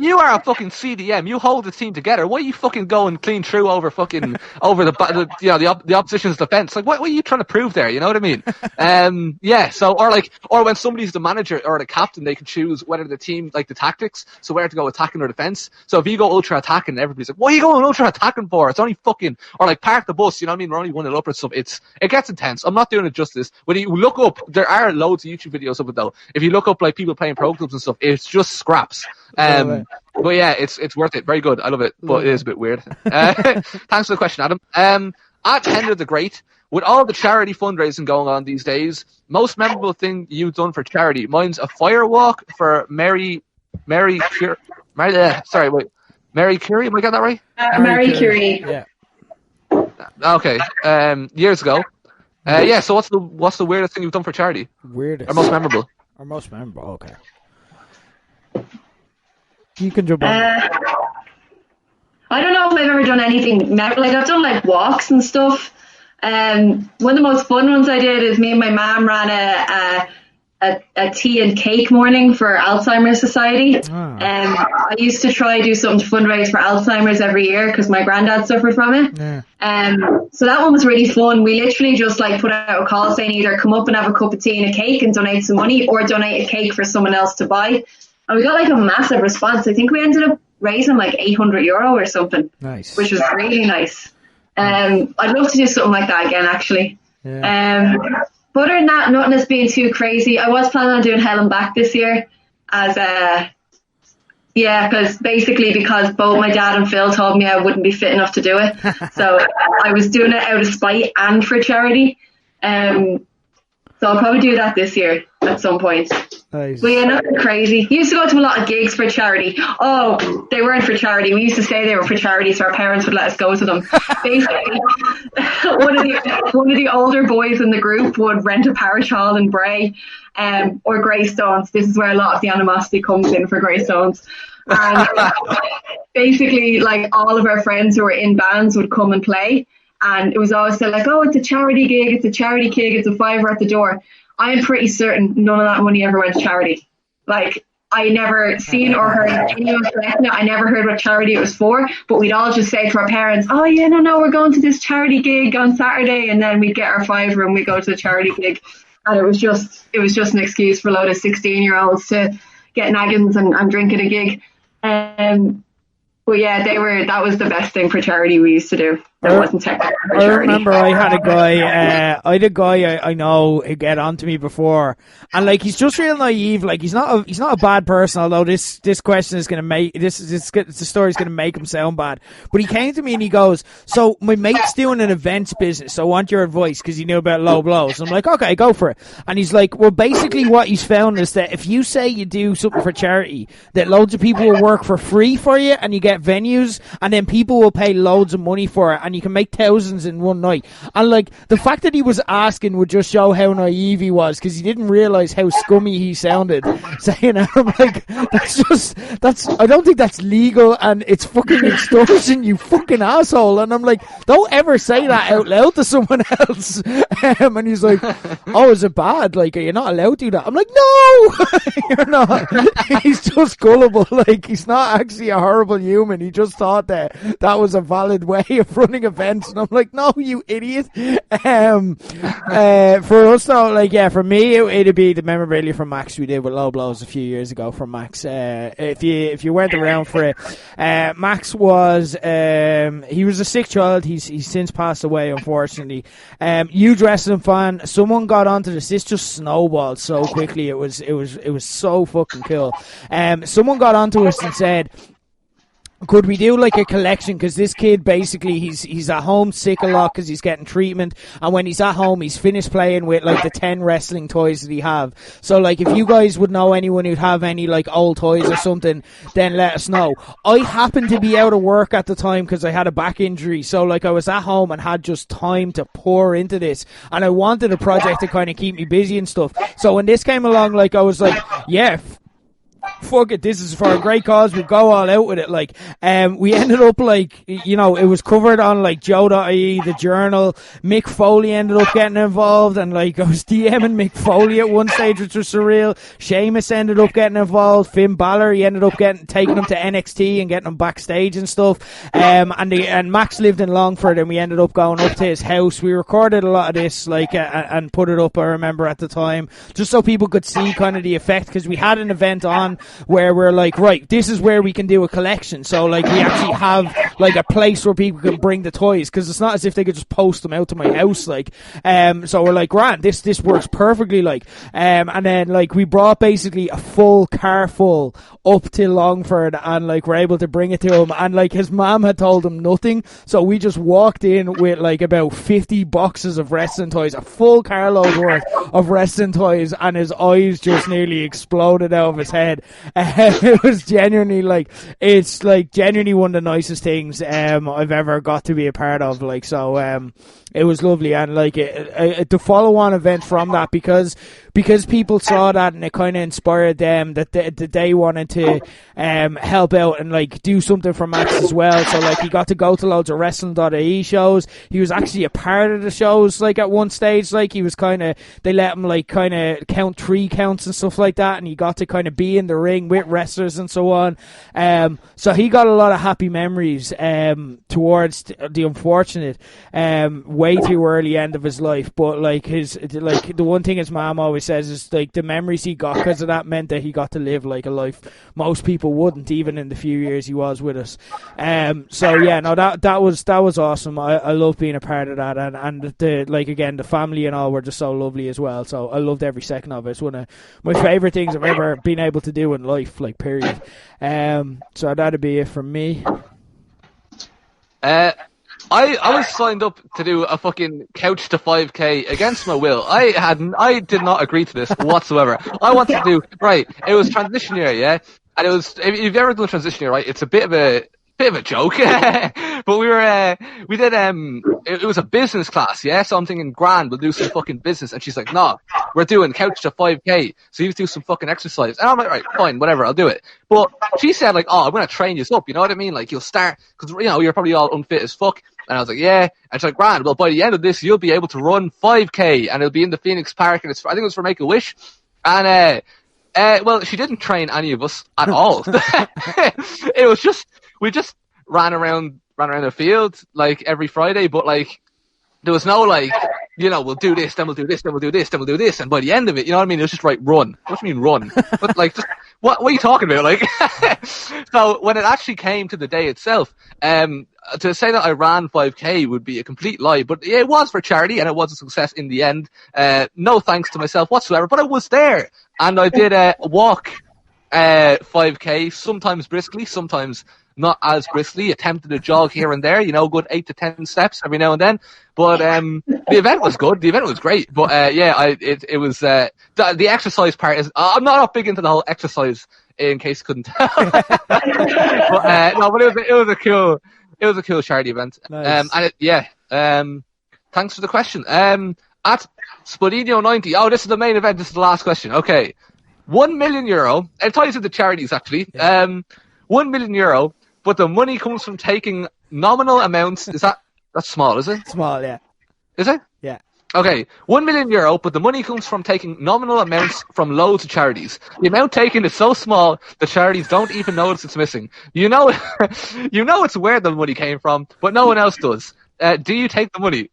Speaker 3: You are a fucking CDM. You hold the team together. Why are you fucking going clean through over the opposition's defense? Like, what are you trying to prove there? You know what I mean? Yeah. So, or when somebody's the manager or the captain, they can choose whether the team, like the tactics, so whether to go attacking or defense. So if you go ultra attacking, everybody's like, what are you going ultra attacking for? It's only fucking, or like park the bus. You know what I mean? We're only 1-0 up or something. It gets intense. I'm not doing it justice. When you look up, there are loads of YouTube videos of it though. If you look up like people playing pro clubs and stuff, it's just scraps. But yeah, it's worth it. Very good. I love it, but it is a bit weird. Thanks for the question, Adam. At Tender the Great, with all the charity fundraising going on these days, most memorable thing you've done for charity? Mine's a fire walk for Mary Curie. Mary Curie. Am I getting that right?
Speaker 4: Mary Curie.
Speaker 2: Yeah.
Speaker 3: Okay. Years ago. Yeah. So what's the weirdest thing you've done for charity?
Speaker 2: Weirdest.
Speaker 3: Or most memorable?
Speaker 2: Okay. You can jump on.
Speaker 4: I don't know if I've ever done anything. Like, I've done like walks and stuff. One of the most fun ones I did is me and my mum ran a tea and cake morning for Alzheimer's Society. I used to try to do something to fundraise for Alzheimer's every year because my granddad suffered from it. So that one was really fun. We literally just like put out a call saying either come up and have a cup of tea and a cake and donate some money, or donate a cake for someone else to buy. And we got like a massive response. I think we ended up raising like €800 or something.
Speaker 2: Nice.
Speaker 4: Which was really nice. I'd love to do something like that again, actually.
Speaker 2: Yeah.
Speaker 4: But other than that, nothing has been too crazy. I was planning on doing Hell and Back this year because both my dad and Phil told me I wouldn't be fit enough to do it. So I was doing it out of spite and for charity. So I'll probably do that this year at some point.
Speaker 2: Nice.
Speaker 4: But yeah, nothing crazy. We used to go to a lot of gigs for charity. Oh, they weren't for charity. We used to say they were for charity, so our parents would let us go to them. Basically, one of the older boys in the group would rent a parish hall in Bray, or Greystones. This is where a lot of the animosity comes in for Greystones. And basically, like, all of our friends who were in bands would come and play. And it was always said like, oh, it's a charity gig, it's a charity gig, it's a $5 at the door. I'm pretty certain none of that money ever went to charity. Like, I never seen or heard anyone collecting it. I never heard what charity it was for, but we'd all just say to our parents, oh yeah, no, we're going to this charity gig on Saturday, and then we'd get our $5 and we'd go to the charity gig. And it was just an excuse for a load of 16-year-olds to get naggins and drink at a gig. But yeah, that was the best thing for charity we used to do. That wasn't technically for charity.
Speaker 2: I remember I had a guy I know who get onto me before, and like, he's just real naive. Like, he's not a bad person, although this question is gonna make the story's gonna make him sound bad. But he came to me and he goes, so my mate's doing an events business, so I want your advice, because he knew about low blows. I'm like, okay, go for it. And he's like, well, basically what he's found is that if you say you do something for charity, that loads of people will work for free for you, and you get venues, and then people will pay loads of money for it, and you can make thousands in one night. And like, the fact that he was asking would just show how naive he was, because he didn't realise how scummy he sounded saying it. I'm like, I don't think that's legal, and it's fucking extortion, you fucking asshole. And I'm like, don't ever say that out loud to someone else. And he's like, oh, is it bad? Like, are you not allowed to do that? I'm like, no, you're not. He's just gullible. Like, he's not actually a horrible human. He just thought that was a valid way of running events. And I'm like, no, you idiot. For us though, like, yeah, for me, it'd be the memorabilia from Max we did with Low Blows a few years ago from Max. If you weren't around for it, Max was, he was a sick child. He's since passed away, unfortunately. Huge wrestling fan. Someone got onto this just snowballed so quickly. It was so fucking cool. Someone got onto us and said, could we do like a collection? Because this kid, basically, he's at home sick a lot because he's getting treatment, and when he's at home, he's finished playing with like the 10 wrestling toys that he have. So like, if you guys would know anyone who'd have any like old toys or something, then let us know. I happened to be out of work at the time because I had a back injury, so like, I was at home and had just time to pour into this, and I wanted a project to kind of keep me busy and stuff. So when this came along, like, I was like, yeah, fuck it, this is for a great cause, we'll go all out with it. Like, we ended up like, you know, it was covered on like Joe.ie, the Journal. Mick Foley ended up getting involved, and like I was DMing Mick Foley at one stage, which was surreal. Sheamus ended up getting involved. Finn Balor, he ended up taking him to NXT and getting him backstage and stuff. And Max lived in Longford, and we ended up going up to his house. We recorded a lot of this, like, and put it up, I remember at the time, just so people could see kind of the effect, because we had an event on where we're like, right, this is where we can do a collection. So like we actually have like a place where people can bring the toys, because it's not as if they could just post them out to my house, like, so we're like, grand, this works perfectly, like, and then like we brought basically a full car full up to Longford, and like we're able to bring it to him, and like his mom had told him nothing, so we just walked in with like about 50 boxes of wrestling toys, a full carload worth of wrestling toys, and his eyes just nearly exploded out of his head. It was genuinely like, it's like genuinely one of the nicest things I've ever got to be a part of, like, so it was lovely. And like the follow-on event from that, because people saw that and it kind of inspired them that they wanted to help out and like do something for Max as well. So like he got to go to loads of wrestling.ie shows. He was actually a part of the shows, like at one stage, like he was kind of, they let him like kind of count 3 counts and stuff like that, and he got to kind of be in the ring with wrestlers and so on. So he got a lot of happy memories towards the unfortunate way too early end of his life. But like the one thing his mom always says is like the memories he got because of that meant that he got to live like a life most people wouldn't, even in the few years he was with us. So yeah, no, that was awesome. I love being a part of that, and the, like, again, the family and all were just so lovely as well. So I loved every second of it. It's one of my favorite things I've ever been able to do in life, like, period. So that'd be it from me.
Speaker 3: I was signed up to do a fucking couch to 5k against my will. I did not agree to this whatsoever. I wanted to do, right, it was transition year, yeah? And it was, if you've ever done transition year, right, it's a bit of a joke. But it was a business class, yeah? So I'm thinking, grand, we'll do some fucking business. And she's like, no, we're doing couch to 5k. So you have to do some fucking exercise. And I'm like, right, fine, whatever, I'll do it. But she said, like, oh, I'm going to train you up, you know what I mean? Like, you'll start, because, you know, you're probably all unfit as fuck. And I was like, yeah. And she's like, grand, well, by the end of this, you'll be able to run 5k, and it'll be in the Phoenix Park, and I think it was for Make-A-Wish. And, well, she didn't train any of us at all. It was just, we just ran around the field, like, every Friday, but, like, there was no, like, you know, we'll do this, then we'll do this, then we'll do this, then we'll do this, and by the end of it, you know what I mean, it was just, right, run. What do you mean, run? But, like, just, what are you talking about, like? So, when it actually came to the day itself, to say that I ran 5k would be a complete lie, but it was for charity, and it was a success in the end. No thanks to myself whatsoever, but I was there, and I did walk 5k, sometimes briskly, sometimes not as briskly, attempted a jog here and there, you know, good 8 to 10 steps every now and then. But the event was good, the event was great, but it was the exercise part is, I'm not big into the whole exercise, in case you couldn't tell. But it was a cool charity event.
Speaker 2: Nice.
Speaker 3: Thanks for the question. At Spodino90, oh, this is the main event, this is the last question. Okay. €1 million, it ties into charities actually. Yeah. €1 million, but the money comes from taking nominal amounts. That's small, is it?
Speaker 2: Small, yeah.
Speaker 3: Is it?
Speaker 2: Yeah.
Speaker 3: Okay, €1 million, but the money comes from taking nominal amounts from loads of charities. The amount taken is so small the charities don't even notice it's missing. You know it's where the money came from, but no one else does. Do you take the money?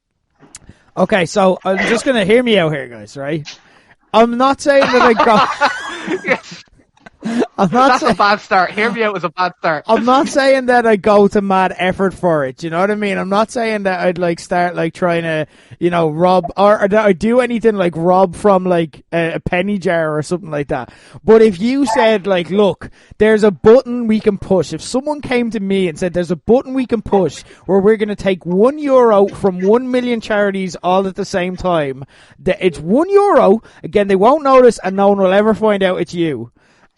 Speaker 2: Okay, so I'm just going to hear me out here, guys, right? I'm not saying that I got...
Speaker 3: Yes. That's a bad start. Hear me out was a bad start.
Speaker 2: I'm not saying that I go to mad effort for it. You know what I mean? I'm not saying that I'd like start like trying to, you know, rob or that I do anything like rob from like a penny jar or something like that. But if you said like, look, there's a button we can push. If someone came to me and said there's a button we can push where we're going to take €1 from 1 million charities all at the same time, it's €1. Again, they won't notice and no one will ever find out it's you.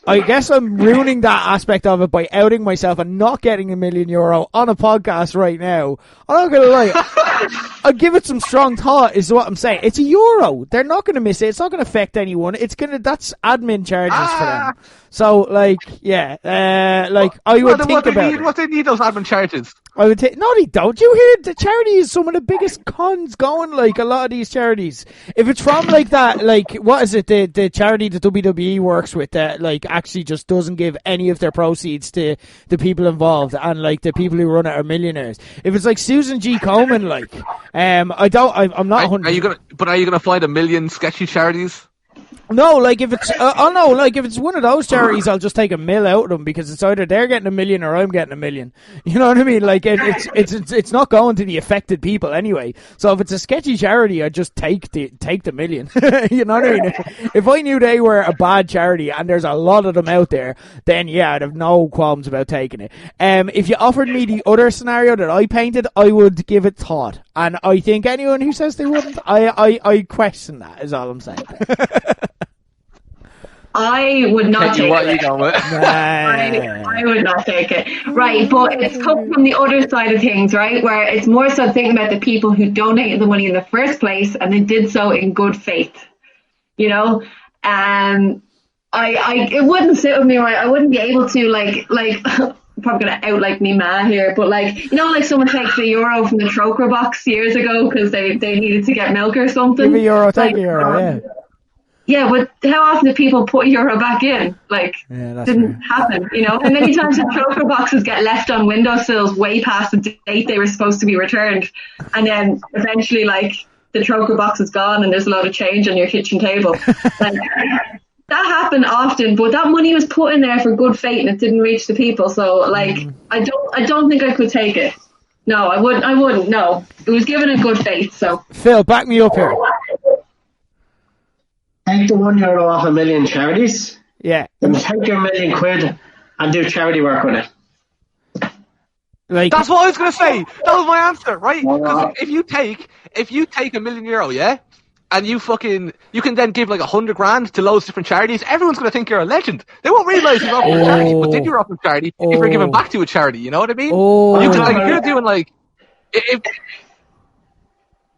Speaker 2: I guess I'm ruining that aspect of it by outing myself and not getting €1 million on a podcast right now. I'm not going to lie. I'd give it some strong thought, is what I'm saying. It's €1. They're not going to miss it. It's not going to affect anyone. That's admin charges for them. So, like, yeah, I would think about it.
Speaker 3: What they need those admin charges?
Speaker 2: I would take. No, they don't. You hear the charity is some of the biggest cons going. Like a lot of these charities, if it's from like that, like what is it? The charity that WWE works with that like actually just doesn't give any of their proceeds to the people involved, and like the people who run it are millionaires. If it's like Susan G. Komen, like I'm not.
Speaker 3: Are you gonna find a million sketchy charities?
Speaker 2: No, like if it's if it's one of those charities, I'll just take $1 million out of them because it's either they're getting $1 million or I'm getting $1 million. You know what I mean? Like it's not going to the affected people anyway. So if it's a sketchy charity, I just take the $1 million. You know what I mean? If I knew they were a bad charity and there's a lot of them out there, then yeah, I'd have no qualms about taking it. If you offered me the other scenario that I painted, I would give it thought. And I think anyone who says they wouldn't, I question that. Is all I'm saying.
Speaker 4: I would not take
Speaker 3: what
Speaker 4: it.
Speaker 3: You going with?
Speaker 4: I would not take it. Right, but it's come from the other side of things, right? Where it's more so thinking about the people who donated the money in the first place and they did so in good faith. You know? It wouldn't sit with me, right? I wouldn't be able to like I'm probably gonna out like me ma here, but like you know, like someone takes €1 from the Troker box years ago because they needed to get milk or something.
Speaker 2: Give €1, take €1, yeah.
Speaker 4: Yeah, but how often do people put €1 back in? Like, didn't happen, you know? And many times the Troker boxes get left on windowsills way past the date they were supposed to be returned. And then eventually, like, the Troker box is gone and there's a lot of change on your kitchen table. Like, that happened often, but that money was put in there for good faith and it didn't reach the people. So, like, I don't think I could take it. No, I wouldn't, no. It was given in good faith, so.
Speaker 2: Phil, back me up here.
Speaker 5: Take the €1 off a million charities.
Speaker 2: Yeah.
Speaker 5: And take your £1,000,000 and do charity work with it.
Speaker 2: Like
Speaker 3: that's what I was gonna say. That was my answer, right? Because if you take €1 million, yeah, and you can then give like $100,000 to loads of different charities, everyone's gonna think you're a legend. They won't realise you're offering charity, but then you're offering charity if you're giving back to a charity. You know what I mean? You can like if you're doing like if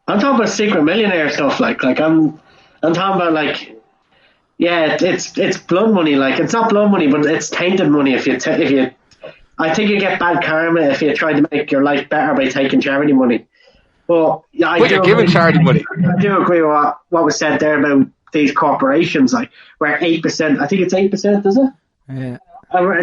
Speaker 5: I'm talking about secret millionaire stuff. Like I'm talking about like, yeah, it's blood money. Like it's not blood money, but it's tainted money. If you, I think you get bad karma if you try to make your life better by taking charity money. But yeah,
Speaker 3: you're giving charity money.
Speaker 5: I do agree with what was said there about these corporations, like where 8%. I think it's 8%, is it?
Speaker 2: Yeah.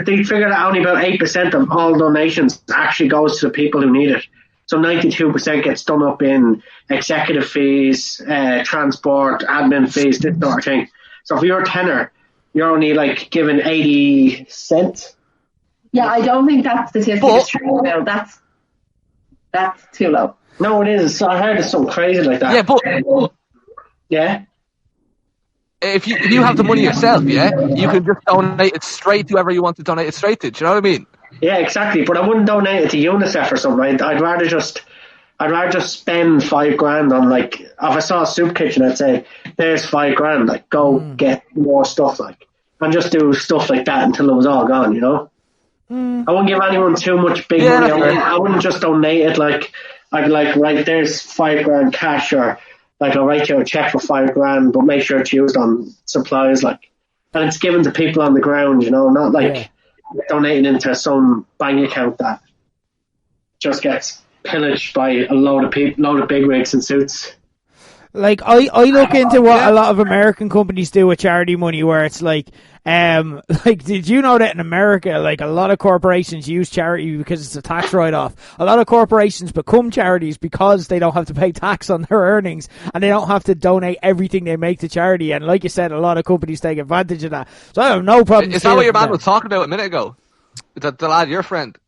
Speaker 5: They figured out only about 8% of all donations actually goes to the people who need it. So 92% gets done up in executive fees, transport, admin fees, this sort of thing. So if you're a tenner, you're only like given 80 cents.
Speaker 4: Yeah, I don't think that statistic is true. No, that's too low.
Speaker 5: No, it is. So I heard it's something crazy like that.
Speaker 3: Yeah, but
Speaker 5: yeah.
Speaker 3: If you have the money yourself, yeah, you can just donate it straight to whoever you want to donate it straight to. Do you know what I mean?
Speaker 5: Yeah, exactly. But I wouldn't donate it to UNICEF or something. I'd rather just spend $5,000 on like if I saw a soup kitchen, I'd say there's $5,000. Like go get more stuff, like, and just do stuff like that until it was all gone. You know, I wouldn't give anyone too much big money. I wouldn't just donate it. Like I'd like right there's $5,000 cash, or like I'll write you a check for $5,000, but make sure it's used on supplies, like, and it's given to people on the ground. You know, not like donating into some bank account that just gets pillaged by a load of bigwigs in suits.
Speaker 2: Like I look into what a lot of American companies do with charity money, where it's like did you know that in America, like a lot of corporations use charity because it's a tax write-off. A lot of corporations become charities because they don't have to pay tax on their earnings and they don't have to donate everything they make to charity. And like you said, a lot of companies take advantage of that. So I have no problem.
Speaker 3: Is that what your man was talking about a minute ago? The lad, your friend?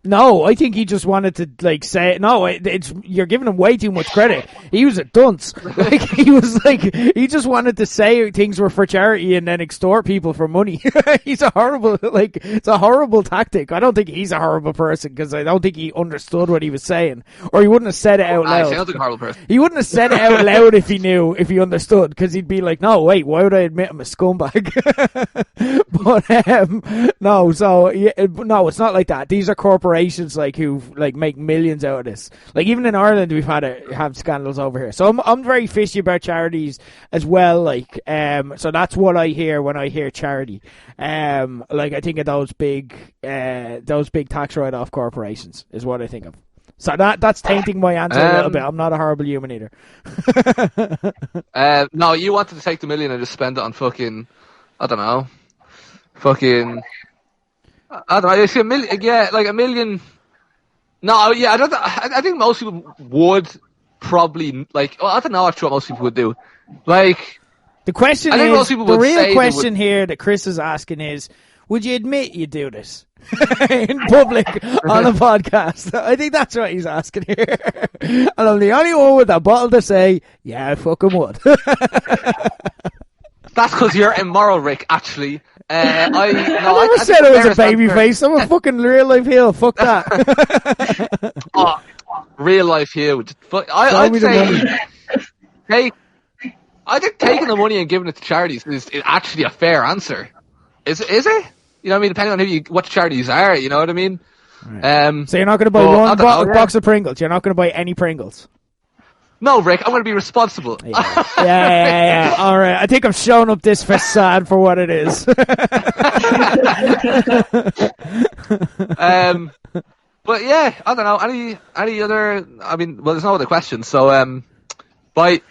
Speaker 2: No, I think he just wanted to like say no. You're giving him way too much credit. He was a dunce. Like he just wanted to say things were for charity and then extort people for money. It's a horrible tactic. I don't think he's a horrible person because I don't think he understood what he was saying, or he wouldn't have said it out loud.
Speaker 3: He sounds like a horrible person.
Speaker 2: He wouldn't have said it out loud if he understood, because he'd be like, no, wait, why would I admit I'm a scumbag? But no, so yeah, no, it's not like that. These are corporations corporations like who like make millions out of this. Like even in Ireland, we've have scandals over here. So I'm very fishy about charities as well. Like so that's what I hear when I hear charity. Like I think of those big tax write-off corporations is what I think of. So that's tainting my answer a little bit. I'm not a horrible human either.
Speaker 3: No, you wanted to take the million and just spend it on fucking, I don't know, I don't know. You see a million, yeah, like $1 million. No, yeah, I think most people would probably like. Well, I don't know actually what most people would do. Like
Speaker 2: the question
Speaker 3: I think
Speaker 2: is,
Speaker 3: most people
Speaker 2: the
Speaker 3: would
Speaker 2: real
Speaker 3: say
Speaker 2: question here that Chris is asking is, would you admit you do this in public on a podcast? I think that's what he's asking here. And I'm the only one with a bottle to say, yeah, I fucking would.
Speaker 3: That's because you're immoral, Rick. Actually,
Speaker 2: I never said I was a baby face. I'm a fucking real life heel. Fuck that.
Speaker 3: Oh, real life heel. I'd say I think taking the money and giving it to charities is actually a fair answer. Is it? You know what I mean? Depending on what charities are, you know what I mean?
Speaker 2: Right. So you're not going to buy one box of Pringles. You're not going to buy any Pringles.
Speaker 3: No, Rick, I'm going to be responsible.
Speaker 2: Yeah. All right. I think I'm showing up this facade for what it is.
Speaker 3: But yeah, I don't know. Any other? I mean, well, there's no other questions. So, bye.